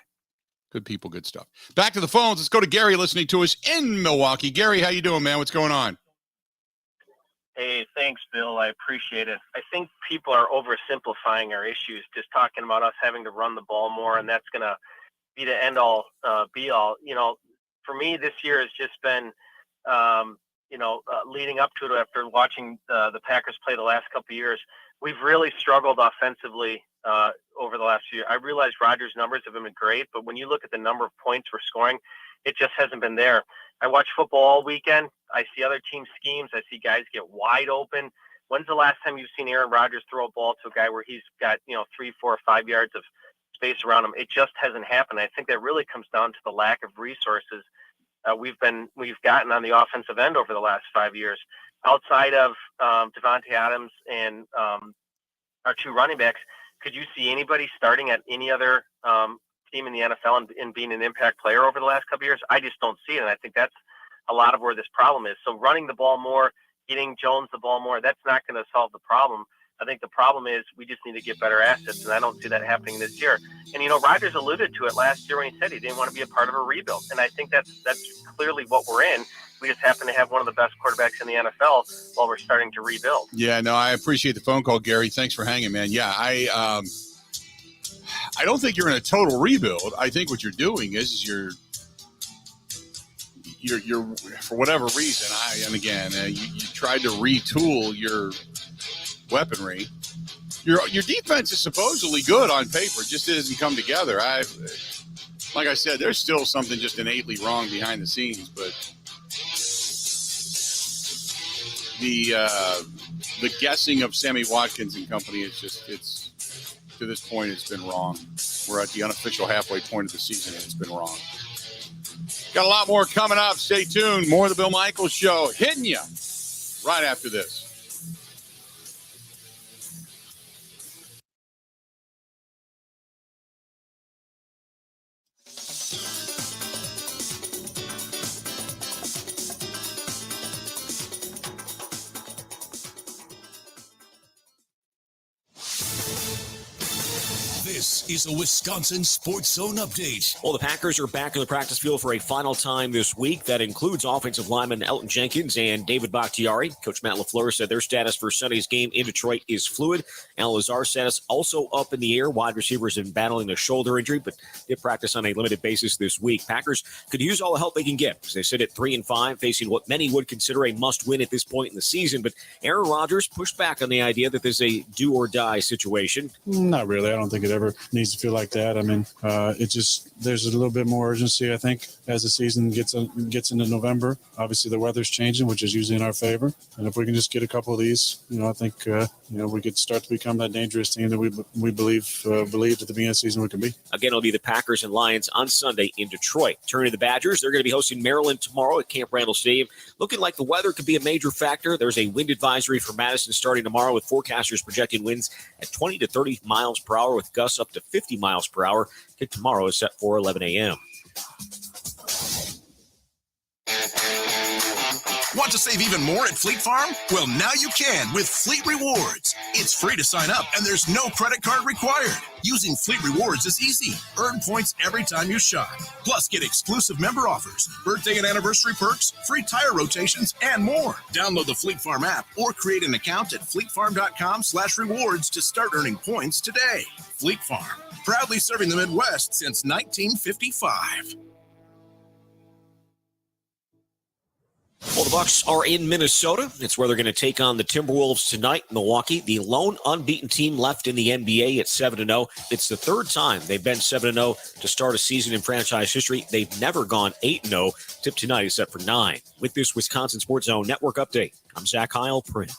Good people, good stuff. Back to the phones. Let's go to Gary listening to us in Milwaukee. Gary, how you doing, man? What's going on? Hey, thanks, Bill. I appreciate it. I think people are oversimplifying our issues, just talking about us having to run the ball more, and that's going to be the end all, be all. You know, for me, this year has just been, leading up to it after watching the Packers play the last couple of years. We've really struggled offensively over the last few years. I realize Rodgers' numbers have been great, but when you look at the number of points we're scoring, it just hasn't been there. I watch football all weekend. I see other team schemes. I see guys get wide open. When's the last time you've seen Aaron Rodgers throw a ball to a guy where he's got, 3, 4, 5 yards of space around him? It just hasn't happened. I think that really comes down to the lack of resources we've gotten on the offensive end over the last 5 years. outside of Devontae Adams and our two running backs, could you see anybody starting at any other team in the NFL and being an impact player over the last couple of years? I just don't see it, and I think that's a lot of where this problem is. So running the ball more, getting Jones the ball more, that's not going to solve the problem. I think the problem is we just need to get better assets, and I don't see that happening this year. And, Rodgers alluded to it last year when he said he didn't want to be a part of a rebuild, and I think that's clearly what we're in. We just happen to have one of the best quarterbacks in the NFL while we're starting to rebuild. Yeah, no, I appreciate the phone call, Gary. Thanks for hanging, man. Yeah, I don't think you're in a total rebuild. I think what you're doing is you're for whatever reason, you tried to retool your weaponry. Your defense is supposedly good on paper. It just doesn't come together. Like I said, there's still something just innately wrong behind the scenes, but the guessing of Sammy Watkins and company it's to this point it's been wrong. We're at the unofficial halfway point of the season and it's been wrong. Got a lot more coming up. Stay tuned. More of the Bill Michaels Show hitting you right after this. This is a Wisconsin Sports Zone update. Well, the Packers are back in the practice field for a final time this week. That includes offensive lineman Elton Jenkins and David Bakhtiari. Coach Matt LaFleur said their status for Sunday's game in Detroit is fluid. Al Lazar's status also up in the air. Wide receivers been battling a shoulder injury, but did practice on a limited basis this week. Packers could use all the help they can get as they sit at 3-5, facing what many would consider a must-win at this point in the season. But Aaron Rodgers pushed back on the idea that there's a do-or-die situation. Not really. I don't think it ever needs to feel like that. I mean, there's a little bit more urgency, I think, as the season gets into November. Obviously, the weather's changing, which is usually in our favor. And if we can just get a couple of these, I think, we could start to become that dangerous team that we believed at the beginning of the season we could be. Again, it'll be the Packers and Lions on Sunday in Detroit. Turning to the Badgers, they're going to be hosting Maryland tomorrow at Camp Randall Stadium. Looking like the weather could be a major factor. There's a wind advisory for Madison starting tomorrow, with forecasters projecting winds at 20 to 30 miles per hour with gusts up to 50 miles per hour. Kick tomorrow is set for 11 a.m. Want to save even more at Fleet Farm? Well, now you can with Fleet Rewards. It's free to sign up, and there's no credit card required. Using Fleet Rewards is easy. Earn points every time you shop. Plus, get exclusive member offers, birthday and anniversary perks, free tire rotations, and more. Download the Fleet Farm app or create an account at fleetfarm.com/rewards to start earning points today. Fleet Farm, proudly serving the Midwest since 1955. Well, the Bucks are in Minnesota. It's where they're going to take on the Timberwolves tonight. Milwaukee, the lone unbeaten team left in the NBA at 7-0. It's the third time they've been 7-0 to start a season in franchise history. They've never gone 8-0. Tip tonight is set for 9. With this Wisconsin Sports Zone Network update, I'm Zach Heil, Print.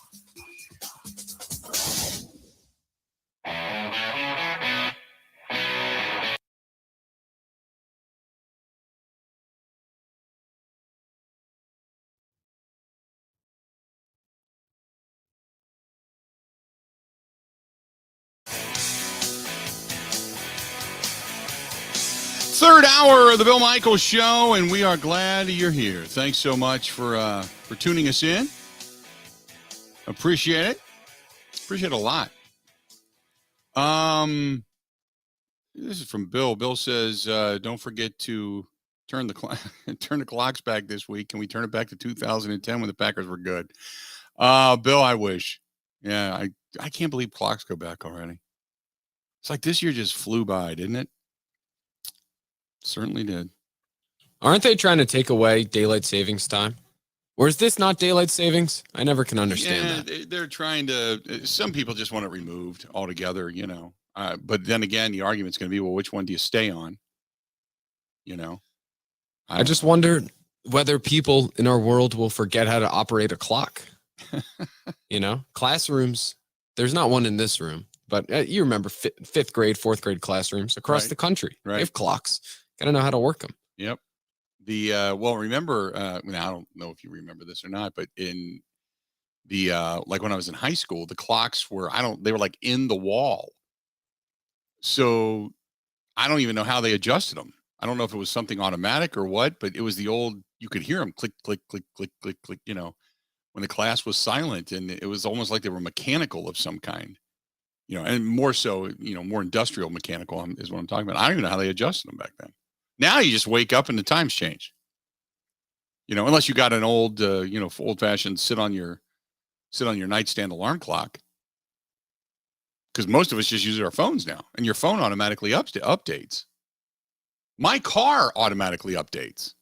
Third hour of the Bill Michaels Show, and we are glad you're here. Thanks so much for tuning us in. Appreciate it. Appreciate it a lot. This is from Bill. Bill says, "Don't forget to turn the clocks back this week. Can we turn it back to 2010 when the Packers were good?" Bill, I wish. Yeah, I can't believe clocks go back already. It's like this year just flew by, didn't it? Certainly did. Aren't they trying to take away daylight savings time? Or is this not daylight savings? I never can understand that. They're trying to. Some people just want it removed altogether, But then again, the argument's going to be, well, which one do you stay on? I just wonder whether people in our world will forget how to operate a clock. Classrooms. There's not one in this room, but you remember fifth grade, fourth grade classrooms across the country. Right. They have clocks. Got to know how to work them. Yep. Remember, I don't know if you remember this or not, but in like when I was in high school, the clocks were, they were like in the wall. So I don't even know how they adjusted them. I don't know if it was something automatic or what, but it was the old, you could hear them click, click, click, click, click, click, when the class was silent, and it was almost like they were mechanical of some kind, and more so, more industrial mechanical is what I'm talking about. I don't even know how they adjusted them back then. Now you just wake up and the times change, unless you got an old, old fashioned sit on your nightstand alarm clock. Because most of us just use our phones now, and your phone automatically updates. My car automatically updates.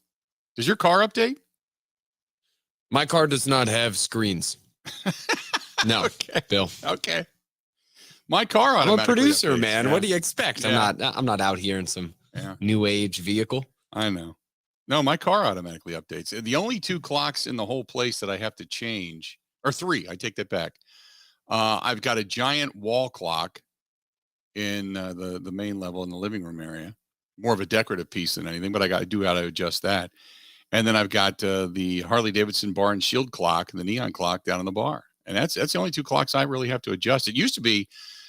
Does your car update? My car does not have screens. No, okay. Bill. Okay. My car automatically I'm a producer, updates. man. Yeah. What do you expect? Yeah. I'm not out here in some new age vehicle. I know. No, my car automatically updates. The only 2 clocks in the whole place that I have to change, or 3, I take that back. I've got a giant wall clock in the main level in the living room area, more of a decorative piece than anything, but I do got to adjust that. And then I've got the Harley Davidson bar and shield clock and the neon clock down in the bar. And that's the only 2 clocks I really have to adjust. It used to be,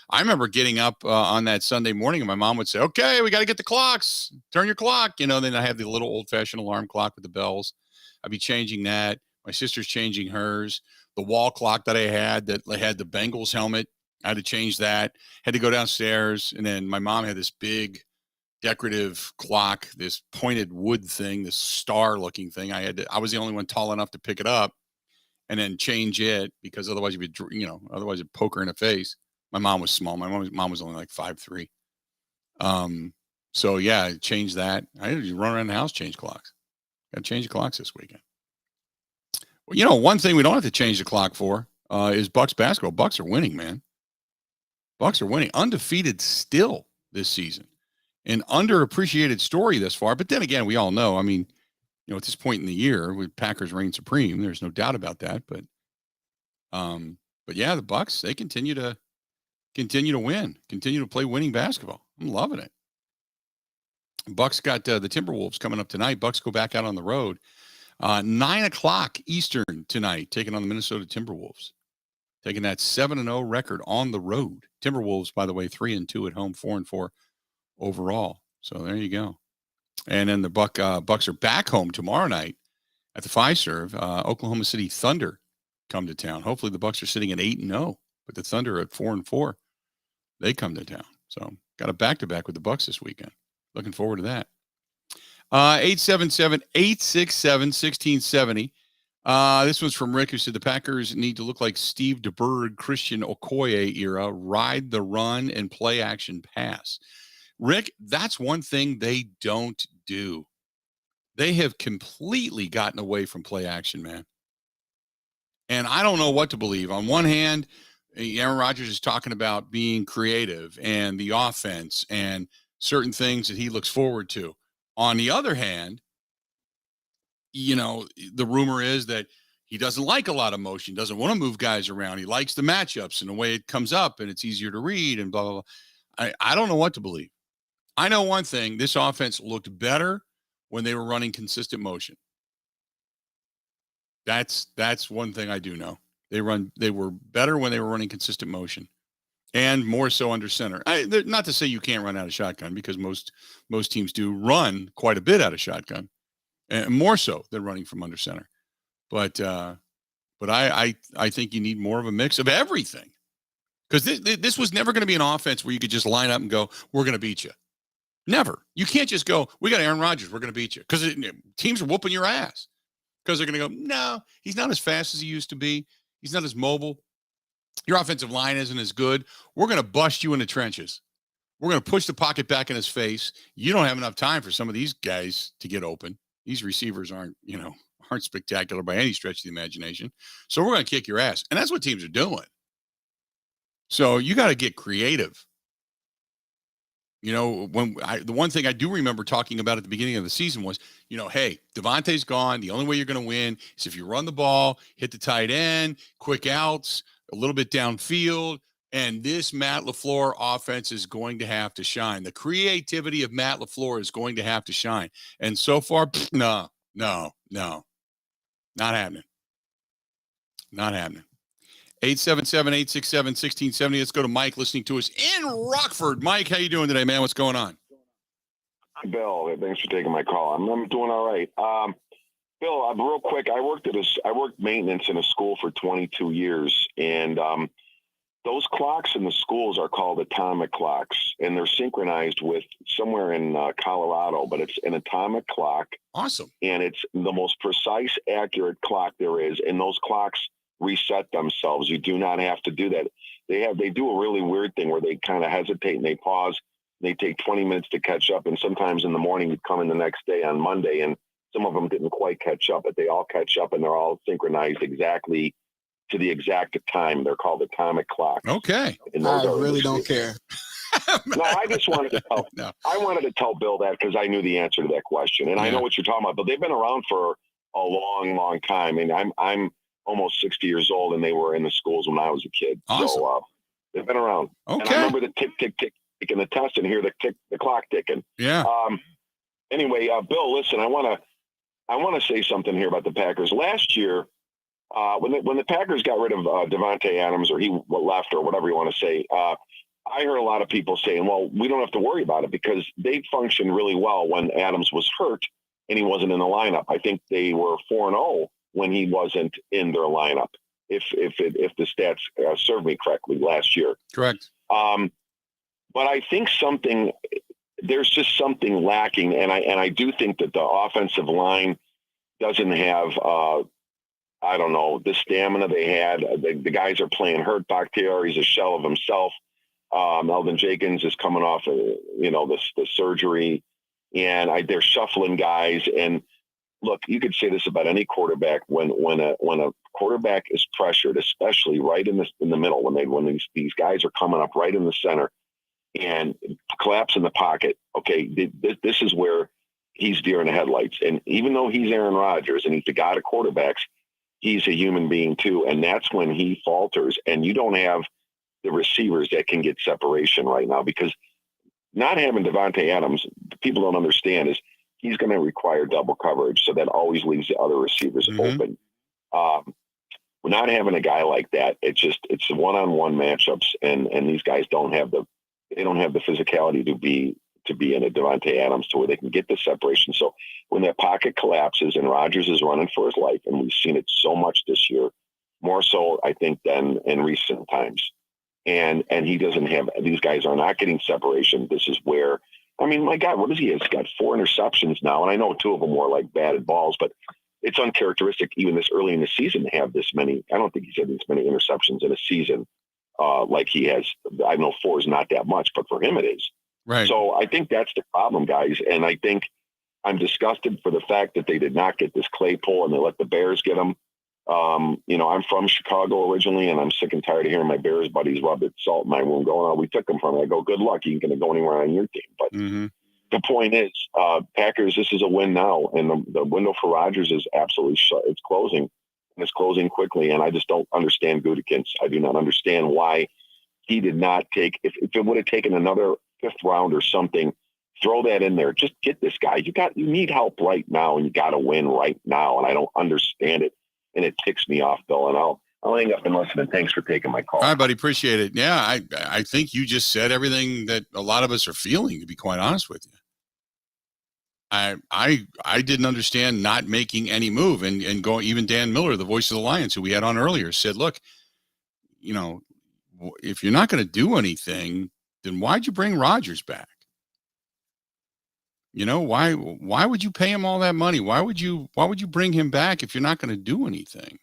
I remember getting up on that Sunday morning and my mom would say, okay, we got to get the clocks, turn your clock. Then I have the little old fashioned alarm clock with the bells. I'd be changing that. My sister's changing hers. The wall clock that I had that had the Bengals helmet, I had to change that. Had to go downstairs. And then my mom had this big decorative clock, this pointed wood thing, this star looking thing. I was the only one tall enough to pick it up and then change it, because otherwise you'd be, otherwise it'd poke her in the face. My mom was small. My mom was only like 5'3". So yeah, I changed that. I had to run around the house, change clocks. Got to change the clocks this weekend. Well, one thing we don't have to change the clock for is Bucks basketball. Bucks are winning, man. Bucks are winning, undefeated still this season. An underappreciated story thus far. But then again, we all know, at this point in the year, with Packers reign supreme, there's no doubt about that. But yeah, the Bucks, they continue to win, continue to play winning basketball. I'm loving it. Bucks got the Timberwolves coming up tonight. Bucks go back out on the road. 9:00 Eastern tonight, taking on the Minnesota Timberwolves, taking that 7-0 record on the road. Timberwolves, by the way, 3-2 at home, 4-4 overall. So there you go. And then the Bucks are back home tomorrow night at the Fiserv. Oklahoma City Thunder come to town. Hopefully the Bucks are sitting at 8-0, but the Thunder at 4-4, they come to town. So got a back-to-back with the Bucks this weekend. Looking forward to that. 877-867-1670. This one's from Rick, who said the Packers need to look like Steve DeBerg, Christian Okoye era, ride the run and play action pass. Rick, that's one thing they don't do. They have completely gotten away from play action, man. And I don't know what to believe. On one hand, Aaron Rodgers is talking about being creative and the offense and certain things that he looks forward to. On the other hand, the rumor is that he doesn't like a lot of motion, doesn't want to move guys around. He likes the matchups and the way it comes up and it's easier to read and blah, blah, blah. I don't know what to believe. I know one thing. This offense looked better when they were running consistent motion. That's one thing I do know. They were better when they were running consistent motion, and more so under center. Not to say you can't run out of shotgun, because most teams do run quite a bit out of shotgun, and more so than running from under center. But I think you need more of a mix of everything, because this was never going to be an offense where you could just line up and go, we're going to beat you. Never. You can't just go, we got Aaron Rodgers, we're going to beat you, because teams are whooping your ass, because they're going to go, no, he's not as fast as he used to be. He's not as mobile. Your offensive line isn't as good. We're going to bust you in the trenches. We're going to push the pocket back in his face. You don't have enough time for some of these guys to get open. These receivers aren't spectacular by any stretch of the imagination. So we're going to kick your ass. And that's what teams are doing. So you got to get creative. The one thing I do remember talking about at the beginning of the season was, hey, Devontae's gone. The only way you're going to win is if you run the ball, hit the tight end, quick outs, a little bit downfield, and this Matt LaFleur offense is going to have to shine. The creativity of Matt LaFleur is going to have to shine. And so far, no, not happening. Not happening. 877-867-1670. Let's go to Mike listening to us in Rockford. Mike, how you doing today, man? What's going on? Bill, thanks for taking my call. I'm doing all right. Bill, real quick, I worked maintenance in a school for 22 years, and those clocks in the schools are called atomic clocks, and they're synchronized with somewhere in Colorado, but it's an atomic clock. Awesome. And it's the most precise, accurate clock there is, and those clocks reset themselves. You do not have to do that. They do a really weird thing where they kind of hesitate and they pause. They take 20 minutes to catch up, and sometimes in the morning you'd come in the next day on Monday, and some of them didn't quite catch up, but they all catch up, and they're all synchronized exactly to the exact time. They're called atomic clocks. Okay. I really don't care. No, I just wanted to tell. No. I wanted to tell Bill that because I knew the answer to that question, and I know what you're talking about. But they've been around for a long, long time, and I'm almost 60 years old, and they were in the schools when I was a kid. Awesome. So they've been around. Okay. And I remember the tick, tick, tick, taking the test and hear the clock ticking. Yeah. Anyway, Bill, listen, I want to say something here about the Packers. Last year, when the Packers got rid of Devontae Adams, or he left, or whatever you want to say, I heard a lot of people saying, well, we don't have to worry about it because they functioned really well when Adams was hurt and he wasn't in the lineup. I think they were 4-0 when he wasn't in their lineup, if the stats serve me correctly last year. Correct. But I think there's just something lacking, and I do think that the offensive line doesn't have I don't know, the stamina they had. The guys are playing hurt. Bakhtiari's a shell of himself. Eldon Jenkins is coming off the surgery, and they're shuffling guys. And look, you could say this about any quarterback when a quarterback is pressured, especially right in the middle, when these guys are coming up right in the center and collapse in the pocket. Okay, this is where he's deer in the headlights. And even though he's Aaron Rodgers and he's the god of quarterbacks, he's a human being too. And that's when he falters. And you don't have the receivers that can get separation right now, because not having Devontae Adams, people don't understand, is he's going to require double coverage. So that always leaves the other receivers open. Not having a guy like that, it's one-on-one matchups, and these guys don't have the physicality to be in a Devontae Adams to where they can get the separation. So when that pocket collapses and Rodgers is running for his life, and we've seen it so much this year, more so I think than in recent times, and he doesn't have, these guys are not getting separation. This is where, I mean, my God, what is he? He's got 4 interceptions now, and I know 2 of them were like batted balls, but it's uncharacteristic even this early in the season to have this many. I don't think he's had this many interceptions in a season like he has. I know 4 is not that much, but for him it is. Right. So I think that's the problem, guys. And I think I'm disgusted for the fact that they did not get this Claypool and they let the Bears get him. I'm from Chicago originally, and I'm sick and tired of hearing my Bears buddies rub it salt in my wound going, oh, we took him from it. I go, good luck. You ain't going to go anywhere on your team. But the point is, Packers, this is a win now. And the window for Rodgers is absolutely shut. It's closing, and it's closing quickly. And I just don't understand Gutekunst. I do not understand why he did not take, if it would have taken another 5th round or something, throw that in there. Just get this guy. You need help right now, and you got to win right now. And I don't understand it. And it ticks me off, Bill. And I'll hang up and listen. And thanks for taking my call. All right, buddy. Appreciate it. Yeah, I think you just said everything that a lot of us are feeling, to be quite honest with you. I didn't understand not making any move and going. Even Dan Miller, the voice of the Lions, who we had on earlier, said, look, if you're not going to do anything, then why'd you bring Rodgers back? Why would you pay him all that money? Why would you bring him back if you're not going to do anything?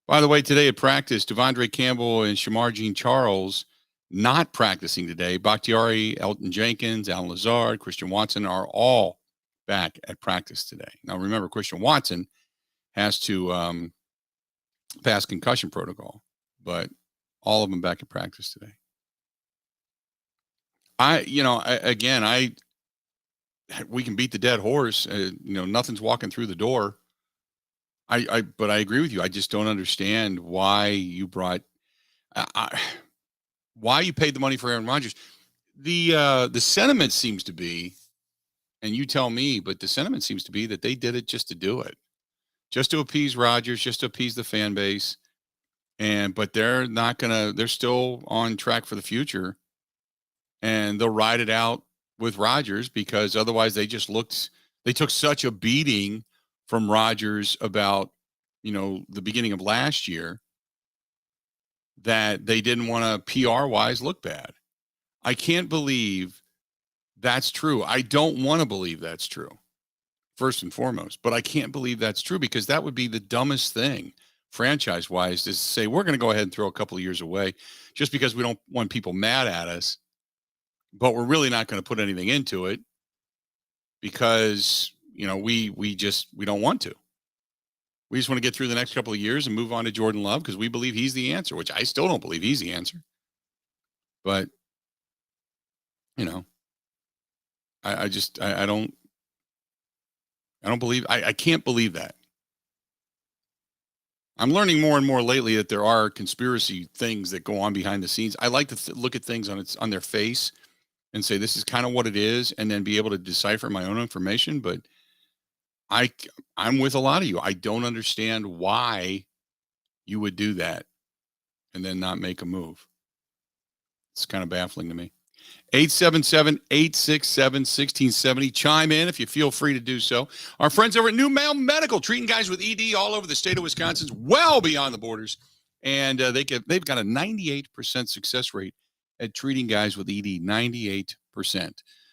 By the way, today at practice, Devondre Campbell and Shamar Jean-Charles not practicing today. Bakhtiari, Elton Jenkins, Alan Lazard, Christian Watson are all back at practice today. Now, remember, Christian Watson has to pass concussion protocol, but all of them back at practice today. We can beat the dead horse. Nothing's walking through the door. But I agree with you. I just don't understand why you brought, why you paid the money for Aaron Rodgers. The sentiment seems to be, and you tell me, but the sentiment seems to be that they did it just to do it, just to appease Rodgers, just to appease the fan base. But they're not gonna. They're still on track for the future, and they'll ride it out with Rodgers because otherwise they took such a beating from Rodgers about, the beginning of last year that they didn't want to PR wise look bad. I can't believe that's true. I don't want to believe that's true, first and foremost, but I can't believe that's true because that would be the dumbest thing franchise wise to say, we're going to go ahead and throw a couple of years away just because we don't want people mad at us, but we're really not going to put anything into it because, we don't want to. We just want to get through the next couple of years and move on to Jordan Love because we believe he's the answer, which I still don't believe he's the answer. But, I don't believe, I can't believe that. I'm learning more and more lately that there are conspiracy things that go on behind the scenes. I like to look at things on their face and say, this is kind of what it is, and then be able to decipher my own information. But I'm with a lot of you. I don't understand why you would do that and then not make a move. It's kind of baffling to me. 877-867-1670. Chime in if you feel free to do so. Our friends over at New Mail Medical, treating guys with ED all over the state of Wisconsin, well beyond the borders. And they've got a 98% success rate at treating guys with ED, 98%,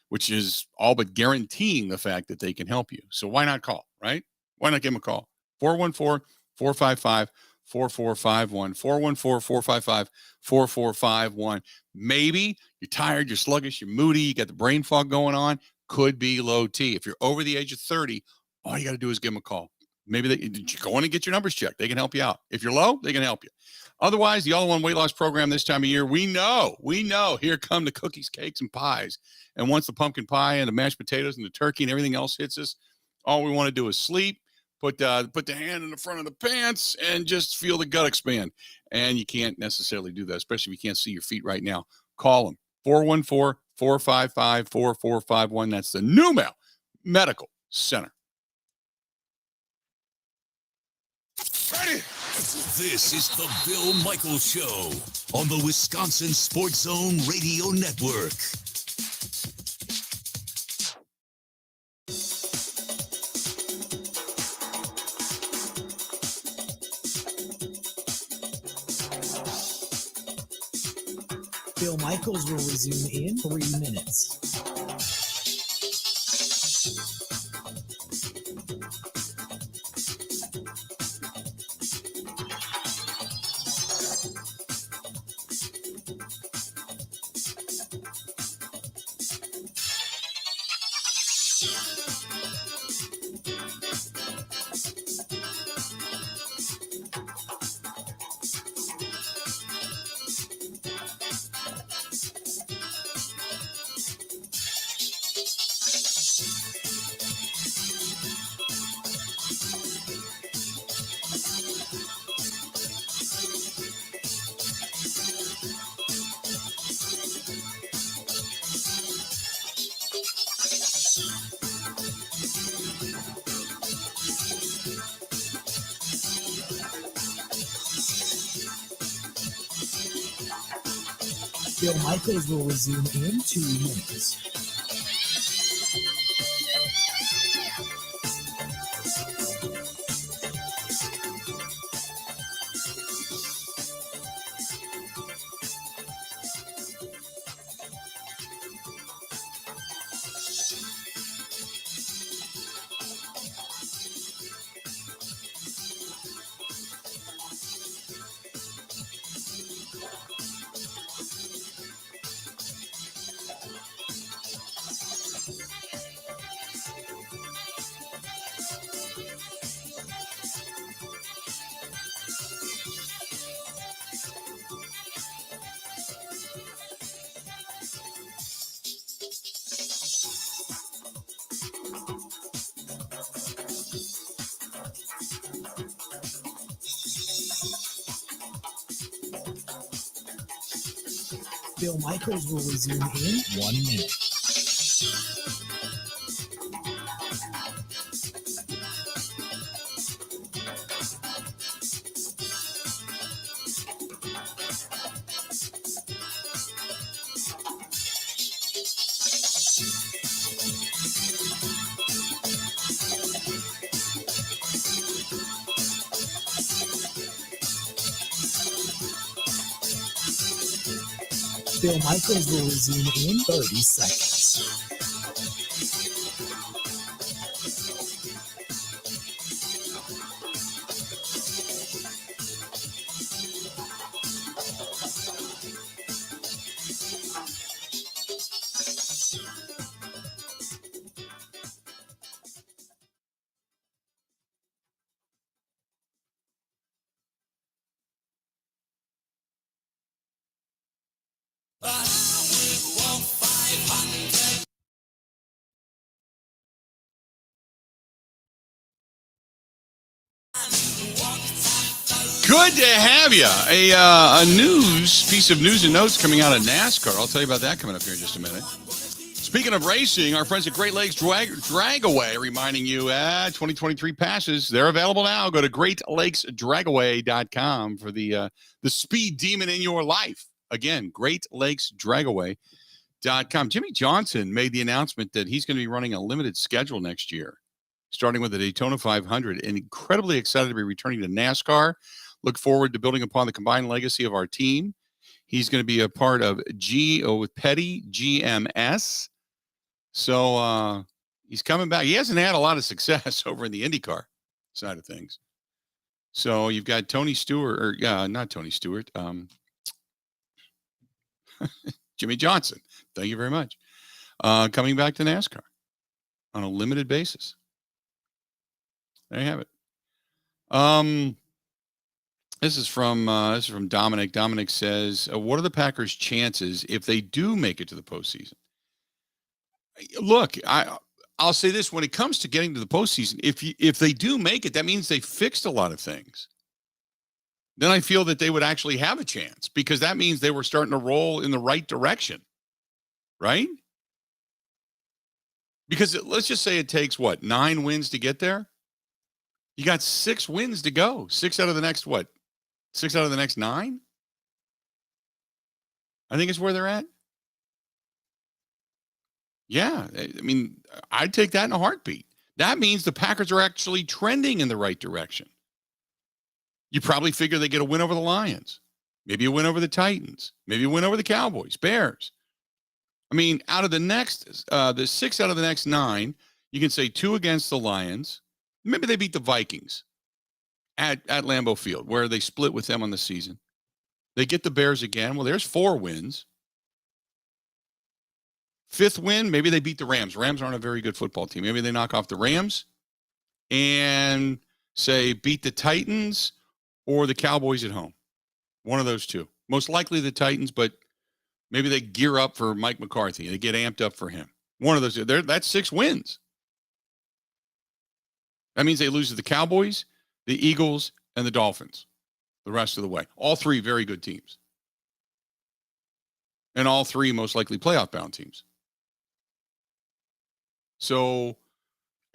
which is all but guaranteeing the fact that they can help you. So why not call, right? Why not give them a call? 414-455-4451, 414-455-4451. Maybe you're tired, you're sluggish, you're moody, you got the brain fog going on. Could be low T. If you're over the age of 30, all you got to do is give them a call. Maybe you go in and get your numbers checked. They can help you out. If you're low, they can help you. Otherwise, the all-in-one weight loss program this time of year, we know, here come the cookies, cakes, and pies. And once the pumpkin pie and the mashed potatoes and the turkey and everything else hits us, all we want to do is sleep, put the hand in the front of the pants, and just feel the gut expand. And you can't necessarily do that, especially if you can't see your feet right now. Call them, 414-455-4451. That's the New Mail Medical Center. Ready? This is the Bill Michaels Show on the Wisconsin Sports Zone Radio Network. Bill Michaels will resume in 3 minutes. Bill Michaels will resume in 2 minutes. Bill Michaels will resume in 1 minute. Bill Michaels will resume in 30 seconds. Good to have you. A piece of news and notes coming out of NASCAR. I'll tell you about that coming up here in just a minute. Speaking of racing, our friends at Great Lakes Dragaway reminding you 2023 passes. They're available now. Go to GreatLakesDragaway.com for the speed demon in your life. Again, GreatLakesDragaway.com. Jimmy Johnson made the announcement that he's going to be running a limited schedule next year, starting with the Daytona 500, and incredibly excited to be returning to NASCAR. Look forward to building upon the combined legacy of our team. He's going to be a part of Petty GMS. So he's coming back. He hasn't had a lot of success over in the IndyCar side of things. So you've got Tony Stewart, or not Tony Stewart, Jimmy Johnson. Thank you very much. Coming back to NASCAR on a limited basis. There you have it. This is from Dominic. Dominic says, "What are the Packers' chances if they do make it to the postseason?" Look, I'll say this: when it comes to getting to the postseason, if they do make it, that means they fixed a lot of things. Then I feel that they would actually have a chance, because that means they were starting to roll in the right direction, right? Because let's just say it takes 9 wins to get there. You got 6 wins to go. 6 out of the next 6 out of the next 9? I think it's where they're at. Yeah, I mean, I'd take that in a heartbeat. That means the Packers are actually trending in the right direction. You probably figure they get a win over the Lions, maybe a win over the Titans, maybe a win over the Cowboys, Bears. I mean, out of the 6 out of the next 9, you can say 2 against the Lions. Maybe they beat the Vikings at Lambeau Field, where they split with them on the season. They get the Bears again. Well, there's 4 wins. 5th win, maybe they beat the Rams. Rams aren't a very good football team. Maybe they knock off the Rams and say beat the Titans or the Cowboys at home. One of those 2. Most likely the Titans, but maybe they gear up for Mike McCarthy. They get amped up for him. One of those. That's 6 wins. That means they lose to the Cowboys, the Eagles, and the Dolphins the rest of the way. All 3 very good teams. And all 3 most likely playoff-bound teams. So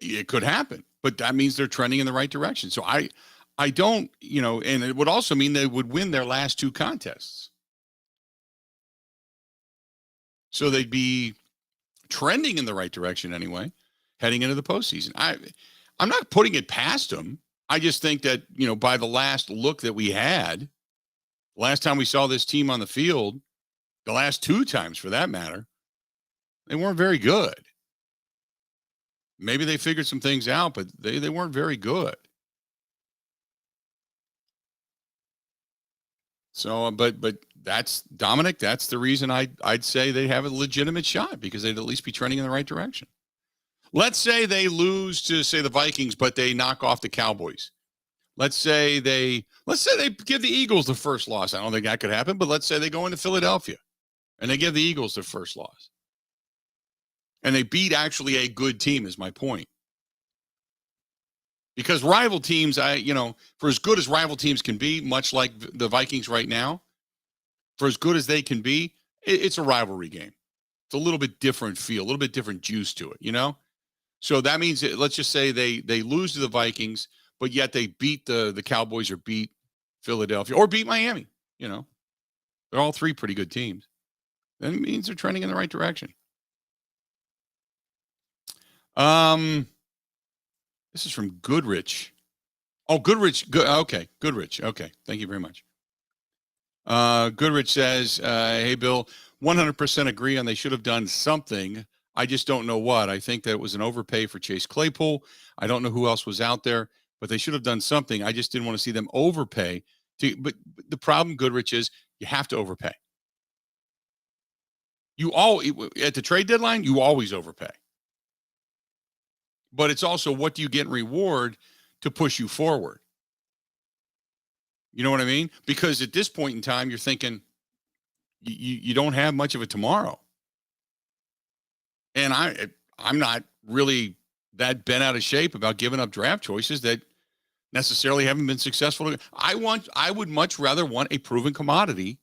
it could happen, but that means they're trending in the right direction. So I don't, and it would also mean they would win their last 2 contests. So they'd be trending in the right direction anyway, heading into the postseason. I'm not putting it past them. I just think that, by the last look that we had, last time we saw this team on the field, the last 2 times for that matter, they weren't very good. Maybe they figured some things out, but they weren't very good. So, but that's Dominic. That's the reason I'd say they have a legitimate shot, because they'd at least be trending in the right direction. Let's say they lose to, say, the Vikings, but they knock off the Cowboys. Let's say they give the Eagles the first loss. I don't think that could happen, but let's say they go into Philadelphia and they give the Eagles their first loss. And they beat actually a good team, is my point. Because rival teams, for as good as rival teams can be, much like the Vikings right now, for as good as they can be, it's a rivalry game. It's a little bit different feel, a little bit different juice to it, So that means, let's just say they lose to the Vikings, but yet they beat the Cowboys or beat Philadelphia or beat Miami. They're all 3 pretty good teams. Then it means they're trending in the right direction. This is from Goodrich. Oh, Goodrich. Okay. Goodrich. Okay. Thank you very much. Goodrich says, hey, Bill, 100% agree on they should have done something. I just don't know what. I think that it was an overpay for Chase Claypool. I don't know who else was out there, but they should have done something. I just didn't want to see them overpay. But the problem, Goodrich, is you have to overpay. At the trade deadline, you always overpay. But it's also what do you get in reward to push you forward? You know what I mean? Because at this point in time, you're thinking you don't have much of a tomorrow. And I'm not really that bent out of shape about giving up draft choices that necessarily haven't been successful. I would much rather want a proven commodity,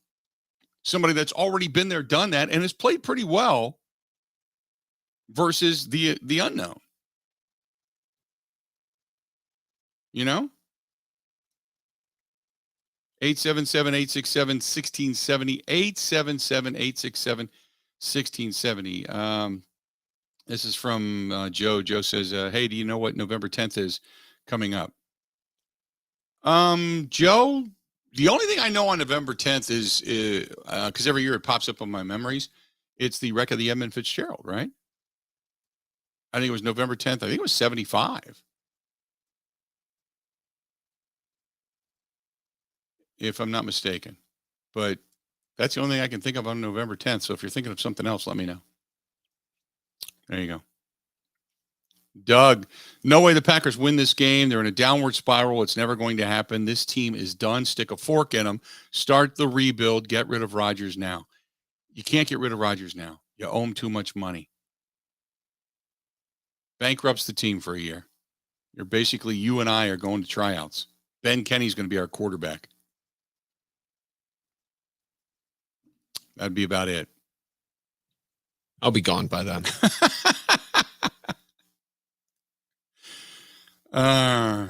somebody that's already been there, done that, and has played pretty well versus the unknown. You know? 877-867-1670. 877-867-1670. This is from Joe. Joe says, hey, do you know what November 10th is coming up? Joe, the only thing I know on November 10th is, because every year it pops up on my memories, it's the wreck of the Edmund Fitzgerald, right? I think it was November 10th. I think it was 75. If I'm not mistaken. But that's the only thing I can think of on November 10th. So if you're thinking of something else, let me know. There you go. Doug, no way the Packers win this game. They're in a downward spiral. It's never going to happen. This team is done. Stick a fork in them. Start the rebuild. Get rid of Rodgers now. You can't get rid of Rodgers now. You owe him too much money. Bankrupts the team for a year. You're basically, you and I are going to tryouts. Ben Kenny's going to be our quarterback. That'd be about it. I'll be gone by then. Yeah,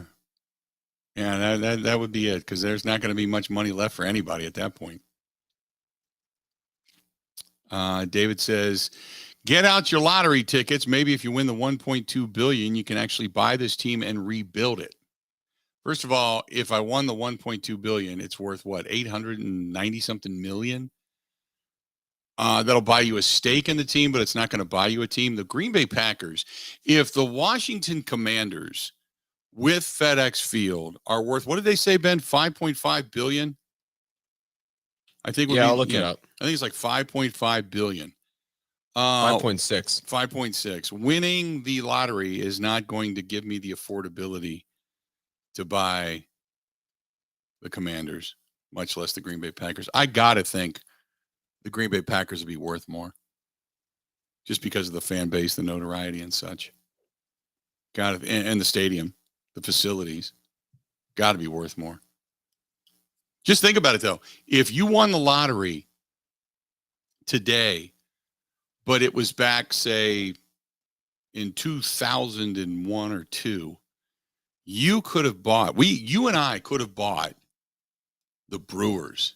that would be it, because there's not going to be much money left for anybody at that point. David says, get out your lottery tickets. Maybe if you win the $1.2 billion, you can actually buy this team and rebuild it. First of all, if I won the $1.2 billion, it's worth what, 890 something million? That'll buy you a stake in the team, but it's not going to buy you a team. The Green Bay Packers, if the Washington Commanders with FedEx Field are worth, what did they say, Ben? 5.5 billion? I think. I'll look it up. I think it's like 5.5 billion. 5.6. 5.6. Winning the lottery is not going to give me the affordability to buy the Commanders, much less the Green Bay Packers. I got to think the Green Bay Packers would be worth more just because of the fan base, the notoriety and such. Got it. And the stadium, the facilities, got to be worth more. Just think about it, though. If you won the lottery today, but it was back, say, in 2001 or 2, you could have bought, you and I could have bought the Brewers.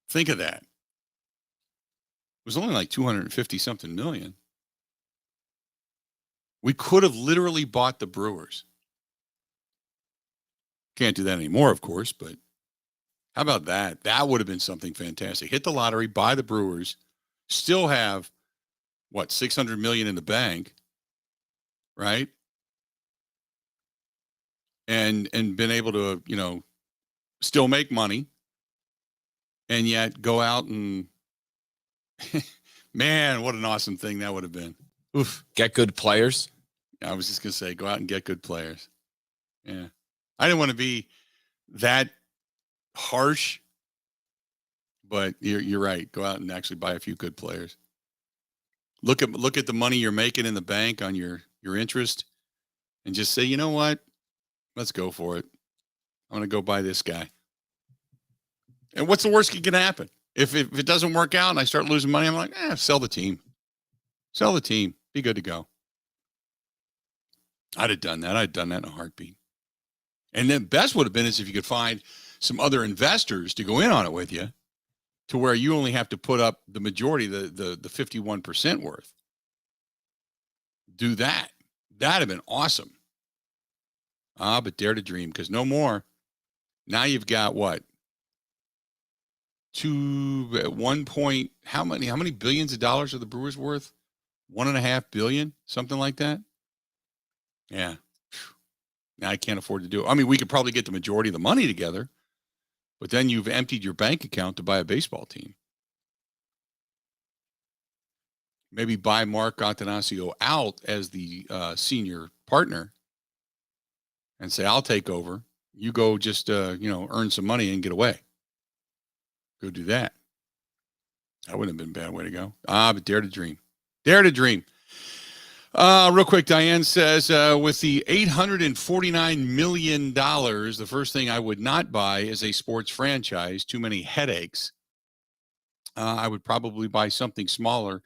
Think of that. It was only like 250 something million. We could have literally bought the Brewers. Can't do that anymore, of course, but how about that? That would have been something fantastic. Hit the lottery, buy the Brewers, still have what, 600 million in the bank, right? And been able to, still make money, and yet go out and man, what an awesome thing that would have been. Oof. Get good players. I was just going to say, go out and get good players. Yeah. I didn't want to be that harsh, but you're right. Go out and actually buy a few good players. Look at the money you're making in the bank on your interest and just say, you know what? Let's go for it. I'm going to go buy this guy. And what's the worst that can happen? If it doesn't work out and I start losing money, I'm like, sell the team. Sell the team. Be good to go. I'd have done that. I'd done that in a heartbeat. And then best would have been is if you could find some other investors to go in on it with you, to where you only have to put up the majority, the 51% worth. Do that. That'd have been awesome. But dare to dream, because no more. Now you've got what? to 1 point. How many billions of dollars are the Brewers worth? 1.5 billion, something like that. Yeah. Now I can't afford to do it. I mean, we could probably get the majority of the money together, but then you've emptied your bank account to buy a baseball team. Maybe buy Mark Attanasio out as the senior partner and say, I'll take over. You go just, earn some money and get away. Go do that. That wouldn't have been a bad way to go. But dare to dream. Dare to dream. Real quick, Diane says, with the $849 million, the first thing I would not buy is a sports franchise. Too many headaches. I would probably buy something smaller,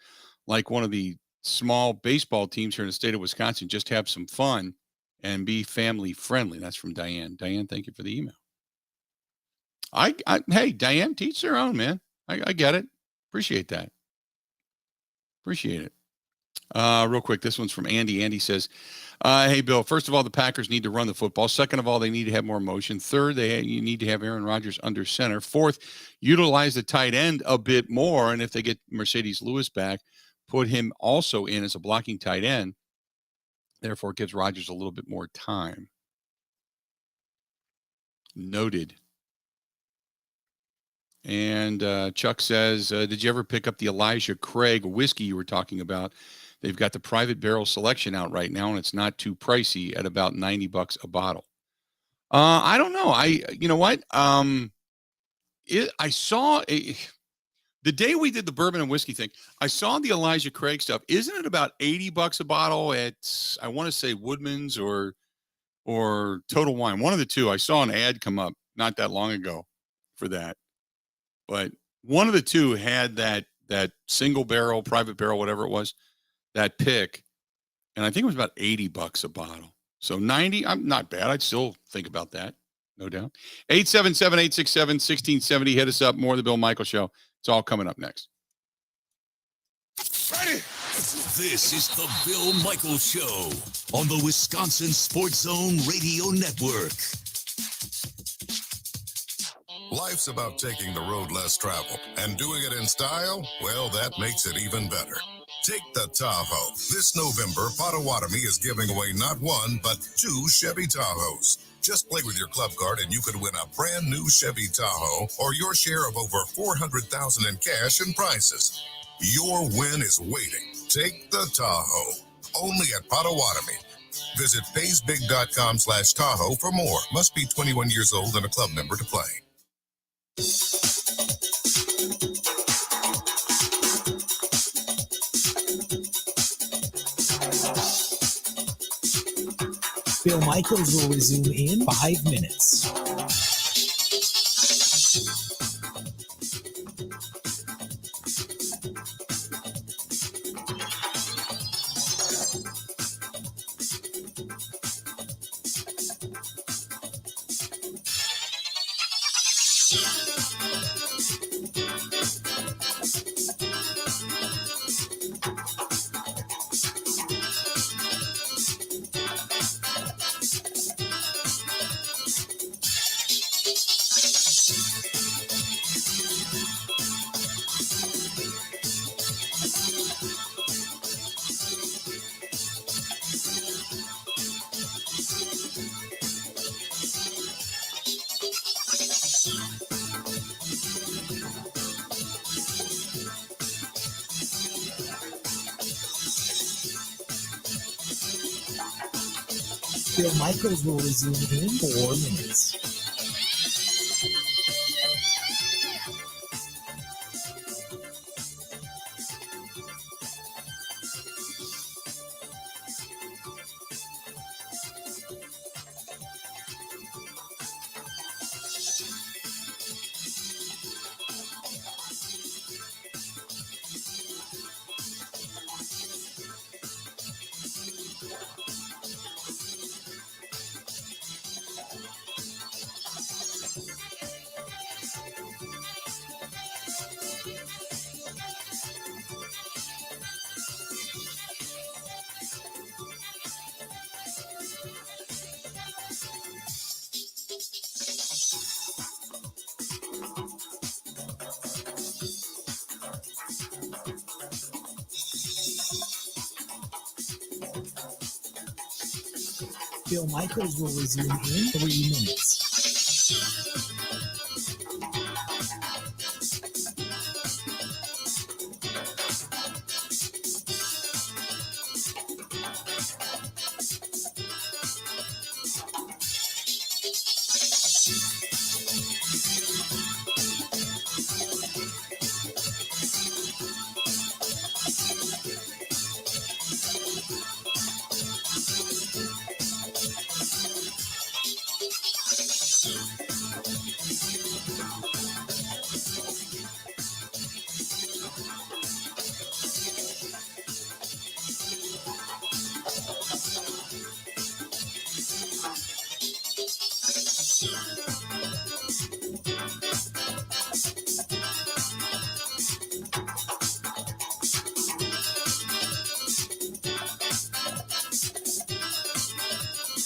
like one of the small baseball teams here in the state of Wisconsin. Just have some fun and be family friendly. That's from Diane. Diane, thank you for the email. Hey, Diane, teach their own, man. I get it. Appreciate that. Appreciate it. Real quick, this one's from Andy. Andy says, hey, Bill, first of all, the Packers need to run the football. Second of all, they need to have more motion. Third, you need to have Aaron Rodgers under center. Fourth, utilize the tight end a bit more. And if they get Mercedes Lewis back, put him also in as a blocking tight end. Therefore, it gives Rodgers a little bit more time. Noted. And Chuck says, did you ever pick up the Elijah Craig whiskey you were talking about? They've got the private barrel selection out right now, and it's not too pricey at about $90 a bottle. I don't know. You know what? I saw the day we did the bourbon and whiskey thing, I saw the Elijah Craig stuff. Isn't it about $80 a bottle at, I want to say Woodman's or Total Wine? One of the two. I saw an ad come up not that long ago for that. But one of the two had that single barrel, private barrel, whatever it was, that pick. And I think it was about $80 a bottle. So 90, I'm not bad. I'd still think about that. No doubt. 877-867-1670. Hit us up. More of the Bill Michael Show. It's all coming up next. Ready? This is the Bill Michael Show on the Wisconsin Sports Zone Radio Network. Life's about taking the road less traveled, and doing it in style, well, that makes it even better. Take the Tahoe. This November, Potawatomi is giving away not one, but 2 Chevy Tahoes. Just play with your club card and you could win a brand new Chevy Tahoe or your share of over $400,000 in cash and prizes. Your win is waiting. Take the Tahoe. Only at Potawatomi. Visit paysbig.com/Tahoe for more. Must be 21 years old and a club member to play. Bill Michaels will resume in 5 minutes. Bill Michaels will resume in 4 minutes. Bill Michaels will resume in 3 minutes.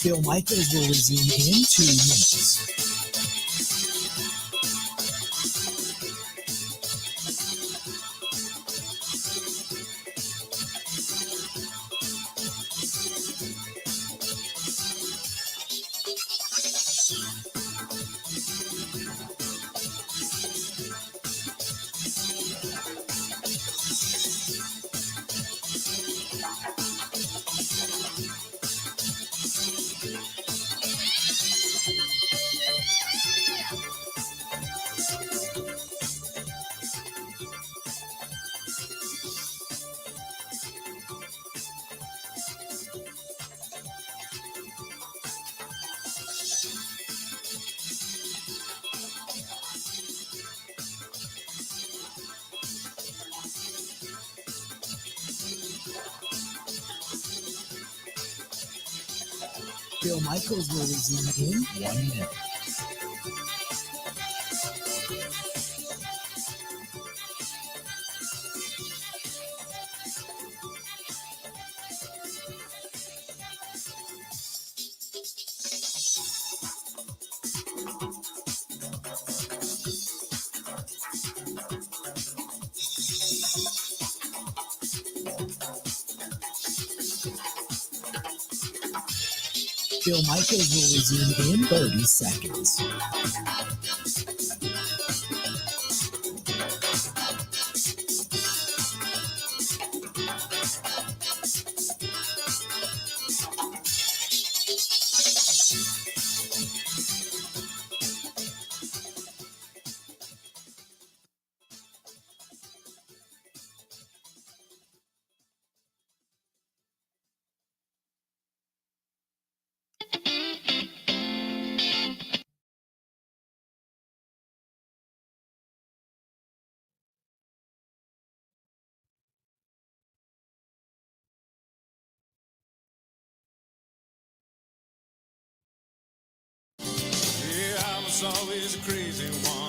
Bill Michaels will resume in 2 minutes. Bill Michaels will resume in 1 minute. Bill Michaels will resume in 30 seconds.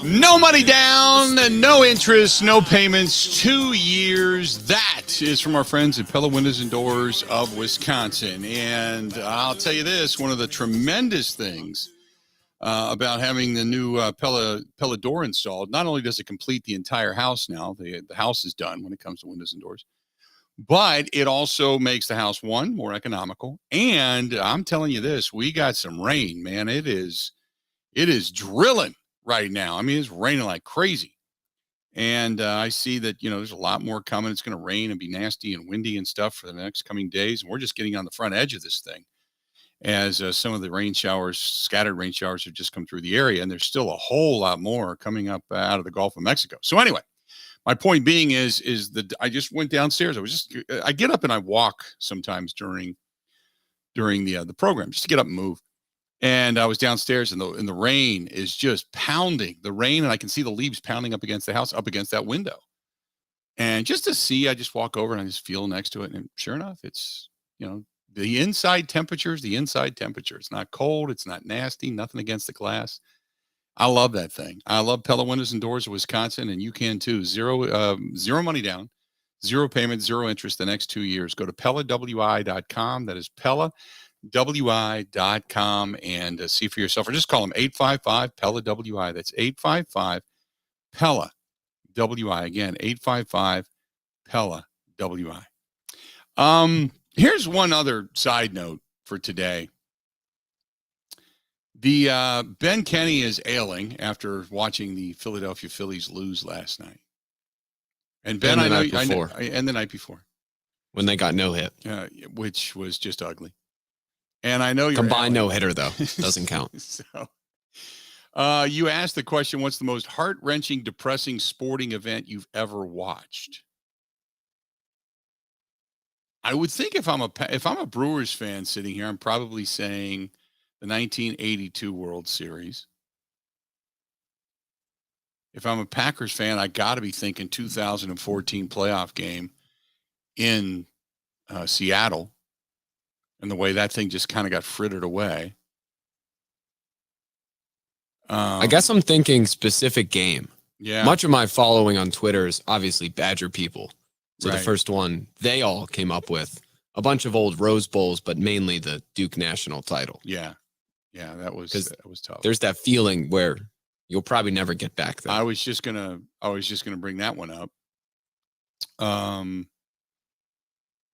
No money down, no interest, no payments, 2 years. That is from our friends at Pella Windows and Doors of Wisconsin. And I'll tell you this, one of the tremendous things about having the new Pella door installed, not only does it complete the entire house now, the house is done when it comes to windows and doors, but it also makes the house, one, more economical. And I'm telling you this, we got some rain, man. It is drilling right now. I mean, it's raining like crazy. And I see that, there's a lot more coming. It's going to rain and be nasty and windy and stuff for the next coming days. And we're just getting on the front edge of this thing as some of the scattered rain showers have just come through the area. And there's still a whole lot more coming up out of the Gulf of Mexico. So anyway, my point being is that I just went downstairs. I get up and I walk sometimes during the program just to get up and move. And I was downstairs and the rain is just pounding the rain. And I can see the leaves pounding up against the house, up against that window. And just to see, I just walk over and I just feel next to it. And sure enough, it's, the inside temperature is the inside temperature. It's not cold. It's not nasty. Nothing against the glass. I love that thing. I love Pella Windows and Doors of Wisconsin, and you can too. Zero money down, zero payment, zero interest the next 2 years. Go to PellaWI.com. That is PellaWI.com and see for yourself. Or just call them 855-PELLA-WI. That's 855-PELLA-WI. Again, 855-PELLA-WI. Here's one other side note for today. The Ben Kenny is ailing after watching the Philadelphia Phillies lose last night. And Ben, And the I night know, before. and the night before, when they got no hit. which was just ugly. And I know you're Combined ailing. no hitter, though. Doesn't count. So, you asked the question, what's the most heart-wrenching, depressing sporting event you've ever watched? I would think if I'm a Brewers fan sitting here, I'm probably saying the 1982 World Series. If I'm a Packers fan, I got to be thinking 2014 playoff game in Seattle, and the way that thing just kind of got frittered away. I guess I'm thinking specific game. Yeah. Much of my following on Twitter is obviously Badger people. So Right. the first one they all came up with a bunch of old Rose Bowls, but mainly the Duke National title. Yeah. Yeah, that was tough. There's that feeling where you'll probably never get back there. I was just gonna bring that one up.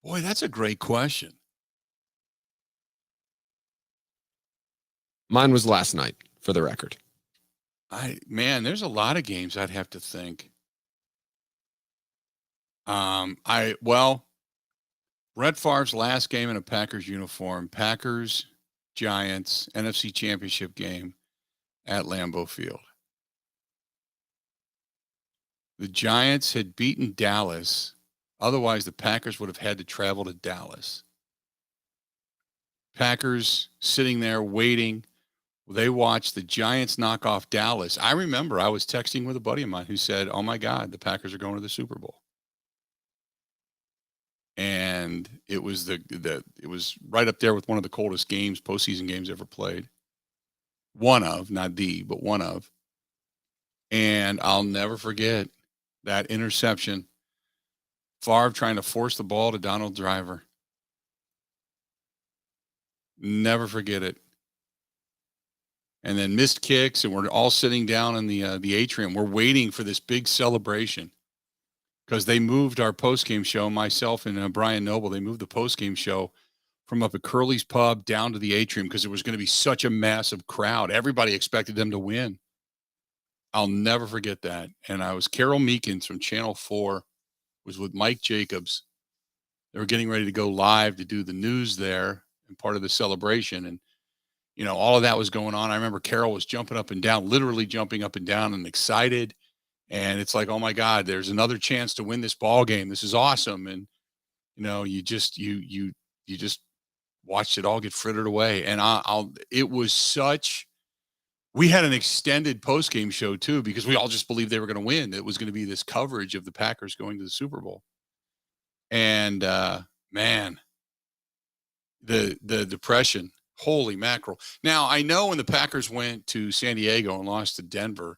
Boy, that's a great question. Mine was last night, for the record. There's a lot of games I'd have to think. Brett Favre's last game in a Packers uniform, Packers, Giants, NFC Championship game at Lambeau Field. The Giants had beaten Dallas. Otherwise, the Packers would have had to travel to Dallas. Packers sitting there waiting. They watched the Giants knock off Dallas. I remember I was texting with a buddy of mine who said, "Oh my God, the Packers are going to the Super Bowl." And it was it was right up there with one of the coldest games, postseason games ever played. One of, not the, but one of. And I'll never forget that interception. Favre trying to force the ball to Donald Driver. Never forget it. And then missed kicks, and we're all sitting down in the atrium. We're waiting for this big celebration because they moved our postgame show, myself and Brian Noble, they moved the postgame show from up at Curly's Pub down to the atrium because it was going to be such a massive crowd. Everybody expected them to win. I'll never forget that. And I was Carol Meekins from Channel 4, was with Mike Jacobs. They were getting ready to go live to do the news there and part of the celebration. And, all of that was going on. I remember Carol was jumping up and down, literally jumping up and down and excited. And it's like, oh my God, there's another chance to win this ball game. This is awesome. And, you just watched it all get frittered away. And it was such, we had an extended post-game show too, because we all just believed they were going to win. It was going to be this coverage of the Packers going to the Super Bowl. And, the depression, holy mackerel. Now I know when the Packers went to San Diego and lost to Denver,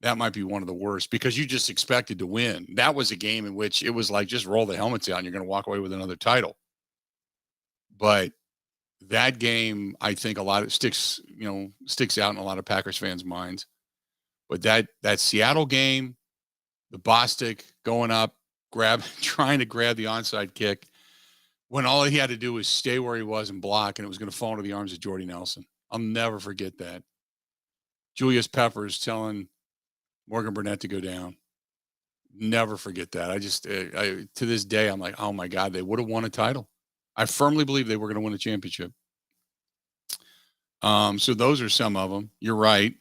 that might be one of the worst because you just expected to win. That was a game in which it was like, just roll the helmets out and you're going to walk away with another title. But that game, I think a lot of sticks out in a lot of Packers fans' minds. But that Seattle game, the Bostic going up, trying to grab the onside kick, when all he had to do was stay where he was and block, and it was going to fall into the arms of Jordy Nelson. I'll never forget that. Julius Peppers telling Morgan Burnett to go down. Never forget that. I to this day, I'm like, oh my God, they would have won a title. I firmly believe they were going to win a championship. So those are some of them. You're right.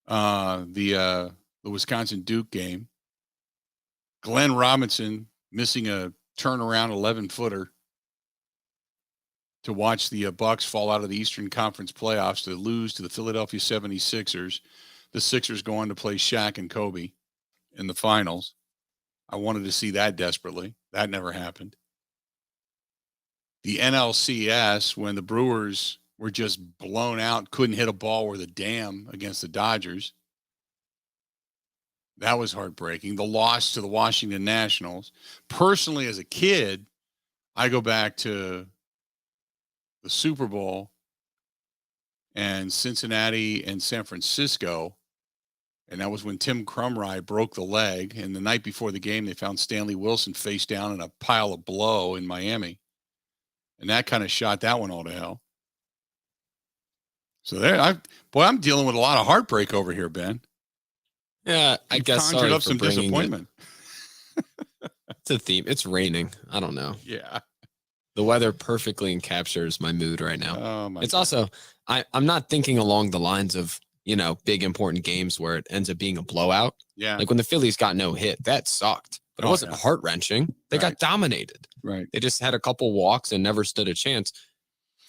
The Wisconsin Duke game. Glenn Robinson missing a turnaround 11-footer to watch the Bucks fall out of the Eastern Conference playoffs to lose to the Philadelphia 76ers. The Sixers go on to play Shaq and Kobe in the finals. I wanted to see that desperately. That never happened. The NLCS, when the Brewers were just blown out, couldn't hit a ball worth a damn against the Dodgers. That was heartbreaking. The loss to the Washington Nationals. Personally, as a kid, I go back to the Super Bowl and Cincinnati and San Francisco. And that was when Tim Krumrie broke the leg. And the night before the game, they found Stanley Wilson face down in a pile of blow in Miami. And that kind of shot that one all to hell. So I'm dealing with a lot of heartbreak over here, Ben. Yeah, I guess conjured sorry up for some bringing disappointment. It's a theme. It's raining. I don't know. Yeah. The weather perfectly encaptures my mood right now. Oh my! It's also I'm not thinking along the lines of, big important games where it ends up being a blowout. Yeah. Like when the Phillies got no hit, that sucked. But it wasn't heart-wrenching. They got dominated. Right. They just had a couple walks and never stood a chance.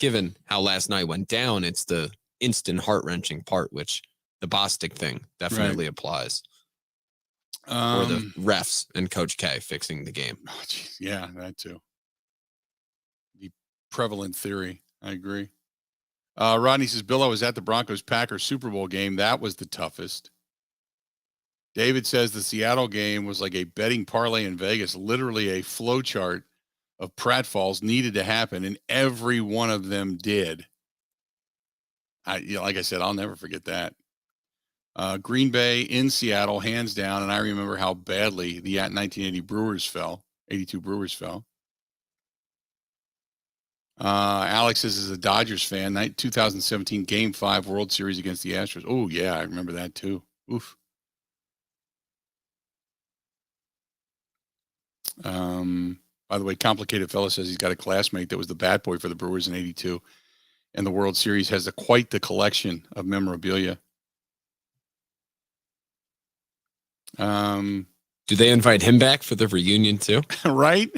Given how last night went down, it's the instant heart-wrenching part, which the Bostic thing definitely applies. Or the refs and Coach K fixing the game. Oh, geez. Yeah, that too. The prevalent theory. I agree. Rodney says, Bill, I was at the Broncos-Packers Super Bowl game. That was the toughest. David says the Seattle game was like a betting parlay in Vegas, literally a flow chart of pratfalls needed to happen, and every one of them did. Like I said, I'll never forget that. Green Bay in Seattle, hands down, and I remember how badly the 1980 Brewers fell. 82 Brewers fell. Alex is a Dodgers fan. 2017 Game 5 World Series against the Astros. Oh, yeah, I remember that too. Oof. By the way, Complicated Fella says he's got a classmate that was the bat boy for the Brewers in 82. And the World Series has quite the collection of memorabilia. Do they invite him back for the reunion too? Right?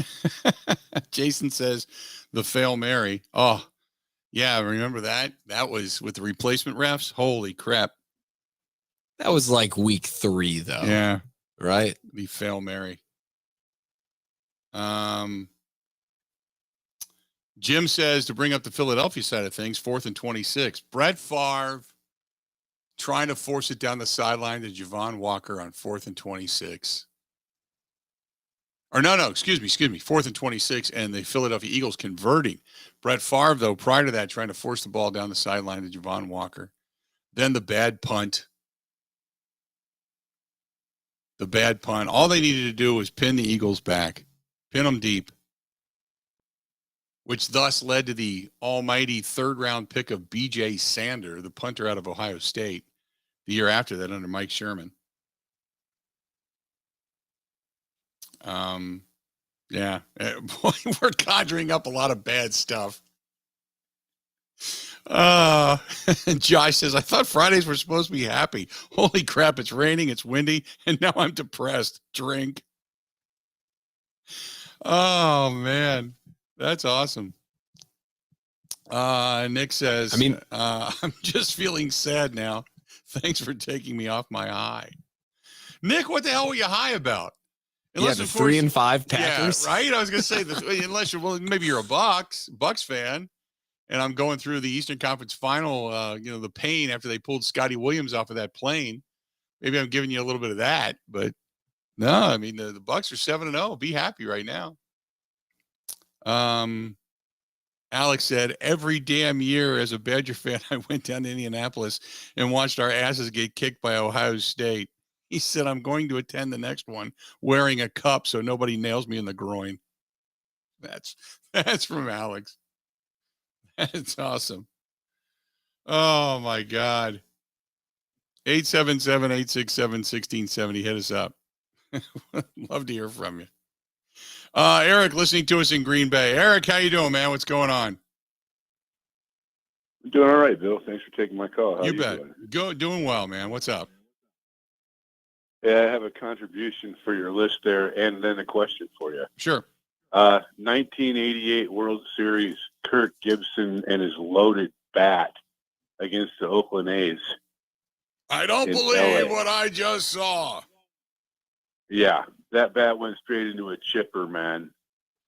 Jason says the Fail Mary. Oh, yeah. Remember that? That was with the replacement refs. Holy crap. That was like week 3 though. Yeah. Right? The Fail Mary. Jim says to bring up the Philadelphia side of things, 4th and 26. Brett Favre trying to force it down the sideline to Javon Walker on 4th and 26. Or excuse me. 4th and 26, and the Philadelphia Eagles converting. Brett Favre, though, prior to that, trying to force the ball down the sideline to Javon Walker. Then the bad punt. All they needed to do was pin the Eagles back. Pin them deep. Which thus led to the almighty 3rd-round pick of B.J. Sander, the punter out of Ohio State, the year after that under Mike Sherman. Yeah, boy, we're conjuring up a lot of bad stuff. Josh says, I thought Fridays were supposed to be happy. Holy crap, it's raining, it's windy, and now I'm depressed. Drink. Oh, man. That's awesome. Nick says, I'm just feeling sad now. Thanks for taking me off my high. Nick, what the hell were you high about? Unless, the 3 and 5 Packers. Yeah, right? I was going to say, unless maybe you're a Bucks fan, and I'm going through the Eastern Conference Final, the pain after they pulled Scotty Williams off of that plane. Maybe I'm giving you a little bit of that, but no, I mean, the Bucks are 7-0. Be happy right now. Alex said, every damn year as a Badger fan, I went down to Indianapolis and watched our asses get kicked by Ohio State. He said, I'm going to attend the next one wearing a cup so nobody nails me in the groin. That's from Alex. That's awesome. Oh, my God. 877-867-1670. Hit us up. Love to hear from you. Eric, listening to us in Green Bay. Eric, how you doing, man? What's going on? I'm doing all right, Bill. Thanks for taking my call. How You are bet. Doing? Doing well, man. What's up? Yeah, I have a contribution for your list there and then a question for you. Sure. 1988 World Series, Kirk Gibson and his loaded bat against the Oakland A's. I don't believe what I just saw. Yeah, that bat went straight into a chipper, man.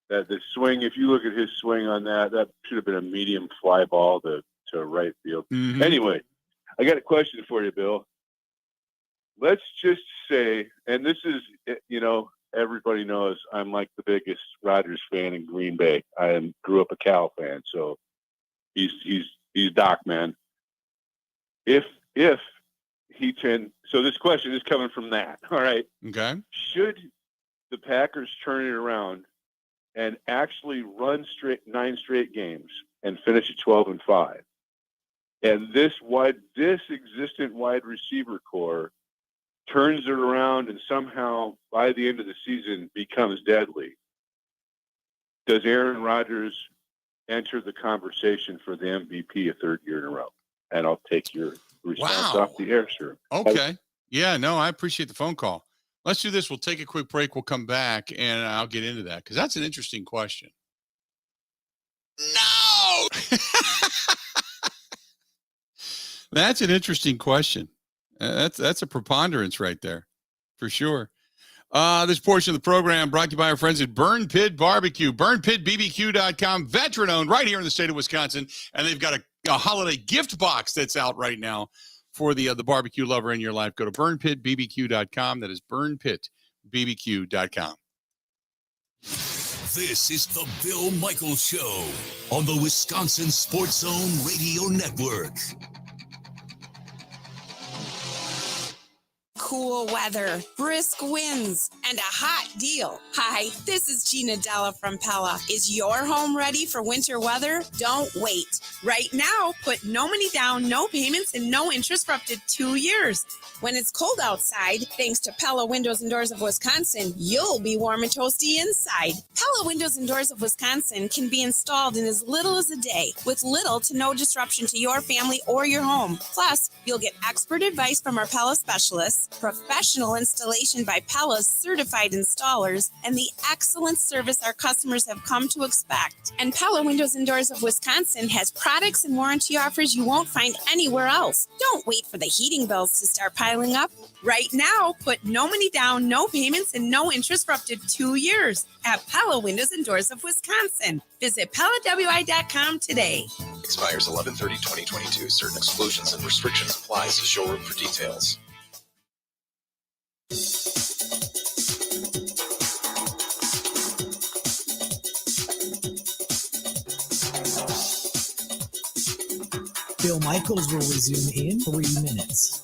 That the swing, if you look at his swing on that should have been a medium fly ball to right field. Mm-hmm. Anyway, I got a question for you, Bill. Let's just say, and this is, everybody knows I'm like the biggest Rodgers fan in Green Bay. I grew up a Cal fan, so he's Doc, man. If he can, so this question is coming from that. All right. Okay. Should the Packers turn it around and actually run 9 straight games and finish at 12-5? And this existent wide receiver core turns it around and somehow by the end of the season becomes deadly. Does Aaron Rodgers enter the conversation for the MVP a third year in a row? And I'll take your response off the air, sir. Okay. Yeah, no, I appreciate the phone call. Let's do this. We'll take a quick break. We'll come back and I'll get into that because that's an interesting question. No. That's an interesting question. That's a preponderance right there for sure. This portion of the program brought to you by our friends at Burn Pit Barbecue, burnpitbbq.com, veteran owned right here in the state of Wisconsin. And they've got a holiday gift box that's out right now for the barbecue lover in your life. Go to burnpitbbq.com. That is burnpitbbq.com. This is the Bill Michaels Show on the Wisconsin Sports Zone Radio Network. Cool weather, brisk winds, and a hot deal. Hi, this is Gina Della from Pella. Is your home ready for winter weather? Don't wait. Right now, put no money down, no payments, and no interest for up to 2 years. When it's cold outside, thanks to Pella Windows and Doors of Wisconsin, you'll be warm and toasty inside. Pella Windows and Doors of Wisconsin can be installed in as little as a day with little to no disruption to your family or your home. Plus, you'll get expert advice from our Pella specialists, professional installation by Pella's certified installers, and the excellent service our customers have come to expect. And Pella Windows and Doors of Wisconsin has products and warranty offers you won't find anywhere else. Don't wait for the heating bills to start piling up. Right now, put no money down, no payments, and no interest for up to 2 years at Pella Windows and Doors of Wisconsin. Visit PellaWI.com today. Expires 11/30/2022. Certain exclusions and restrictions apply. See showroom for details. Bill Michaels will resume in 3 minutes.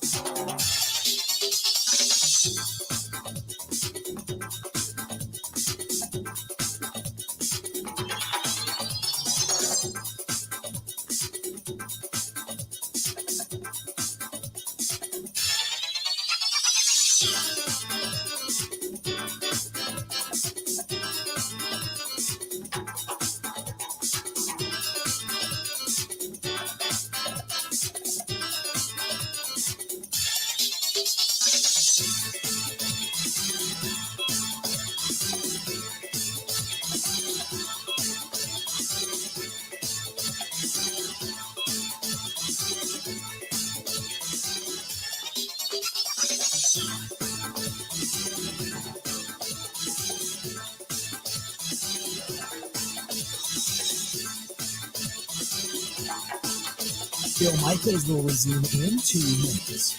Bill Michaels will resume in 2 minutes.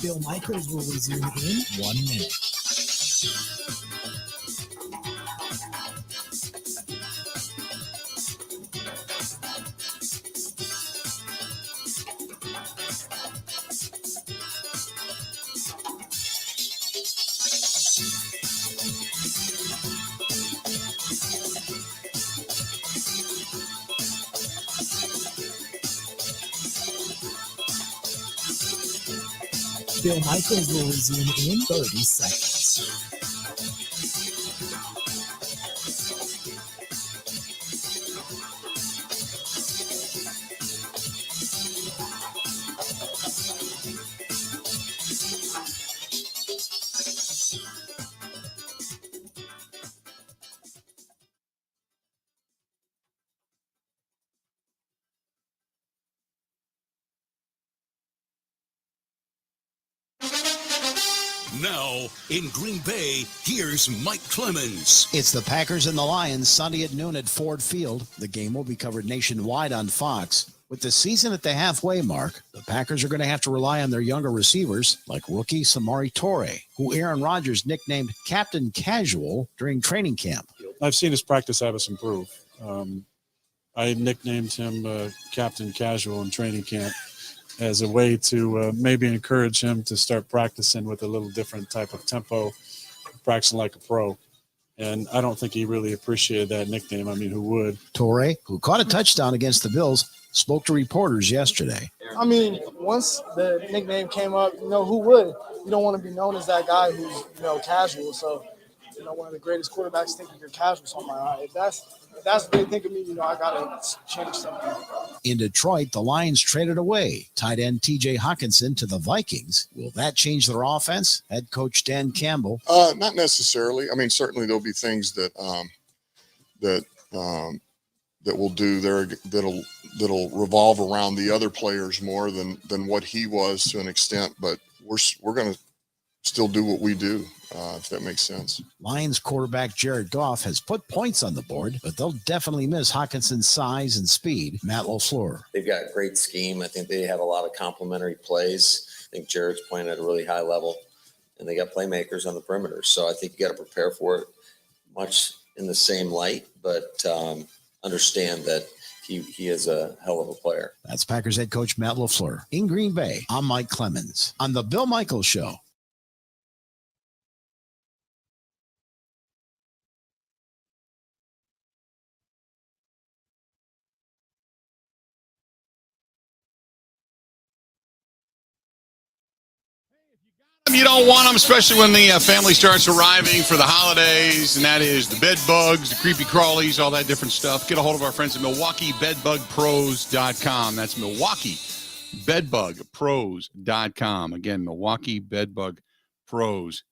Bill Michaels will resume in 1 minute. Bill Michaels will resume in 30 seconds. Now, in Green Bay, here's Mike Clemens. It's the Packers and the Lions Sunday at noon at Ford Field. The game will be covered nationwide on Fox. With the season at the halfway mark, the Packers are going to have to rely on their younger receivers like rookie Samori Toure, who Aaron Rodgers nicknamed Captain Casual during training camp. I've seen his practice habits improve. I nicknamed him Captain Casual in training camp as a way to maybe encourage him to start practicing with a little different type of tempo, practicing like a pro. And I don't think he really appreciated that nickname. I mean, who would? Toure, who caught a touchdown against the Bills, spoke to reporters yesterday. I mean, once the nickname came up, who would? You don't want to be known as that guy who's, casual. So, one of the greatest quarterbacks thinking you're casual. So I'm like, if that's what they think of me, I got to change something. In Detroit, the Lions traded away tight end T.J. Hawkinson to the Vikings. Will that change their offense? Head coach Dan Campbell. Not necessarily. I mean, certainly there'll be things that we'll do there that'll revolve around the other players more than what he was to an extent. But we're going to still do what we do, if that makes sense. Lions quarterback Jared Goff has put points on the board, but they'll definitely miss Hawkinson's size and speed. Matt LaFleur. They've got a great scheme. I think they have a lot of complementary plays. I think Jared's playing at a really high level, and they got playmakers on the perimeter. So I think you got to prepare for it much in the same light, but understand that he is a hell of a player. That's Packers head coach Matt LaFleur. In Green Bay, I'm Mike Clemens on the Bill Michaels Show. You don't want them, especially when the family starts arriving for the holidays, and that is the bed bugs, the creepy crawlies, all that different stuff. Get a hold of our friends at MilwaukeeBedBugPros.com. That's MilwaukeeBedBugPros.com. Again, MilwaukeeBedBugPros.com.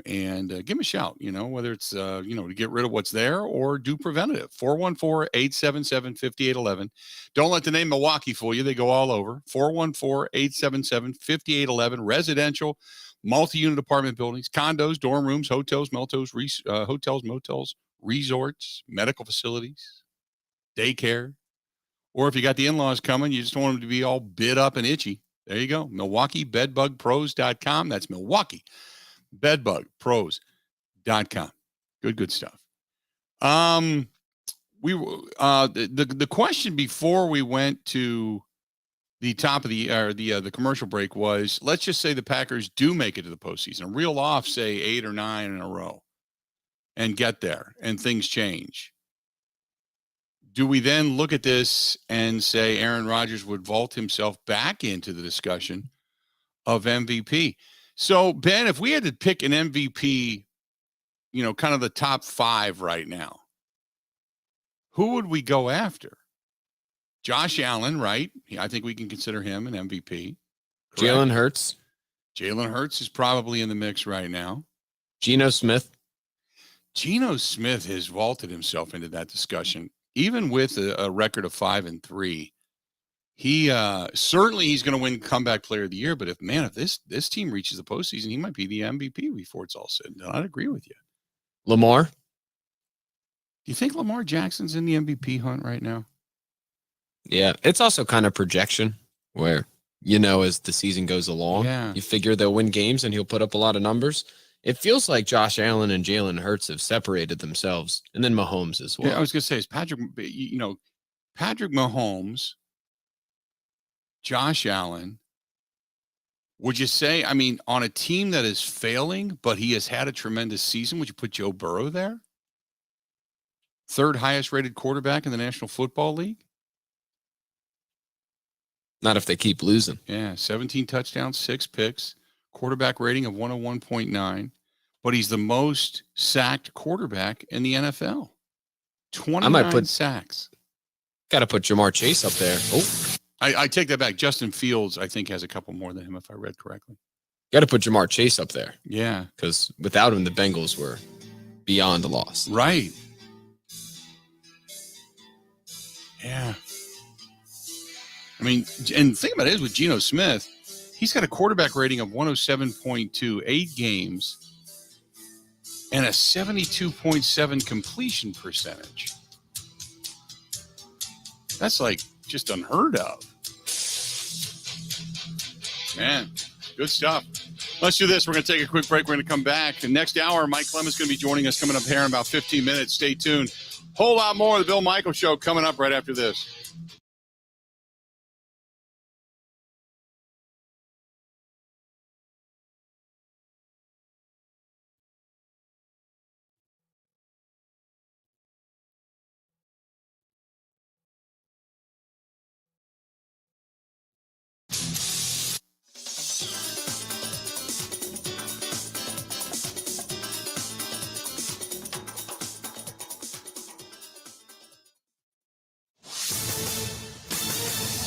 And give them a shout, whether it's, to get rid of what's there or do preventative. 414-877-5811. Don't let the name Milwaukee fool you. They go all over. 414-877-5811. Residential, multi-unit apartment buildings, condos, dorm rooms, hotels, motels, resorts, medical facilities, daycare. Or if you got the in-laws coming, you just want them to be all bit up and itchy. There you go. MilwaukeeBedBugPros.com. That's MilwaukeeBedBugPros.com. Good stuff. The question before we went to the top of the commercial break was, let's just say the Packers do make it to the postseason, reel off, say 8 or 9 in a row, and get there, and things change. Do we then look at this and say Aaron Rodgers would vault himself back into the discussion of MVP? So, Ben, if we had to pick an MVP, kind of the top 5 right now, who would we go after? Josh Allen, right? I think we can consider him an MVP. Jalen Hurts. Jalen Hurts is probably in the mix right now. Geno Smith. Geno Smith has vaulted himself into that discussion. Even with a record of 5-3, he certainly he's going to win comeback player of the year. But if this team reaches the postseason, he might be the MVP before it's all said and done. I'd agree with you. Lamar. Do you think Lamar Jackson's in the MVP hunt right now? Yeah, it's also kind of projection where, as the season goes along, you figure they'll win games and he'll put up a lot of numbers. It feels like Josh Allen and Jalen Hurts have separated themselves, and then Mahomes as well. Yeah, I was going to say, is Patrick Mahomes, Josh Allen, would you say, on a team that is failing, but he has had a tremendous season, would you put Joe Burrow there? 3rd highest rated quarterback in the National Football League? Not if they keep losing. Yeah, 17 touchdowns, 6 picks. Quarterback rating of 101.9, but he's the most sacked quarterback in the NFL. 29 sacks. Got to put Jamar Chase up there. Oh, I take that back. Justin Fields, I think, has a couple more than him, if I read correctly. Got to put Jamar Chase up there. Yeah. Because without him, the Bengals were beyond a loss. Right. Yeah. And the thing about it is with Geno Smith, He's got a quarterback rating of 107.2, 8 games, and a 72.7 completion percentage. That's like just unheard of. Man, good stuff. Let's do this. We're going to take a quick break. We're going to come back. And next hour, Mike Clemens is going to be joining us coming up here in about 15 minutes. Stay tuned. Whole lot more of the Bill Michaels Show coming up right after this.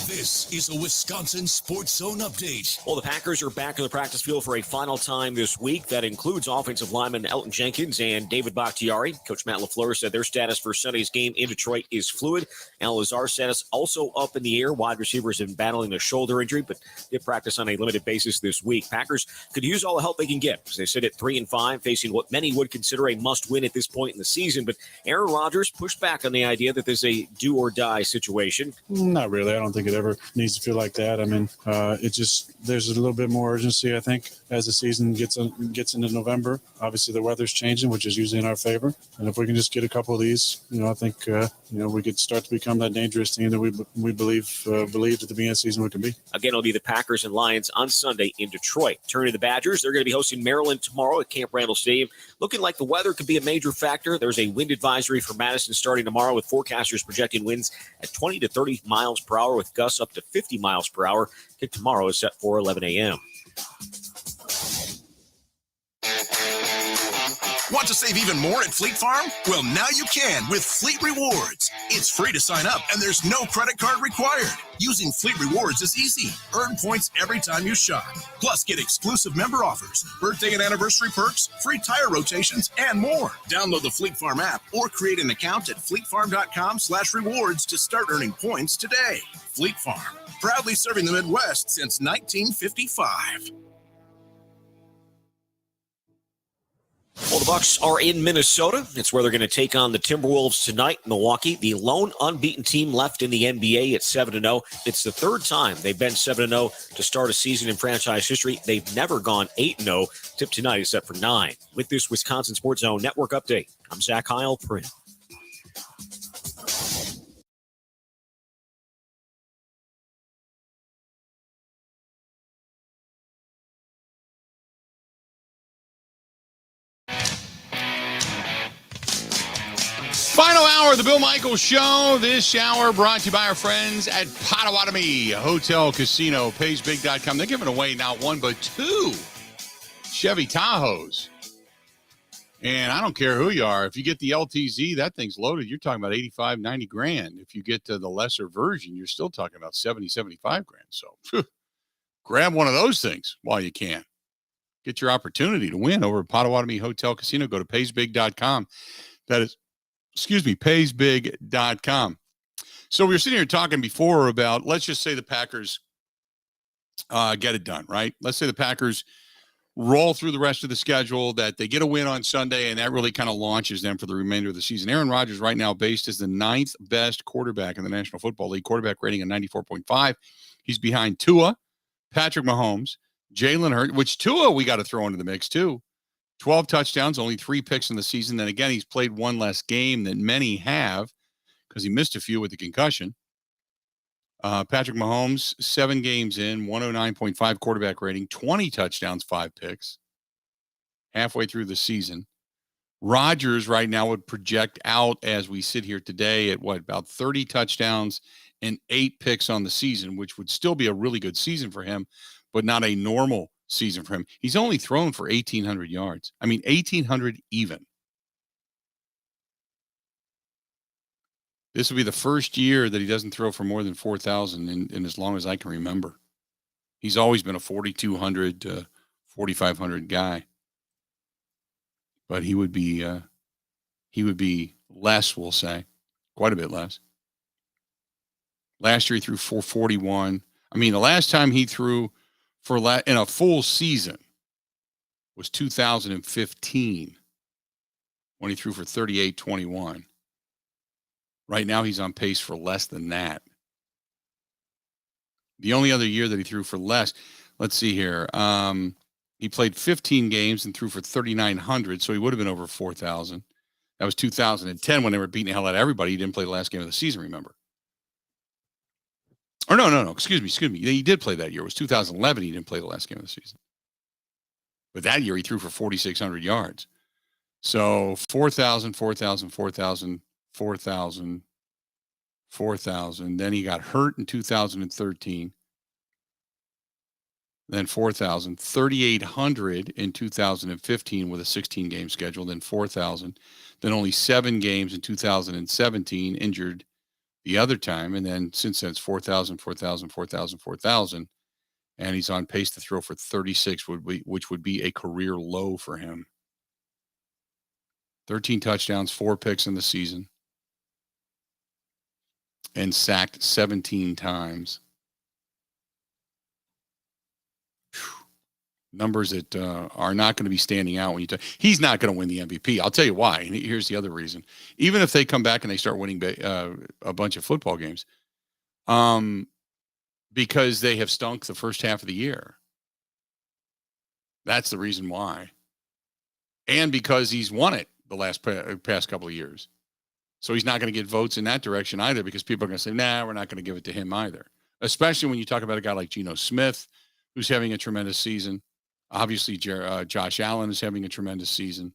This is a Wisconsin Sports Zone update. Well, the Packers are back in the practice field for a final time this week. That includes offensive lineman Elton Jenkins and David Bakhtiari. Coach Matt LaFleur said their status for Sunday's game in Detroit is fluid. Al Lazar's status also up in the air. Wide receivers have been battling a shoulder injury, but did practice on a limited basis this week. Packers could use all the help they can get as they sit at 3-5, facing what many would consider a must-win at this point in the season. But Aaron Rodgers pushed back on the idea that there's a do-or-die situation. Not really. I don't think it ever needs to feel like that. I mean, there's a little bit more urgency, I think, as the season gets into November. Obviously, the weather's changing, which is usually in our favor. And if we can just get a couple of these, I think, we could start to become that dangerous team that we believed at the beginning of the season we could be. Again, it'll be the Packers and Lions on Sunday in Detroit. Turning to the Badgers, they're going to be hosting Maryland tomorrow at Camp Randall Stadium. Looking like the weather could be a major factor. There's a wind advisory for Madison starting tomorrow, with forecasters projecting winds at 20 to 30 miles per hour with gusts up to 50 miles per hour. Kick tomorrow is set for 11 a.m. Want to save even more at Fleet Farm? Well, now you can with Fleet Rewards. It's free to sign up, and there's no credit card required. Using Fleet Rewards is easy. Earn points every time you shop. Plus, get exclusive member offers, birthday and anniversary perks, free tire rotations, and more. Download the Fleet Farm app or create an account at fleetfarm.com/rewards to start earning points today. Fleet Farm, proudly serving the Midwest since 1955. Well, the Bucs are in Minnesota. It's where they're going to take on the Timberwolves tonight. Milwaukee, the lone unbeaten team left in the NBA at 7-0. It's the third time they've been 7-0 to start a season in franchise history. They've never gone 8-0. Tip tonight is set for 9. With this Wisconsin Sports Zone Network update, I'm Zach Heil-Print. Final hour of the Bill Michaels Show. This hour brought to you by our friends at Potawatomi Hotel Casino, PaysBig.com. They're giving away not one, but 2 Chevy Tahoes. And I don't care who you are. If you get the LTZ, that thing's loaded. You're talking about 85, 90 grand. If you get the lesser version, you're still talking about 70, 75 grand. So grab one of those things while you can. Get your opportunity to win over at Potawatomi Hotel Casino. Go to PaysBig.com. That is PaysBig.com. So we were sitting here talking before about, let's just say the Packers get it done, right? Let's say the Packers roll through the rest of the schedule, that they get a win on Sunday, and that really kind of launches them for the remainder of the season. Aaron Rodgers right now based as the 9th best quarterback in the National Football League, quarterback rating of 94.5. He's behind Tua, Patrick Mahomes, Jalen Hurts, which Tua we got to throw into the mix too. 12 touchdowns, only 3 picks in the season. Then again, he's played one less game than many have because he missed a few with the concussion. Patrick Mahomes, 7 games in, 109.5 quarterback rating, 20 touchdowns, 5 picks, halfway through the season. Rodgers right now would project out as we sit here today at about 30 touchdowns and 8 picks on the season, which would still be a really good season for him, but not a normal season for him. He's only thrown for 1,800 yards. 1,800 even. This will be the first year that he doesn't throw for more than 4,000 in as long as I can remember. He's always been a 4,200 to 4,500 guy. But he would be less, we'll say, quite a bit less. Last year he threw 441. The last time he threw in a full season was 2015 when he threw for 38-21. Right now he's on pace for less than that. The only other year that he threw for less, let's see here. He played 15 games and threw for 3,900, so he would have been over 4,000. That was 2010 when they were beating the hell out of everybody. He didn't play the last game of the season, remember? Or no. Excuse me. He did play that year. It was 2011. He didn't play the last game of the season. But that year he threw for 4,600 yards. So 4,000, 4,000, 4,000, 4,000, 4,000. Then he got hurt in 2013. Then 4,000, 3,800 in 2015 with a 16-game schedule. Then 4,000. Then only 7 games in 2017, injured the other time. And then since then it's 4,000, 4,000, 4,000, 4,000. And he's on pace to throw for 36, which would be a career low for him. 13 touchdowns, 4 picks in the season. And sacked 17 times. Numbers that are not going to be standing out when you talk. He's not going to win the MVP. I'll tell you why. And here's the other reason. Even if they come back and they start winning a bunch of football games, because they have stunk the first half of the year. That's the reason why. And because he's won it the past couple of years. So he's not going to get votes in that direction either, because people are going to say, nah, we're not going to give it to him either. Especially when you talk about a guy like Geno Smith, who's having a tremendous season. Obviously, Josh Allen is having a tremendous season.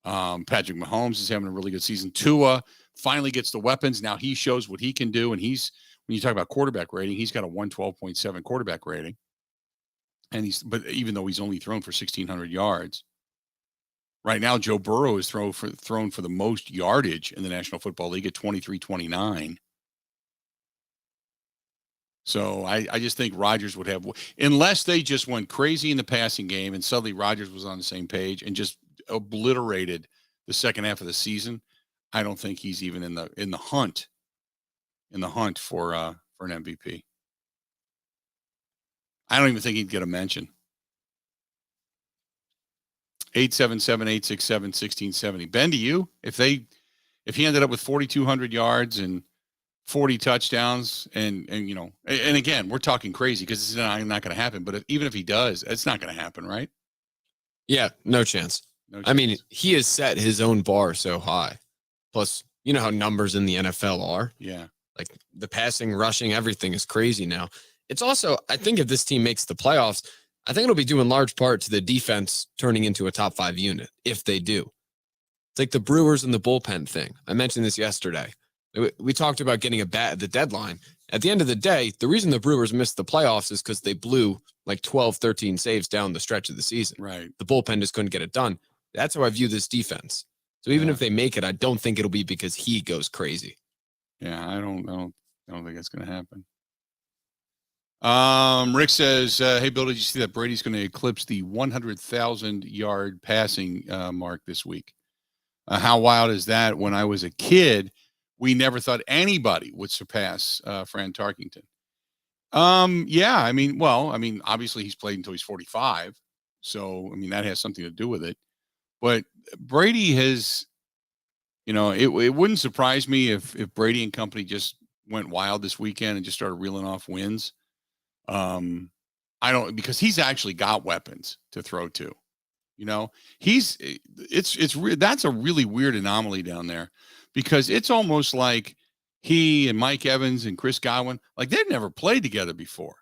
Patrick Mahomes is having a really good season. Tua finally gets the weapons. Now he shows what he can do. And when you talk about quarterback rating, he's got a 112.7 quarterback rating. But even though he's only thrown for 1,600 yards. Right now, Joe Burrow is thrown for the most yardage in the National Football League at 23-29. So I just think Rodgers would have, unless they just went crazy in the passing game and suddenly Rodgers was on the same page and just obliterated the second half of the season. I don't think he's even in the hunt for an MVP. I don't even think he'd get a mention. 877-867-1670. Ben, to you, if he ended up with 4,200 yards and 40 touchdowns and again, we're talking crazy because it's not going to happen. But even if he does, it's not going to happen, right? Yeah, no chance. I mean, he has set his own bar so high. Plus, you know how numbers in the NFL are. Yeah. Like the passing, rushing, everything is crazy now. It's also, I think if this team makes the playoffs, I think it'll be due in large part to the defense turning into a top 5 unit, if they do. It's like the Brewers and the bullpen thing. I mentioned this yesterday. We talked about getting a bat at the deadline. At the end of the day, the reason the Brewers missed the playoffs is because they blew like 12, 13 saves down the stretch of the season. Right. The bullpen just couldn't get it done. That's how I view this defense. So even if they make it, I don't think it'll be because he goes crazy. Yeah, I don't think that's going to happen. Rick says, hey, Bill, did you see that Brady's going to eclipse the 100,000-yard passing mark this week? How wild is that? When I was a kid, we never thought anybody would surpass Fran Tarkington. Yeah, I mean, obviously he's played until he's 45. So, I mean, that has something to do with it. But Brady has, it wouldn't surprise me if Brady and company just went wild this weekend and just started reeling off wins. Because he's actually got weapons to throw to. That's a really weird anomaly down there, because it's almost like he and Mike Evans and Chris Godwin, like they've never played together before.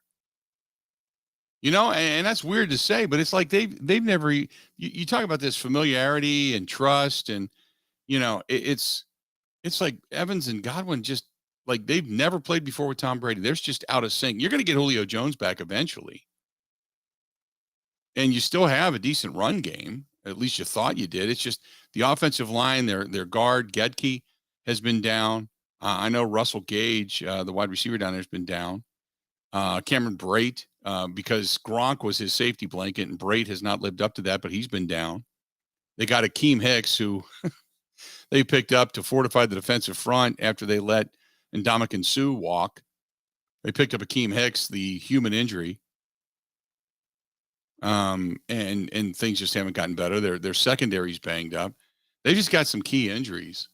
And that's weird to say, but it's like they've never. You talk about this familiarity and trust, and it's like Evans and Godwin just like they've never played before with Tom Brady. They're just out of sync. You're going to get Julio Jones back eventually, and you still have a decent run game. At least you thought you did. It's just the offensive line. Their guard Gedke has been down. I know Russell Gage, the wide receiver down there, has been down. Cameron Brate, because Gronk was his safety blanket, and Brate has not lived up to that, but he's been down. They got Akeem Hicks, who they picked up to fortify the defensive front after they let Ndamukong Suh walk. They picked up Akeem Hicks, the human injury. And things just haven't gotten better. Their secondary's banged up. They just got some key injuries.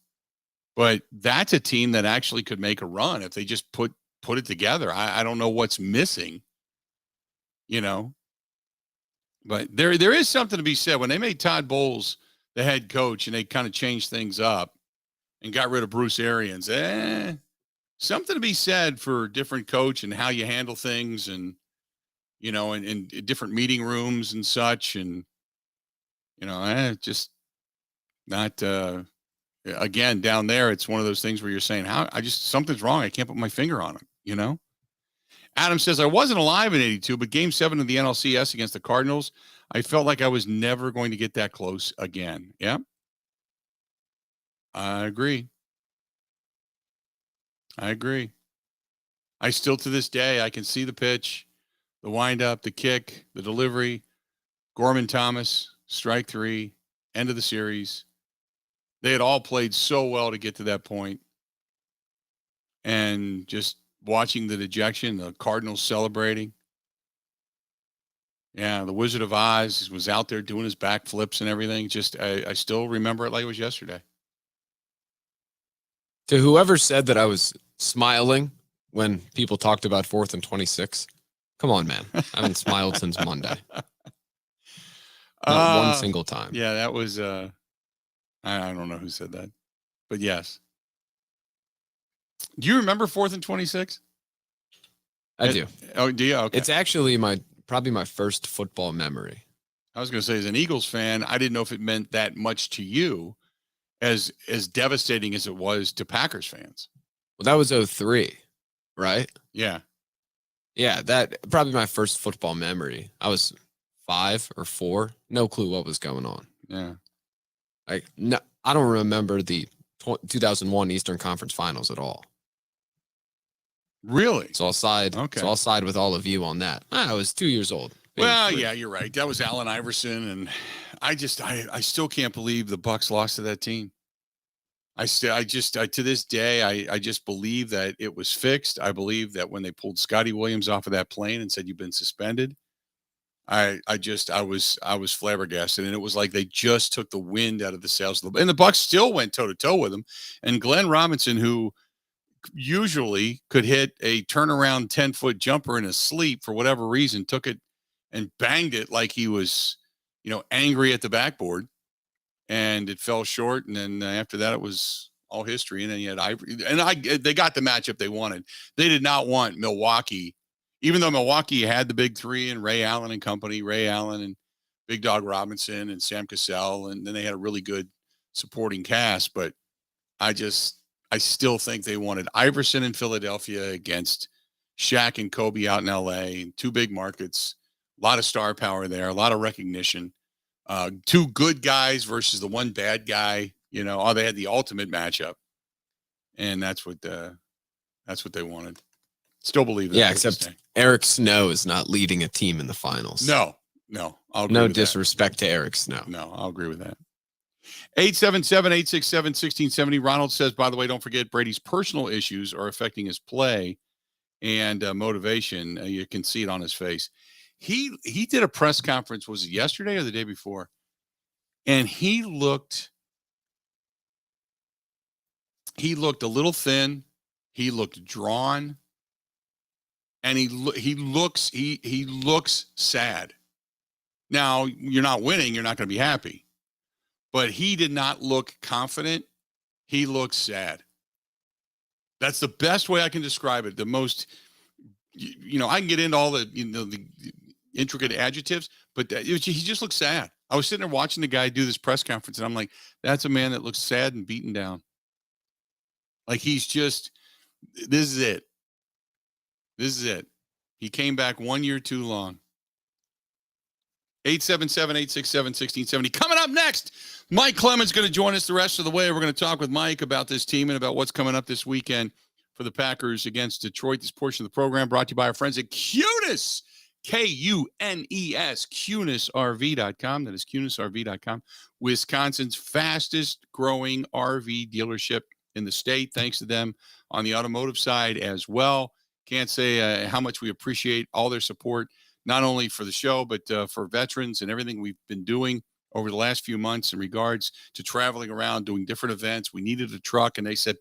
But that's a team that actually could make a run if they just put it together. I don't know what's missing, But there is something to be said. When they made Todd Bowles the head coach and they kind of changed things up and got rid of Bruce Arians, something to be said for different coach and how you handle things and, in different meeting rooms and such. And, just not, again, down there, it's one of those things where you're saying, something's wrong. I can't put my finger on it, Adam says, I wasn't alive in 82, but game 7 of the NLCS against the Cardinals, I felt like I was never going to get that close again. Yeah. I agree. I still, to this day, I can see the pitch, the windup, the kick, the delivery, Gorman Thomas, strike 3, end of the series. They had all played so well to get to that point. And just watching the dejection, the Cardinals celebrating. Yeah, the Wizard of Oz was out there doing his backflips and everything. Just, I still remember it like it was yesterday. To whoever said that I was smiling when people talked about 4th and 26, come on, man. I haven't smiled since Monday. Not one single time. Yeah, that was, I don't know who said that, but yes. Do you remember 4th and 26? I do. Oh, do you? Okay. It's actually probably my first football memory. I was going to say, as an Eagles fan, I didn't know if it meant that much to you as devastating as it was to Packers fans. Well, that was 03, right? Yeah. Yeah, that probably my first football memory. I was 5 or 4. No clue what was going on. Yeah. No, I don't remember the 2001 Eastern Conference Finals at all. Really? So I'll side. Okay. So I'll side with all of you on that. I was 2 years old. Well, 3. yeah, you're right. That was Allen Iverson, and I still can't believe the Bucs lost to that team. To this day, I just believe that it was fixed. I believe that when they pulled Scotty Williams off of that plane and said you've been suspended, I was flabbergasted, and it was like they just took the wind out of the sails of and the Bucs still went toe to toe with them. And Glenn Robinson, who usually could hit a turnaround 10-foot jumper in his sleep for whatever reason, took it and banged it like he was, angry at the backboard, and it fell short. And then after that, it was all history. And then you had Ivory, and they got the matchup they wanted. They did not want Milwaukee, even though Milwaukee had the big 3 and Ray Allen and company, Ray Allen and Big Dog Robinson and Sam Cassell. And then they had a really good supporting cast, but I still think they wanted Iverson in Philadelphia against Shaq and Kobe out in LA, 2 big markets, a lot of star power there, a lot of recognition. 2 good guys versus the 1 bad guy. They had the ultimate matchup, and that's what they wanted. Still believe that. Yeah, except Eric Snow is not leading a team in the finals. No. I'll agree no with disrespect to Eric Snow. No, I'll agree with that. 877-867-1670. Ronald says, by the way, don't forget Brady's personal issues are affecting his play and motivation. You can see it on his face. He did a press conference, was it yesterday or the day before? And he looked a little thin. He looked drawn, and he looks sad. Now, you're not winning, you're not going to be happy. But he did not look confident. He looked sad. That's the best way I can describe it. The most, I can get into all the, the intricate adjectives, but he just looked sad. I was sitting there watching the guy do this press conference, and I'm like, that's a man that looks sad and beaten down. Like this is it. This is it. He came back 1 year too long. 877-867-1670. Coming up next, Mike Clemens going to join us the rest of the way. We're going to talk with Mike about this team and about what's coming up this weekend for the Packers against Detroit. This portion of the program brought to you by our friends at Kunes, Kunes, KunesRV.com. That is KunesRV.com, Wisconsin's fastest growing RV dealership in the state. Thanks to them on the automotive side as well. Can't say how much we appreciate all their support, not only for the show, but for veterans and everything we've been doing over the last few months in regards to traveling around, doing different events. We needed a truck, and they said,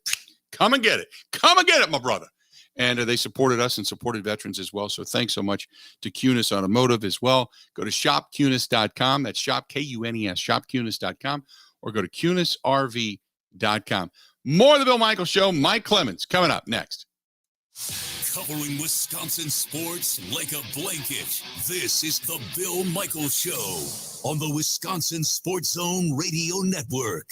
come and get it. Come and get it, my brother. And they supported us and supported veterans as well. So thanks so much to Kunes Automotive as well. Go to shopkunes.com. That's shop, Kunes, shopkunes.com, or go to kunesrv.com. More of the Bill Michaels Show. Mike Clemens coming up next. Covering Wisconsin sports like a blanket. This is the Bill Michaels Show on the Wisconsin Sports Zone Radio Network.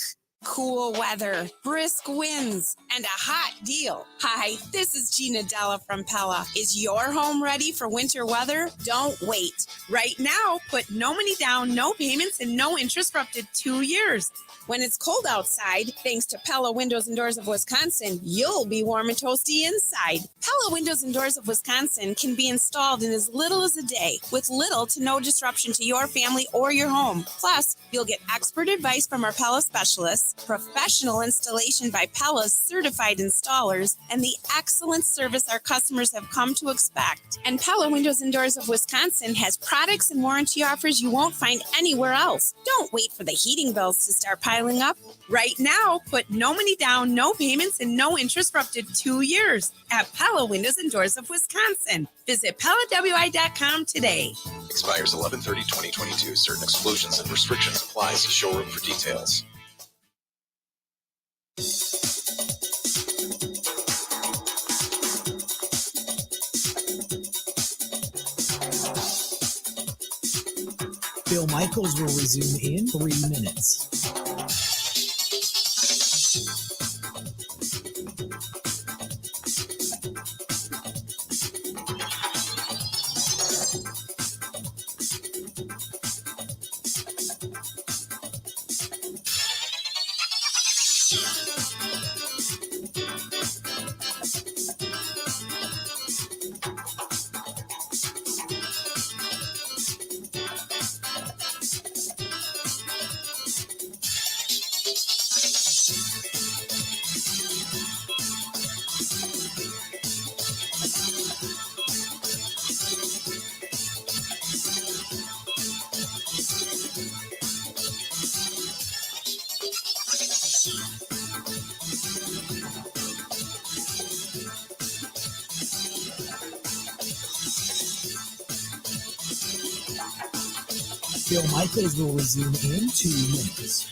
Cool weather, brisk winds, and a hot deal. Hi, this is Gina Della from Pella. Is your home ready for winter weather? Don't wait. Right now, put no money down, no payments, and no interest for up to 2 years. When it's cold outside, thanks to Pella Windows and Doors of Wisconsin, you'll be warm and toasty inside. Pella Windows and Doors of Wisconsin can be installed in as little as a day, with little to no disruption to your family or your home. Plus, you'll get expert advice from our Pella specialists, professional installation by Pella's certified installers, and the excellent service our customers have come to expect. And Pella Windows and Doors of Wisconsin has products and warranty offers you won't find anywhere else. Don't wait for the heating bills to start piling up. Right now, put no money down, no payments, and no interest for up to 2 years at Pella Windows and Doors of Wisconsin. Visit PellaWI.com today. Expires 11/30/2022. Certain exclusions and restrictions apply. See showroom for details. Bill Michaels will resume in 3 minutes. Bill Michaels will resume in 2 minutes.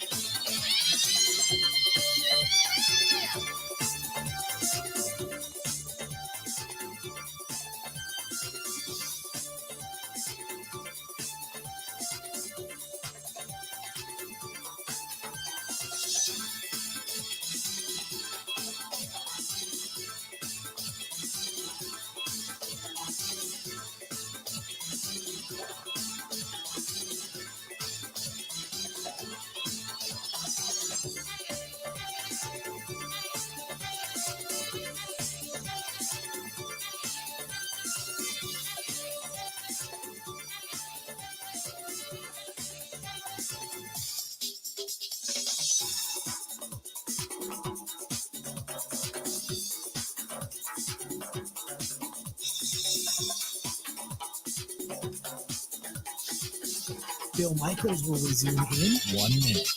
Bill Michaels will resume in 1 minute.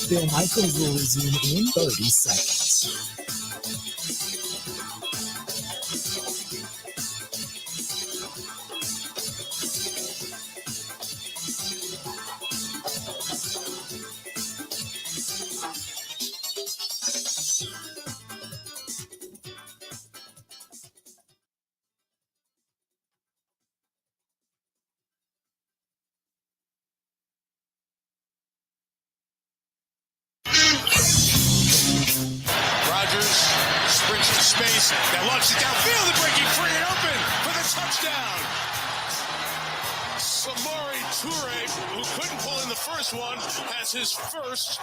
Bill Michaels will resume in 30 seconds. Now launches it downfield and breaking free and open for the touchdown. Samori Toure, who couldn't pull in the first one, has his first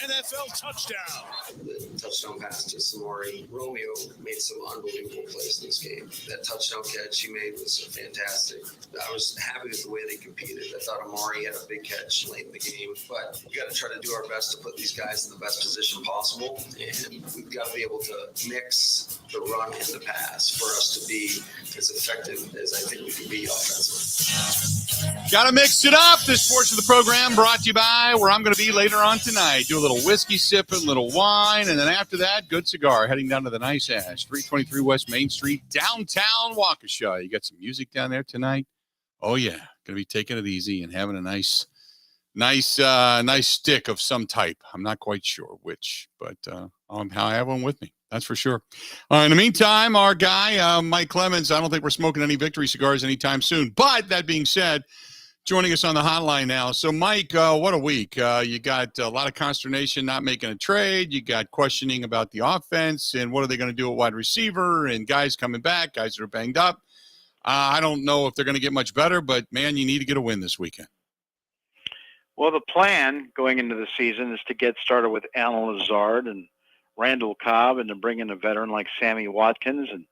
NFL touchdown. The touchdown pass to Samori. Romeo made some unbelievable plays in this game. That touchdown catch he made was fantastic. I was happy with the way they competed. I thought Amari had a big catch late in the game, but we got to try to do our best to put these guys in the best position possible, and we've got to be able to mix the run and the pass for us to be as effective as I think we can be offensively. Got to mix it up. This portion of the program brought to you by where I'm going to be later on tonight. Do a little whiskey sipping, a little wine, and then after that, good cigar. Heading down to the Nice Ash, 323 West Main Street, downtown Waukesha. You got some music down there tonight? Oh, yeah. Going to be taking it easy and having a nice stick of some type. I'm not quite sure which, but I have one with me. That's for sure. In the meantime, our guy, Mike Clemens, I don't think we're smoking any victory cigars anytime soon. But that being said, joining us on the hotline now. So, Mike, what a week. You got a lot of consternation not making a trade. You got questioning about the offense and what are they going to do at wide receiver and guys coming back, guys that are banged up. I don't know if they're going to get much better, but, man, you need to get a win this weekend. Well, the plan going into the season is to get started with Alan Lazard and Randall Cobb and to bring in a veteran like Sammy Watkins. And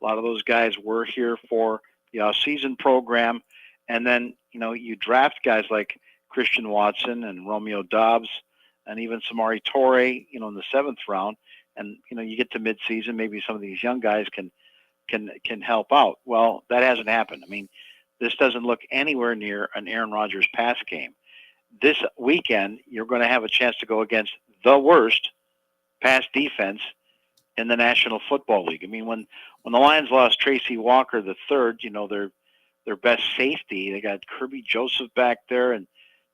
a lot of those guys were here for the season program. And then, you draft guys like Christian Watson and Romeo Doubs and even Samori Toure, in the 7th round. And, you get to midseason, maybe some of these young guys can help out. Well, that hasn't happened. I mean, this doesn't look anywhere near an Aaron Rodgers pass game. This weekend, you're going to have a chance to go against the worst pass defense in the National Football League. I mean, when the Lions lost Tracy Walker III, their best safety, they got Kirby Joseph back there and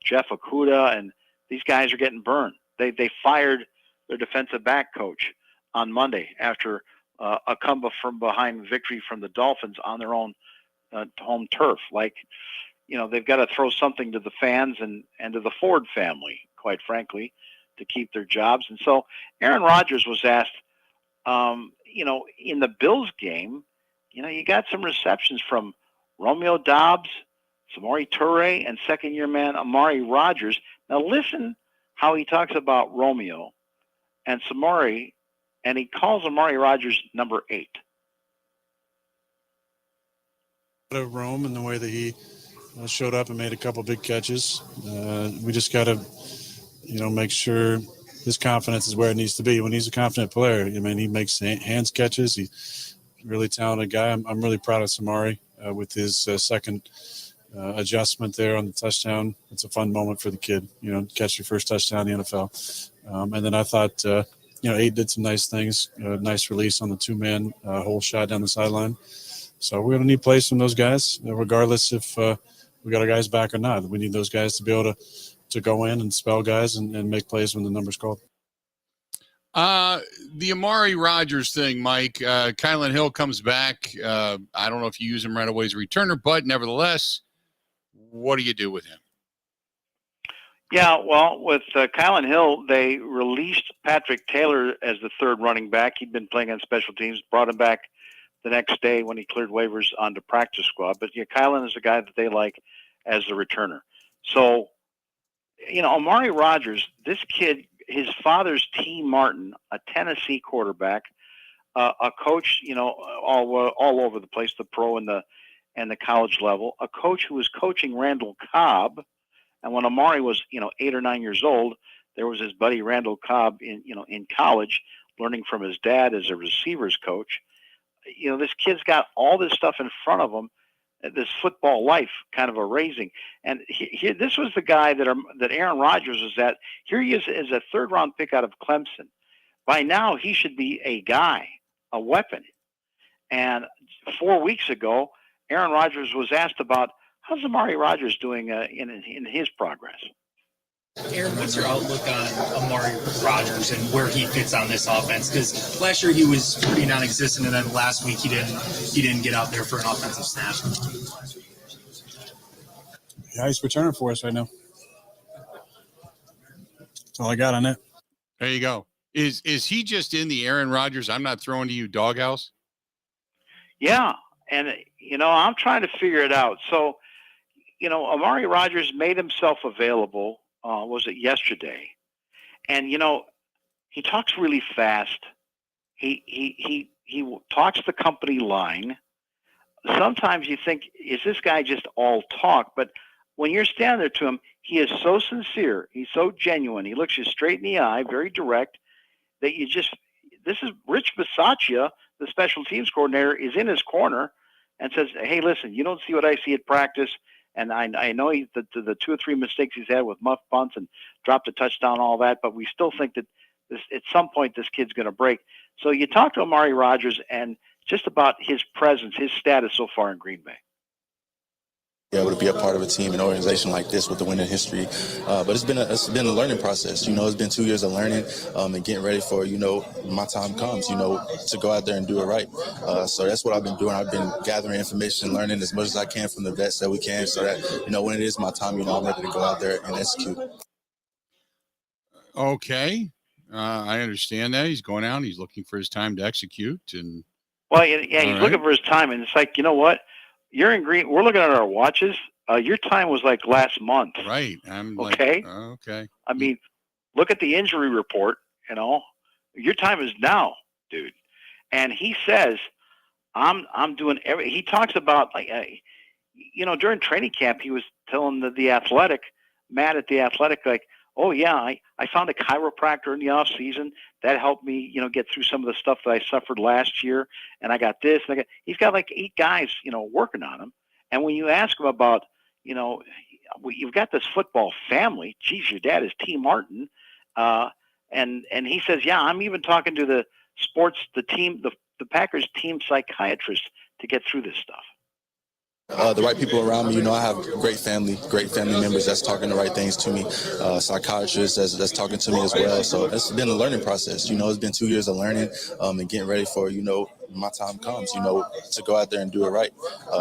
Jeff Okudah, and these guys are getting burned. They fired their defensive back coach on Monday after a come from behind victory from the Dolphins on their own home turf. They've got to throw something to the fans and to the Ford family, quite frankly, to keep their jobs. And so Aaron Rodgers was asked, in the Bills game, you got some receptions from Romeo Doubs, Samori Toure, and second-year man Amari Rodgers. Now listen how he talks about Romeo and Samori, and he calls Amari Rodgers number 8. Of Rome and the way that he showed up and made a couple big catches. We just got to, make sure his confidence is where it needs to be. When he's a confident player, he makes hands catches. He's a really talented guy. I'm really proud of Samari with his second adjustment there on the touchdown. It's a fun moment for the kid, catch your first touchdown in the NFL. And then I thought, 8 did some nice things, nice release on the 2-man hole shot down the sideline. So we're going to need plays from those guys, regardless if we got our guys back or not. We need those guys to be able to go in and spell guys and make plays when the number's called. The Amari Rodgers thing, Mike, Kylan Hill comes back. I don't know if you use him right away as a returner, but nevertheless, what do you do with him? Yeah, well, with Kylan Hill, they released Patrick Taylor as the 3rd running back. He'd been playing on special teams, brought him back the next day when he cleared waivers onto practice squad. But Kylan is a guy that they like as the returner. So, Amari Rodgers, this kid, his father's T. Martin, a Tennessee quarterback, a coach, all over the place, the pro and the college level, a coach who was coaching Randall Cobb. And when Amari was, 8 or 9 years old, there was his buddy Randall Cobb in college, learning from his dad as a receivers coach. This kid's got all this stuff in front of him, this football life kind of erasing. And this was the guy that Aaron Rodgers was at. Here he is as a 3rd-round pick out of Clemson. By now, he should be a guy, a weapon. And 4 weeks ago, Aaron Rodgers was asked about how's Amari Rodgers doing in his progress. Aaron, what's your outlook on Amari Rodgers and where he fits on this offense? Because last year he was pretty non-existent, and then last week he didn't get out there for an offensive snap. Yeah, he's returning for us right now. That's all I got on that. There you go. Is he just in the Aaron Rodgers, I'm not throwing to you doghouse? Yeah, and I'm trying to figure it out. So, Amari Rodgers made himself available, was it yesterday? And, he talks really fast. He talks the company line. Sometimes you think, is this guy just all talk? But when you're standing there to him, he is so sincere. He's so genuine. He looks you straight in the eye, very direct, that this is Rich Bisaccia, the special teams coordinator, is in his corner and says, hey, listen, you don't see what I see at practice. And I know the 2 or 3 mistakes he's had with muff punts and dropped a touchdown, all that, but we still think that at some point this kid's going to break. So you talk to Amari Rodgers and just about his presence, his status so far in Green Bay. Yeah, able to be a part of a team, an organization like this with the winning history, but it's been a learning process. It's been 2 years of learning and getting ready for my time comes. To go out there and do it right. So that's what I've been doing. I've been gathering information, learning as much as I can from the vets that we can, so that when it is my time, I'm ready to go out there and execute. Okay, I understand that he's going out. And he's looking for his time to execute, and he's looking for his time, and it's like, you know what? You're in green. We're looking at our watches. Your time was like last month. Right. I'm okay. Okay. I mean, look at the injury report. Your time is now, dude. And he says, I'm doing every. He talks about during training camp, he was telling the Athletic, Matt at the Athletic, like, oh yeah, I found a chiropractor in the off season that helped me, get through some of the stuff that I suffered last year. And I got this. He's got like 8 guys, working on him. And when you ask him about, you've got this football family. Geez, your dad is T. Martin. And he says, yeah, I'm even talking to the Packers team psychiatrist to get through this stuff. The right people around me, I have great family members that's talking the right things to me, psychiatrists that's talking to me as well. So it's been a learning process. It's been 2 years of learning and getting ready for, my time comes, to go out there and do it right.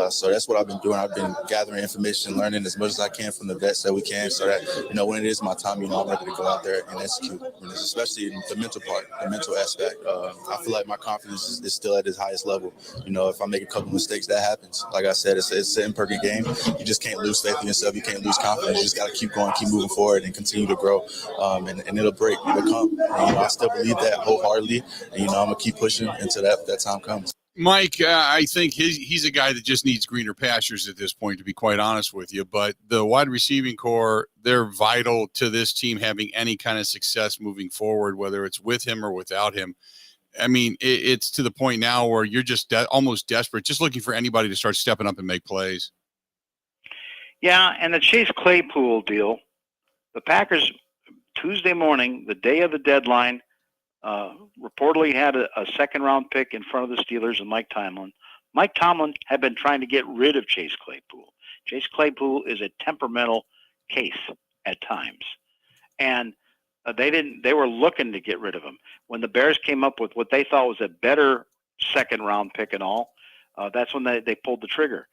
So that's what I've been doing. I've been gathering information, learning as much as I can from the vets that we can, so that, when it is my time, I'm ready to go out there and execute. Especially in the mental part, the mental aspect. I feel like my confidence is still at its highest level. If I make a couple mistakes, that happens. Like I said, it's an imperfect game. You just can't lose faith in yourself. You can't lose confidence. You just got to keep going, keep moving forward, and continue to grow. And it'll break, it'll come. And, I still believe that wholeheartedly. And, I'm going to keep pushing until that time comes. Mike, I think he's a guy that just needs greener pastures at this point, to be quite honest with you. But the wide receiving core, they're vital to this team having any kind of success moving forward, whether it's with him or without him. I mean, it's to the point now where you're just almost desperate, just looking for anybody to start stepping up and make plays. Yeah, and the Chase Claypool deal, the Packers, Tuesday morning, the day of the deadline, reportedly had a second-round pick in front of the Steelers and Mike Tomlin. Mike Tomlin had been trying to get rid of Chase Claypool. Chase Claypool is a temperamental case at times. And they were looking to get rid of him. When the Bears came up with what they thought was a better second-round pick and all, that's when they pulled the trigger.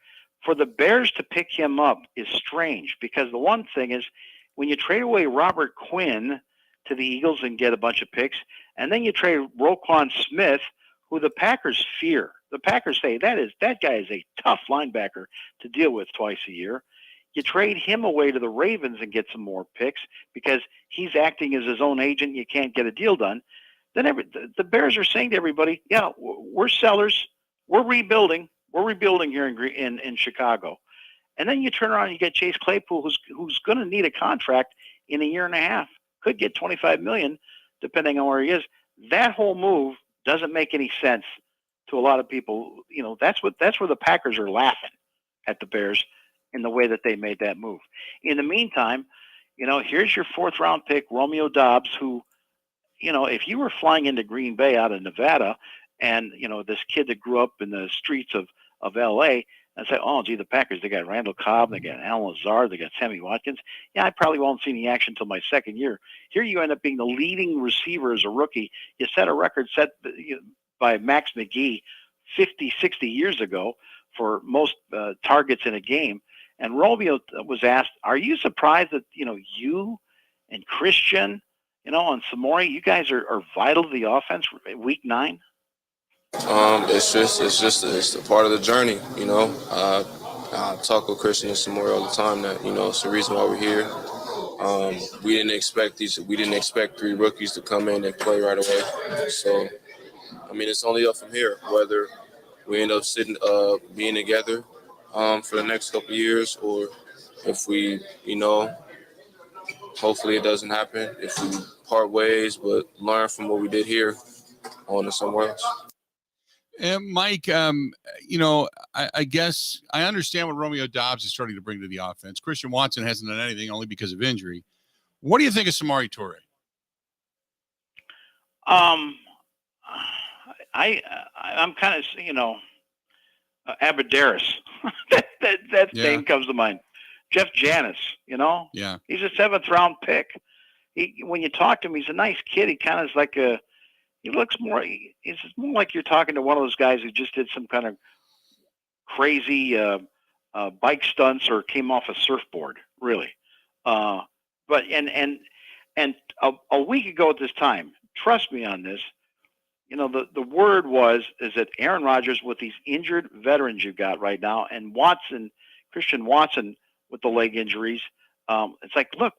For the Bears to pick him up is strange, because the one thing is, when you trade away Robert Quinn to the Eagles and get a bunch of picks, and then you trade Roquan Smith, who the Packers fear. The Packers say that guy is a tough linebacker to deal with twice a year. You trade him away to the Ravens and get some more picks because he's acting as his own agent. You can't get a deal done. Then the Bears are saying to everybody, yeah, we're sellers. We're rebuilding. We're rebuilding here in Chicago. And then you turn around and you get Chase Claypool, who's going to need a contract in a year and a half. Could get $25 million, depending on where he is. That whole move doesn't make any sense to a lot of people. That's where the Packers are laughing at the Bears in the way that they made that move. In the meantime, here's your 4th-round pick, Romeo Doubs, who, if you were flying into Green Bay out of Nevada and, this kid that grew up in the streets of L.A., and say, oh, gee, the Packers, they got Randall Cobb, they got Alan Lazard, they got Sammy Watkins. Yeah, I probably won't see any action until my second year. Here you end up being the leading receiver as a rookie. You set a record set by Max McGee 50, 60 years ago for most targets in a game. And Romeo was asked, are you surprised that, you and Christian, and Samori, you guys are vital to the offense week 9? It's a part of the journey, I talk with Christian and Samori all the time that, it's the reason why we're here. We didn't expect 3 rookies to come in and play right away. So, it's only up from here, whether we end up being together for the next couple of years, or if we, hopefully it doesn't happen. If we part ways, but learn from what we did here on to somewhere else. And Mike, I guess I understand what Romeo Doubs is starting to bring to the offense. Christian Watson hasn't done anything only because of injury. What do you think of Samori Toure? I'm kind of, Abadaris. that name comes to mind. Jeff Janis, Yeah. He's a 7th round pick. When you talk to him, he's a nice kid. He kind of is like he's more like you're talking to one of those guys who just did some kind of crazy bike stunts or came off a surfboard, really. But a week ago at this time, trust me on this, the word is that Aaron Rodgers, with these injured veterans you got right now, and Christian Watson with the leg injuries, it's like, look,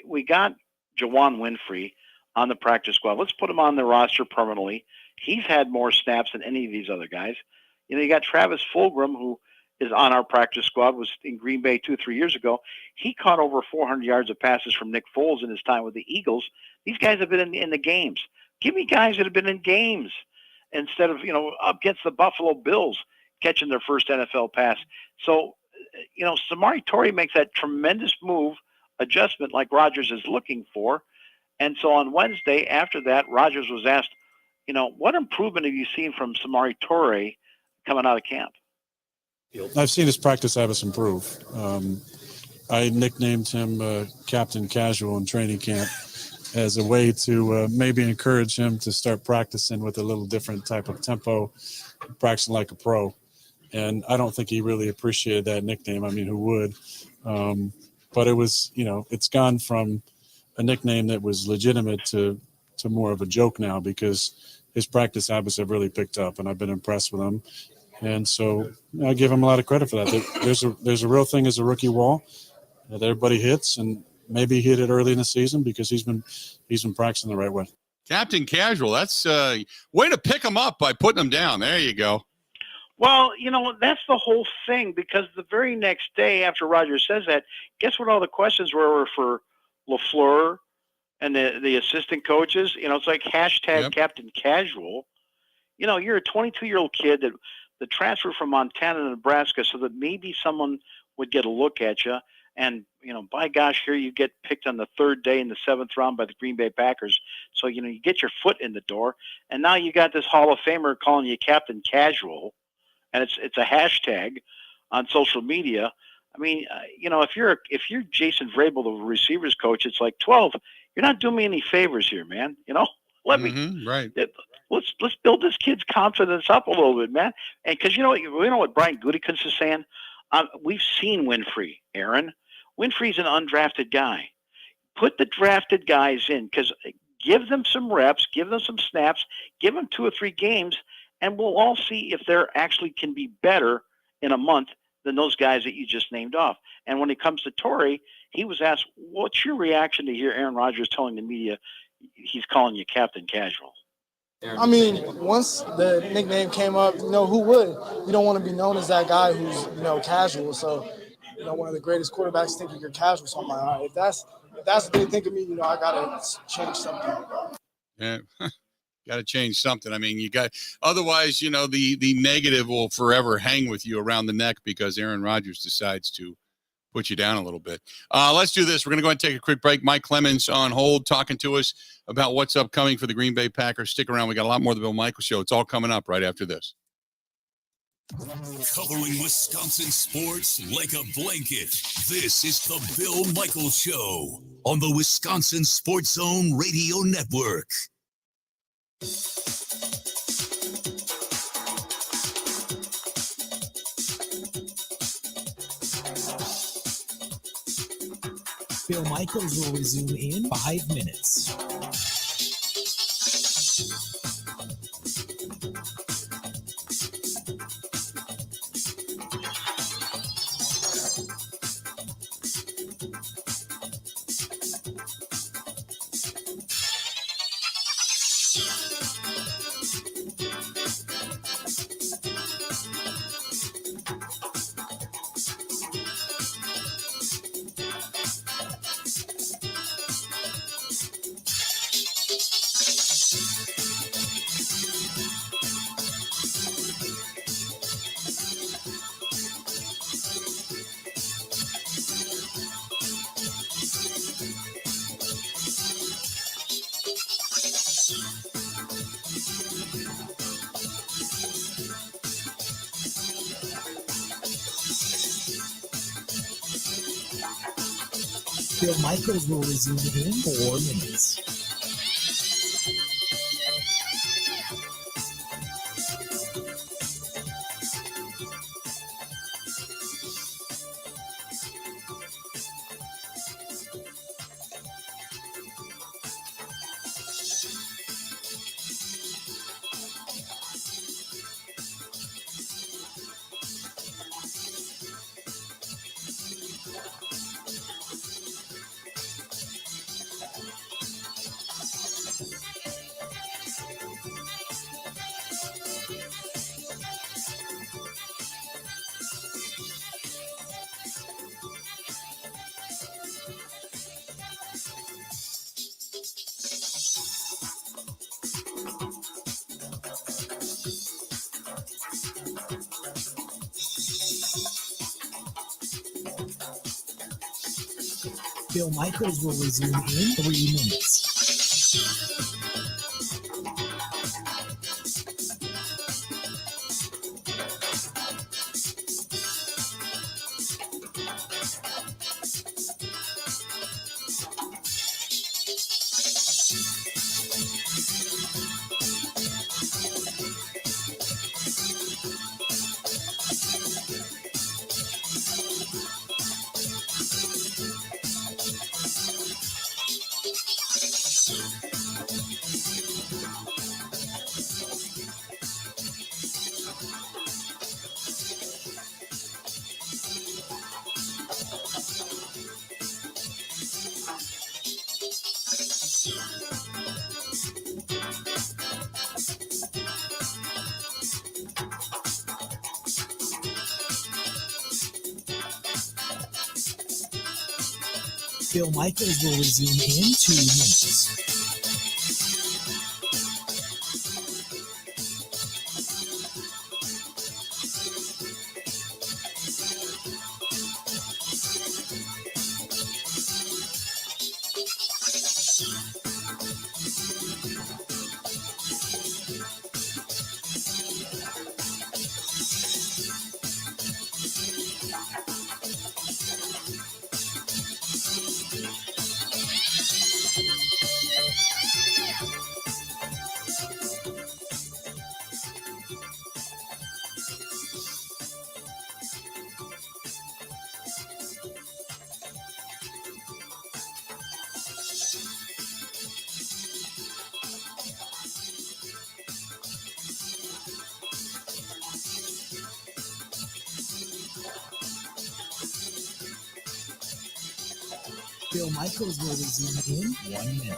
we got Juwann Winfree on the practice squad. Let's put him on the roster permanently. He's had more snaps than any of these other guys. You got Travis Fulgham, who is on our practice squad, was in Green Bay 2-3 years ago. He caught over 400 yards of passes from Nick Foles in his time with the Eagles. These guys have been in the games. Give me guys that have been in games instead of, up against the Buffalo Bills catching their first NFL pass. So, Samori Toure makes that tremendous adjustment like Rodgers is looking for. And so on Wednesday, after that, Rodgers was asked, what improvement have you seen from Samori Toure coming out of camp? I've seen his practice habits improve. I nicknamed him Captain Casual in training camp as a way to maybe encourage him to start practicing with a little different type of tempo, practicing like a pro. And I don't think he really appreciated that nickname. Who would? But it was, it's gone from a nickname that was legitimate to more of a joke now, because his practice habits have really picked up, and I've been impressed with him. And so I give him a lot of credit for that. There's a real thing as a rookie wall that everybody hits, and maybe he hit it early in the season because he's been practicing the right way. Captain Casual, that's way to pick him up by putting him down. There you go. Well, that's the whole thing, because the very next day after Rodgers says that, guess what all the questions were for LaFleur and the assistant coaches? It's like hashtag Captain Casual. You're a 22-year-old kid that transferred from Montana to Nebraska so that maybe someone would get a look at you. And, by gosh, here you get picked on the 3rd day in the 7th round by the Green Bay Packers. So, you get your foot in the door. And now you got this Hall of Famer calling you Captain Casual. And it's a hashtag on social media. If you're Jason Vrabel, the receivers coach, it's like, 12, you're not doing me any favors here, man. Let me right. Let's build this kid's confidence up a little bit, man. And because you know what Brian Gutekunst is saying. We've seen Winfree, Aaron. Winfree's an undrafted guy. Put the drafted guys in, because give them some reps, give them some snaps, give them 2 or 3 games, and we'll all see if they're actually can be better in a month than those guys that you just named off. And when it comes to Toure, he was asked, what's your reaction to hear Aaron Rodgers telling the media he's calling you Captain Casual? Once the nickname came up, who would? You don't want to be known as that guy who's, casual. So, one of the greatest quarterbacks thinking you're casual. So I'm like, all right, if that's what they think of me, I got to change something. Yeah. Got to change something. Otherwise, the negative will forever hang with you around the neck because Aaron Rodgers decides to put you down a little bit. Let's do this. We're going to go ahead and take a quick break. Mike Clemens on hold talking to us about what's upcoming for the Green Bay Packers. Stick around. We got a lot more of the Bill Michaels Show. It's all coming up right after this. Covering Wisconsin sports like a blanket. This is the Bill Michaels Show on the Wisconsin Sports Zone Radio Network. Bill Michaels will resume in 5 minutes. Bill Michaels will resume in 4 minutes. Bill Michaels will resume in 3 minutes. Bill Michaels will resume in 2 minutes. Bill Michaels will resume in 1 minute.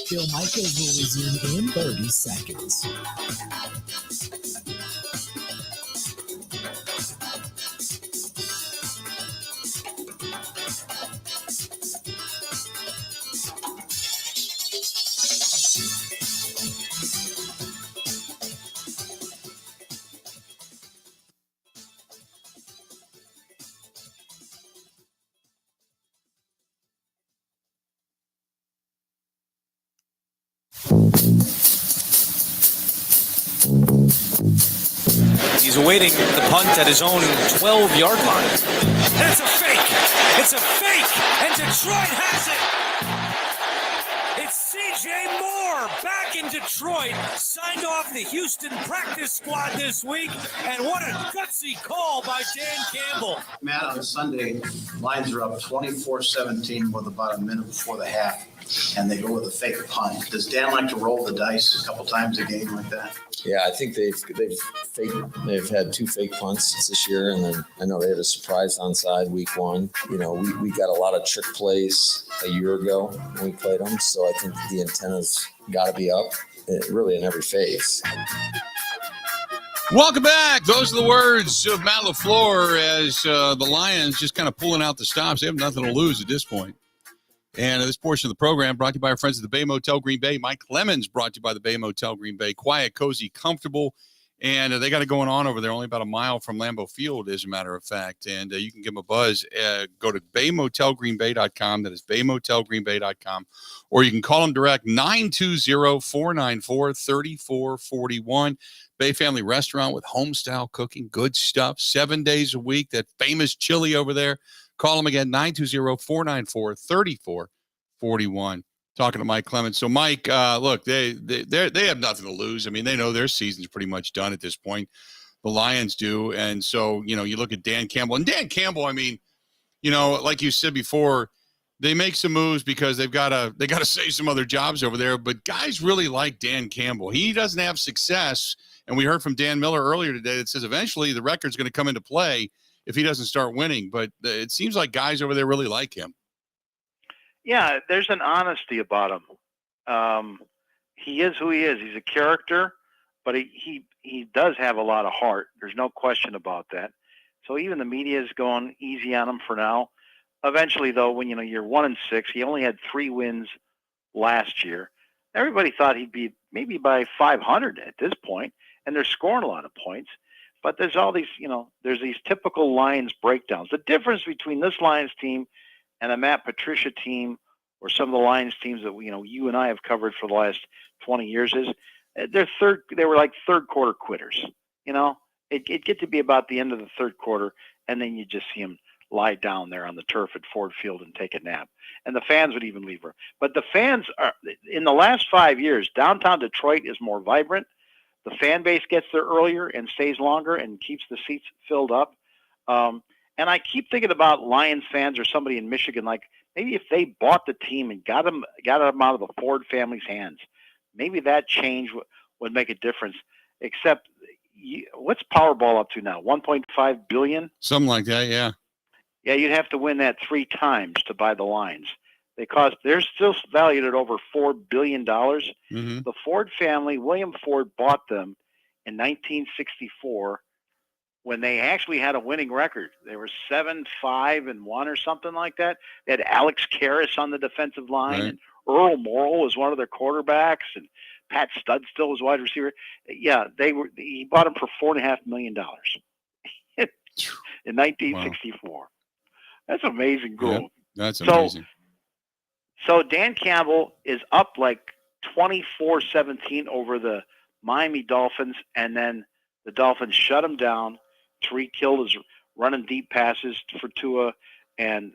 Bill Michaels will resume in 30 seconds. He's awaiting the punt at his own 12-yard line. And it's a fake! It's a fake! And Detroit has it! It's C.J. Moore back in Detroit, signed off the Houston practice squad this week, and what a gutsy call by Dan Campbell. Matt, on Sunday, Lions are up 24-17 with about a minute before the half. and they go with a fake punt. Does Dan like to roll the dice a couple times a game like that? Yeah, I think they've had 2 fake punts this year, and then I know they had a surprise onside week 1. You know, we got a lot of trick plays a year ago when we played them, so I think the antenna's got to be up, really in every phase. Welcome back. Those are the words of Matt LaFleur as the Lions just kind of pulling out the stops. They have nothing to lose at this point. And this portion of the program brought to you by our friends at the Bay Motel Green Bay. Mike Lemons brought to you by the Bay Motel Green Bay. Quiet, cozy, comfortable. And they got it going on over there, only about a mile from Lambeau Field, as a matter of fact. And you can give them a buzz. Go to baymotelgreenbay.com. That is baymotelgreenbay.com. Or you can call them direct, 920-494-3441. Bay Family Restaurant with home-style cooking, good stuff, 7 days a week. That famous chili over there. Call them again, 920-494-3441. Talking to Mike Clemens. So, Mike, look, they have nothing to lose. I mean, they know their season's pretty much done at this point. The Lions do. And so, you know, you look at Dan Campbell. And Dan Campbell, I mean, you know, like you said before, they make some moves because they got to save some other jobs over there. But guys really like Dan Campbell. He doesn't have success. And we heard from Dan Miller earlier today that says eventually the record's going to come into play if he doesn't start winning. But it seems like guys over there really like him. Yeah, there's an honesty about him. He is who he is. He's a character, but he does have a lot of heart. There's no question about that. So even the media is going easy on him for now. Eventually, though, when you're 1-6, he only had 3 wins last year. Everybody thought he'd be maybe by 500 at this point, and they're scoring a lot of points. But there's all these, there's these typical Lions breakdowns. The difference between this Lions team and the Matt Patricia team, or some of the Lions teams that you and I have covered for the last 20 years, is they were like third quarter quitters. It'd get to be about the end of the third quarter, and then you just see them lie down there on the turf at Ford Field and take a nap. And the fans would even leave her. But the fans are, in the last 5 years, downtown Detroit is more vibrant. The fan base gets there earlier and stays longer and keeps the seats filled up. And I keep thinking about Lions fans or somebody in Michigan, like maybe if they bought the team and got them out of the Ford family's hands, maybe that change would make a difference. Except, what's Powerball up to now? 1.5 billion? Something like that, yeah. Yeah, you'd have to win that 3 times to buy the Lions. They're still valued at over $4 billion. Mm-hmm. The Ford family, William Ford, bought them in 1964 when they actually had a winning record. They were 7-5-1 or something like that. They had Alex Karras on the defensive line, Right. and Earl Morrall was one of their quarterbacks, and Pat Studstill was wide receiver. Yeah, he bought them for $4.5 million in 1964. Wow. That's amazing, cool. Yep, that's amazing. So Dan Campbell is up like 24-17 over the Miami Dolphins, and then the Dolphins shut him down. Tariq Hill is running deep passes for Tua, and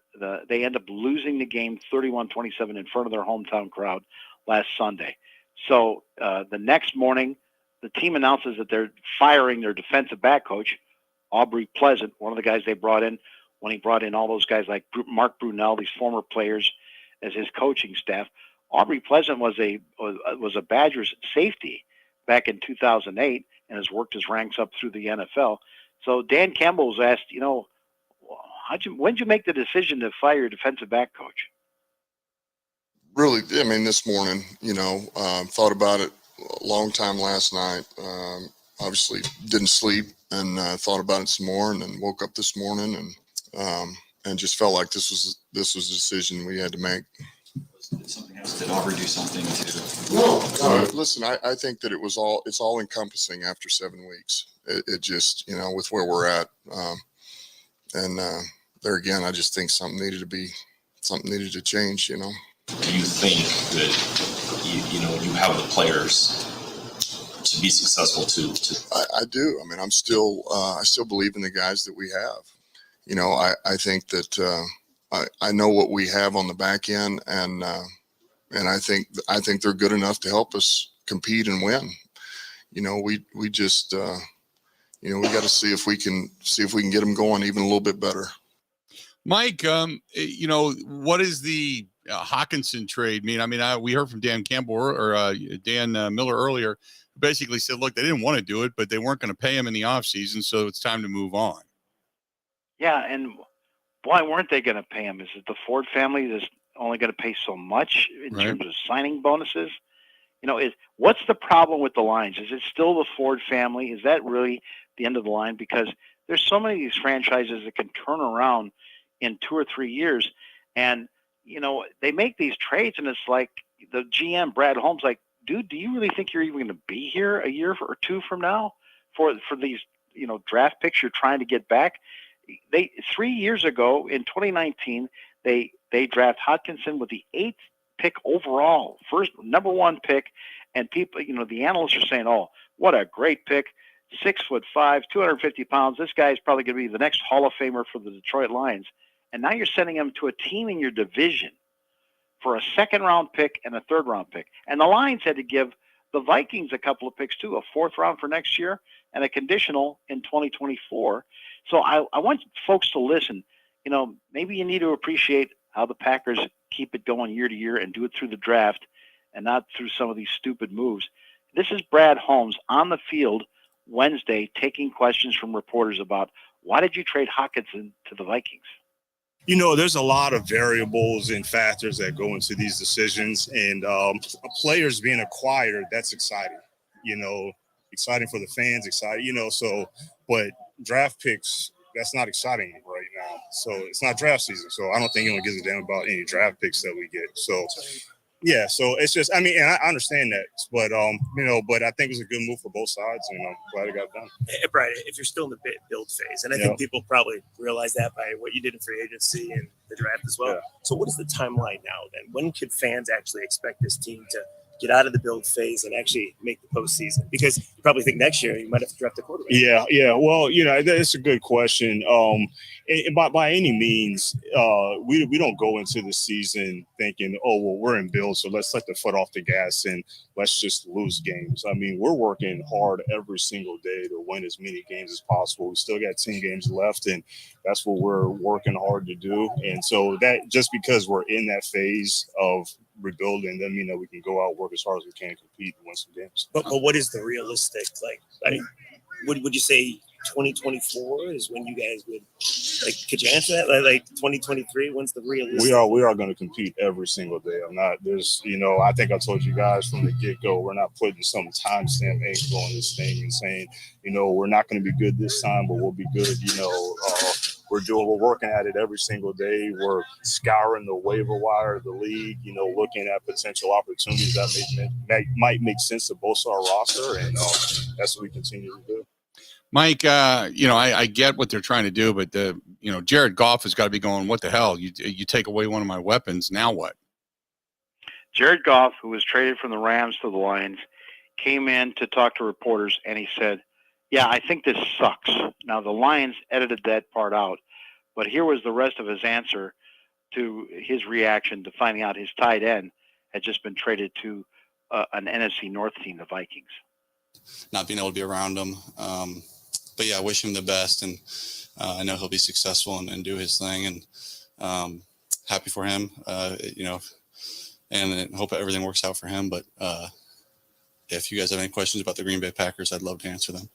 they end up losing the game 31-27 in front of their hometown crowd last Sunday. So the next morning, the team announces that they're firing their defensive back coach, Aubrey Pleasant, one of the guys they brought in when he brought in all those guys like Mark Brunell, these former players, as his coaching staff. Aubrey Pleasant was a Badgers safety back in 2008 and has worked his ranks up through the NFL. So Dan Campbell was asked, when did you make the decision to fire your defensive back coach? Really, I mean, this morning, thought about it a long time last night. Obviously didn't sleep and thought about it some more, and then woke up this morning and just felt like this was a decision we had to make. Something else? Did Aubrey do something to? Listen, I think that it's all encompassing after 7 weeks. It just, with where we're at, and there again, I just think something needed to change. Do you think that you have the players to be successful to? I do. I mean, I still believe in the guys that we have. I think that I know what we have on the back end, and I think they're good enough to help us compete and win. We just we got to see if we can get them going even a little bit better. Mike, what is the Hawkinson trade mean? I mean, we heard from Dan Campbell or Dan Miller earlier, who basically said, look, they didn't want to do it, but they weren't going to pay him in the offseason, so it's time to move on. Yeah, and why weren't they going to pay him? Is it the Ford family that's only going to pay so much in terms of signing bonuses? You know, what's the problem with the Lions? Is it still the Ford family? Is that really the end of the line? Because there's so many of these franchises that can turn around in 2 or 3 years, and you know, they make these trades, and it's like the GM Brad Holmes, like, dude, do you really think you're even going to be here a year or two from now for these, you know, draft picks you're trying to get back? 3 years ago in 2019, they draft Hutchinson with the 8th pick overall, first number 1 pick, and people, you know, the analysts are saying, oh, what a great pick, 6'5", 250 pounds. This guy is probably going to be the next Hall of Famer for the Detroit Lions. And now you're sending him to a team in your division for a 2nd-round pick and a 3rd-round pick. And the Lions had to give the Vikings a couple of picks too, a 4th round for next year and a conditional in 2024. So I want folks to listen. You know, maybe you need to appreciate how the Packers keep it going year to year and do it through the draft and not through some of these stupid moves. This is Brad Holmes on the field Wednesday taking questions from reporters about why did you trade Hockenson to the Vikings? You know, there's a lot of variables and factors that go into these decisions, and players being acquired, that's exciting, you know, exciting for the fans, exciting, you know, so, but draft picks, that's not exciting right now. So it's not draft season. So I don't think anyone gives a damn about any draft picks that we get. So yeah, so it's just, I mean, and I understand that, but, you know, but I think it was a good move for both sides, and I'm glad it got done. Hey, Brian, if you're still in the build phase, and I think people probably realize that by what you did in free agency and the draft as well. Yeah. So what is the timeline now then? When could fans actually expect this team to get out of the build phase and actually make the postseason? Because you probably think next year you might have to draft a quarterback. Yeah. Well, you know, that's a good question. By any means, we don't go into the season thinking, oh, well, we're in build, so let's let the foot off the gas and let's just lose games. I mean, we're working hard every single day to win as many games as possible. We still got 10 games left, and that's what we're working hard to do. And so that just because we're in that phase of rebuilding doesn't mean that we can go out, work as hard as we can, compete, and win some games. But what is the realistic, like, I mean, would you say 2024 is when you guys would, like, could you answer that? Like 2023, when's the realistic? We are going to compete every single day. You know, I think I told you guys from the get-go, we're not putting some timestamp angle on this thing and saying, you know, we're not going to be good this time, but we'll be good. You know, we're working at it every single day. We're scouring the waiver wire of the league, you know, looking at potential opportunities that might make sense to bolster our roster, and that's what we continue to do. Mike, you know, I get what they're trying to do, but you know, Jared Goff has got to be going, what the hell? You take away one of my weapons, now what? Jared Goff, who was traded from the Rams to the Lions, came in to talk to reporters, and he said, yeah, I think this sucks. Now, the Lions edited that part out, but here was the rest of his answer to his reaction to finding out his tight end had just been traded to an NFC North team, the Vikings. Not being able to be around him. But yeah, I wish him the best, and I know he'll be successful and do his thing, and happy for him, you know, and hope everything works out for him. But if you guys have any questions about the Green Bay Packers, I'd love to answer them.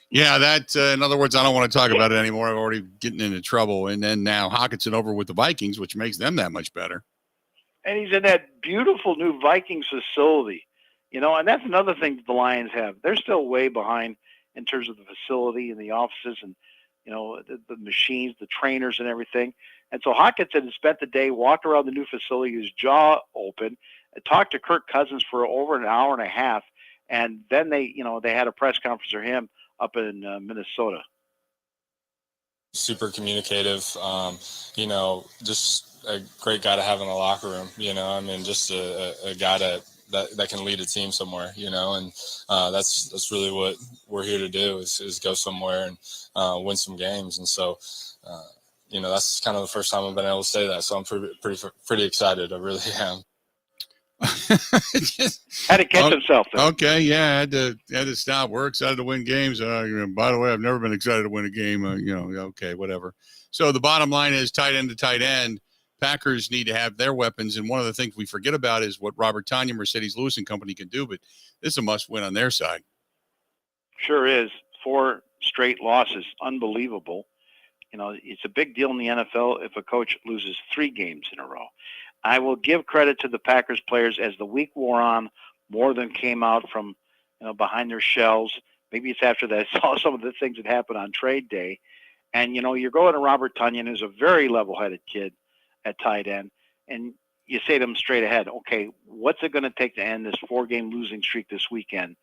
Yeah, that, in other words, I don't want to talk about it anymore. I'm already getting into trouble. And then now Hockenson over with the Vikings, which makes them that much better. And he's in that beautiful new Vikings facility, you know, and that's another thing that the Lions have. They're still way behind in terms of the facility and the offices and, you know, the machines, the trainers and everything. And so Hockenson had spent the day, walked around the new facility, his jaw open, and talked to Kirk Cousins for over an hour and a half. And then they had a press conference for him up in Minnesota. Super communicative, you know, just a great guy to have in the locker room, you know, I mean, just a guy that can lead a team somewhere, you know, and that's really what we're here to do is go somewhere and win some games. And so, you know, that's kind of the first time I've been able to say that. So I'm pretty excited. I really am. Had to catch himself though. Okay, yeah, had to stop. We're excited to win games. By the way, I've never been excited to win a game. You know, okay, whatever. So the bottom line is tight end to tight end. Packers need to have their weapons, and one of the things we forget about is what Robert Tonyan, Mercedes-Lewis and company can do, but this is a must-win on their side. Sure is. 4 straight losses. Unbelievable. You know, it's a big deal in the NFL if a coach loses 3 games in a row. I will give credit to the Packers players as the week wore on, more than came out from, behind their shells. Maybe it's after that I saw some of the things that happened on trade day. And, you're going to Robert Tonyan, who's a very level-headed kid at tight end, and you say to him straight ahead, okay, what's it going to take to end this 4-game losing streak this weekend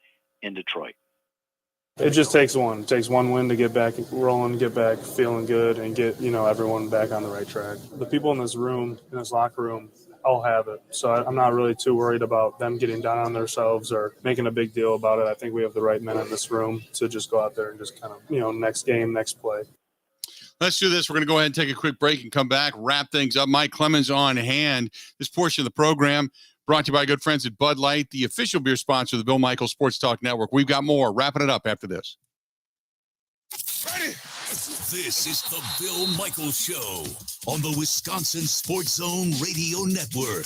in Detroit? It just takes one. It takes one win to get back rolling, get back feeling good, and get, everyone back on the right track. The people in this room, in this locker room, all have it. So I'm not really too worried about them getting down on themselves or making a big deal about it. I think we have the right men in this room to just go out there and just kind of, next game, next play. Let's do this. We're going to go ahead and take a quick break and come back, wrap things up. Mike Clemens on hand. This portion of the program brought to you by good friends at Bud Light, the official beer sponsor of the Bill Michaels Sports Talk Network. We've got more. Wrapping it up after this. Ready? This is the Bill Michaels Show on the Wisconsin Sports Zone Radio Network.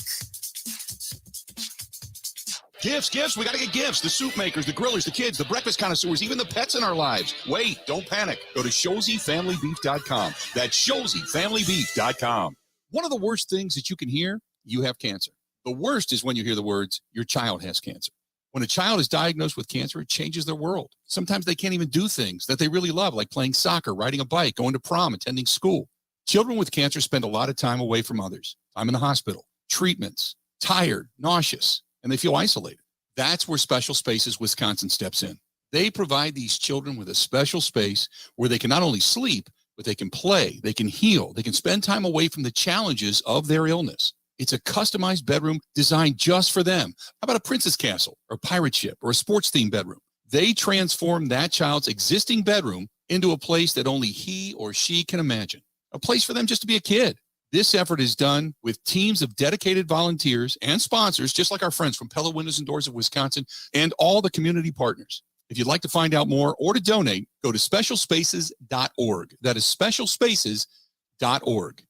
Gifts. We got to get gifts. The soup makers, the grillers, the kids, the breakfast connoisseurs, even the pets in our lives. Wait, don't panic. Go to ShoseyFamilyBeef.com. That's ShoseyFamilyBeef.com. One of the worst things that you can hear, you have cancer. The worst is when you hear the words, your child has cancer. When a child is diagnosed with cancer, it changes their world. Sometimes they can't even do things that they really love, like playing soccer, riding a bike, going to prom, attending school. Children with cancer spend a lot of time away from others. Time in the hospital, treatments, tired, nauseous, and they feel isolated. That's where Special Spaces Wisconsin steps in. They provide these children with a special space where they can not only sleep, but they can play, they can heal, they can spend time away from the challenges of their illness. It's a customized bedroom designed just for them. How about a princess castle or pirate ship or a sports-themed bedroom? They transform that child's existing bedroom into a place that only he or she can imagine, a place for them just to be a kid. This effort is done with teams of dedicated volunteers and sponsors, just like our friends from Pella Windows and Doors of Wisconsin and all the community partners. If you'd like to find out more or to donate, go to specialspaces.org. That is specialspaces.org.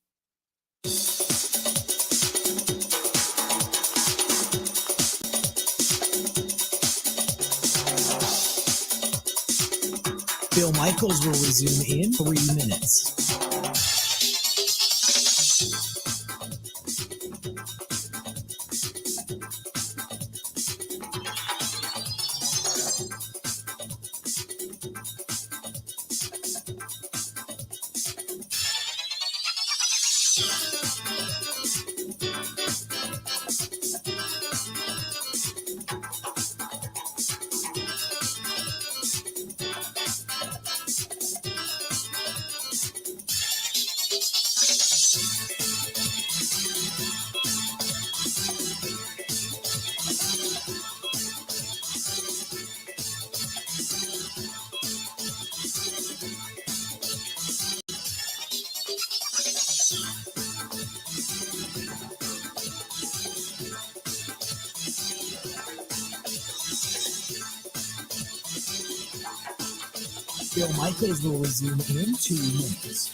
Bill Michaels will resume in 3 minutes. Bill Michaels will resume in 2 minutes.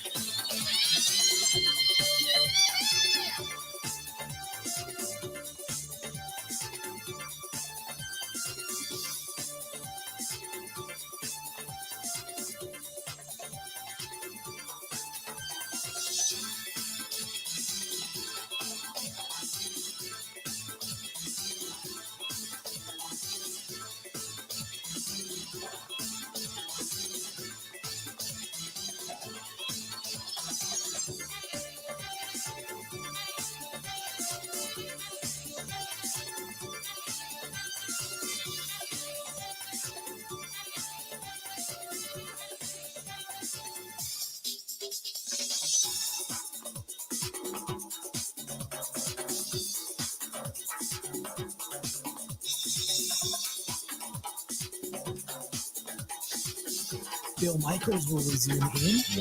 Bill Michaels will resume in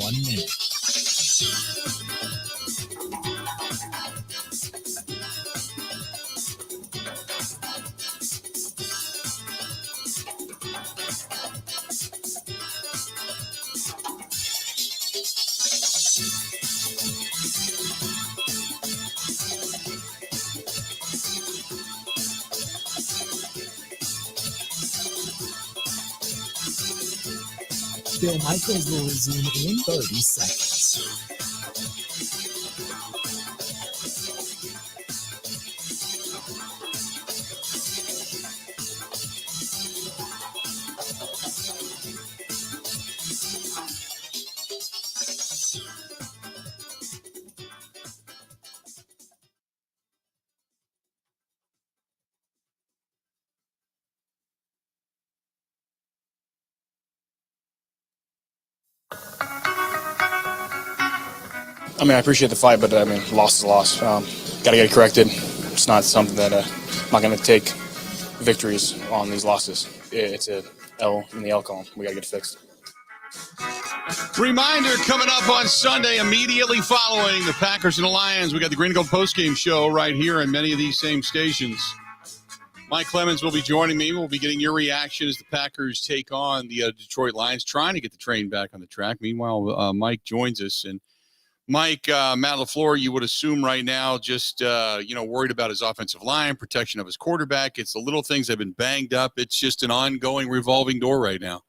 1 minute. Bill Michaels will resume in 30 seconds. I mean, I appreciate the fight, but I mean, loss is a loss. Got to get it corrected. It's not something that I'm not going to take victories on these losses. It's a L in the L column. We got to get it fixed. Reminder coming up on Sunday, immediately following the Packers and the Lions. We got the Green and Gold postgame show right here on many of these same stations. Mike Clemens will be joining me. We'll be getting your reaction as the Packers take on the Detroit Lions, trying to get the train back on the track. Meanwhile, Mike joins us. And Mike, Matt LaFleur, you would assume right now just, worried about his offensive line, protection of his quarterback. It's the little things that have been banged up. It's just an ongoing revolving door right now.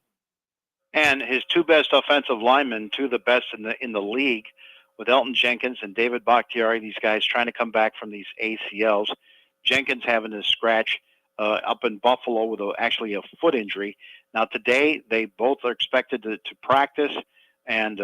And his two best offensive linemen, two of the best in the league, with Elton Jenkins and David Bakhtiari, these guys trying to come back from these ACLs. Jenkins having a scratch up in Buffalo with actually a foot injury. Now today, they both are expected to practice and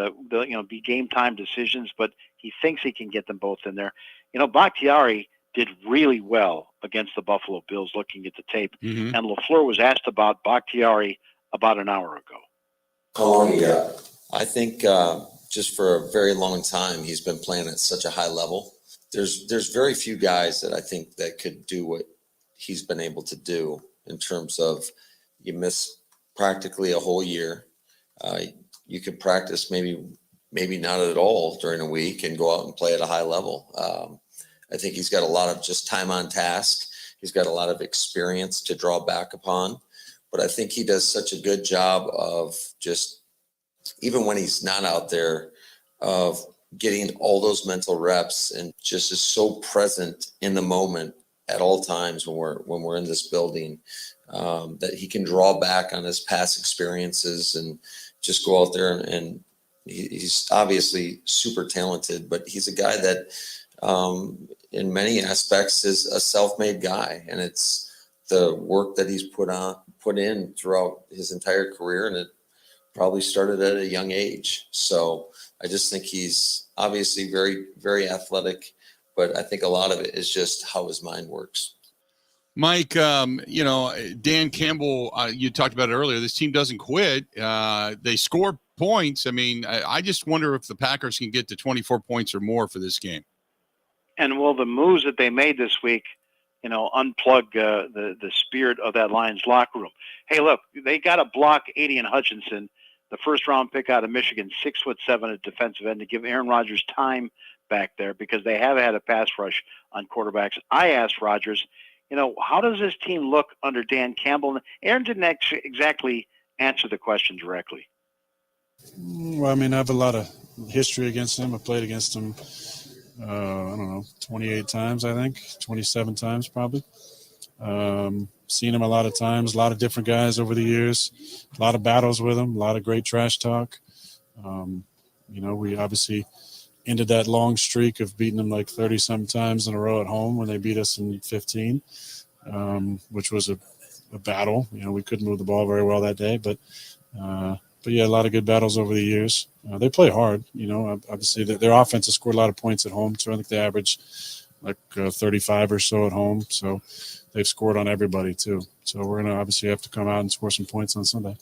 be game time decisions, but he thinks he can get them both in there. Bakhtiari did really well against the Buffalo Bills looking at the tape. Mm-hmm. And LaFleur was asked about Bakhtiari about an hour ago. How long he got? I think just for a very long time, he's been playing at such a high level. There's very few guys that I think that could do what he's been able to do in terms of you miss practically a whole year. You could practice maybe not at all during a week and go out and play at a high level. I think he's got a lot of just time on task. He's got a lot of experience to draw back upon. But I think he does such a good job of just, even when he's not out there, of getting all those mental reps and just is so present in the moment at all times when we're in this building, that he can draw back on his past experiences and just go out there and he's obviously super talented, but he's a guy that in many aspects is a self-made guy, and it's the work that he's put in throughout his entire career, and it probably started at a young age. So I just think he's obviously very, very athletic, but I think a lot of it is just how his mind works. Mike, Dan Campbell, you talked about it earlier. This team doesn't quit. They score points. I mean, I just wonder if the Packers can get to 24 points or more for this game. And will the moves that they made this week, unplug the spirit of that Lions locker room? Hey, look, they got to block Aidan Hutchinson, the first-round pick out of Michigan, 6'7" at defensive end, to give Aaron Rodgers time back there because they have had a pass rush on quarterbacks. I asked Rodgers, how does this team look under Dan Campbell? And Aaron didn't exactly answer the question directly. Well, I mean, I have a lot of history against him. I played against him, 28 times, I think, 27 times probably. Seen him a lot of times, a lot of different guys over the years, a lot of battles with him, a lot of great trash talk. We obviously ended that long streak of beating them like 30-some times in a row at home when they beat us in 15, which was a battle. We couldn't move the ball very well that day, but yeah, a lot of good battles over the years. They play hard, obviously their offense has scored a lot of points at home. So I think they average like 35 or so at home. So they've scored on everybody too. So we're going to obviously have to come out and score some points on Sunday.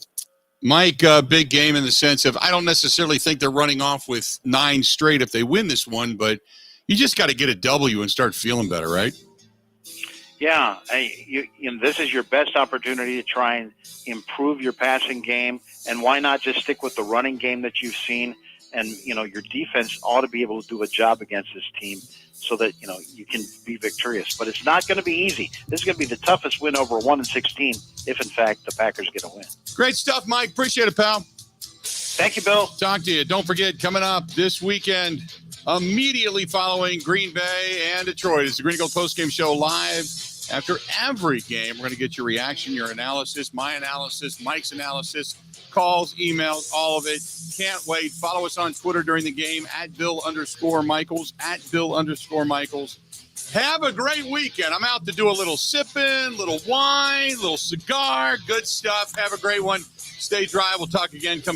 Mike, big game in the sense of I don't necessarily think they're running off with 9 straight if they win this one, but you just got to get a W and start feeling better, right? Yeah, this is your best opportunity to try and improve your passing game, and why not just stick with the running game that you've seen? And, your defense ought to be able to do a job against this team so that, you can be victorious. But it's not going to be easy. This is going to be the toughest win over 1-16 if, in fact, the Packers get a win. Great stuff, Mike. Appreciate it, pal. Thank you, Bill. Talk to you. Don't forget, coming up this weekend, immediately following Green Bay and Detroit, it's the Green and Gold postgame show live After every game, we're going to get your reaction, your analysis, my analysis, Mike's analysis, calls, emails, all of it. Can't wait. Follow us on Twitter during the game at Bill_Michaels, at Bill_Michaels. Have a great weekend. I'm out to do a little sipping, little wine, little cigar, good stuff. Have a great one. Stay dry. We'll talk again. Come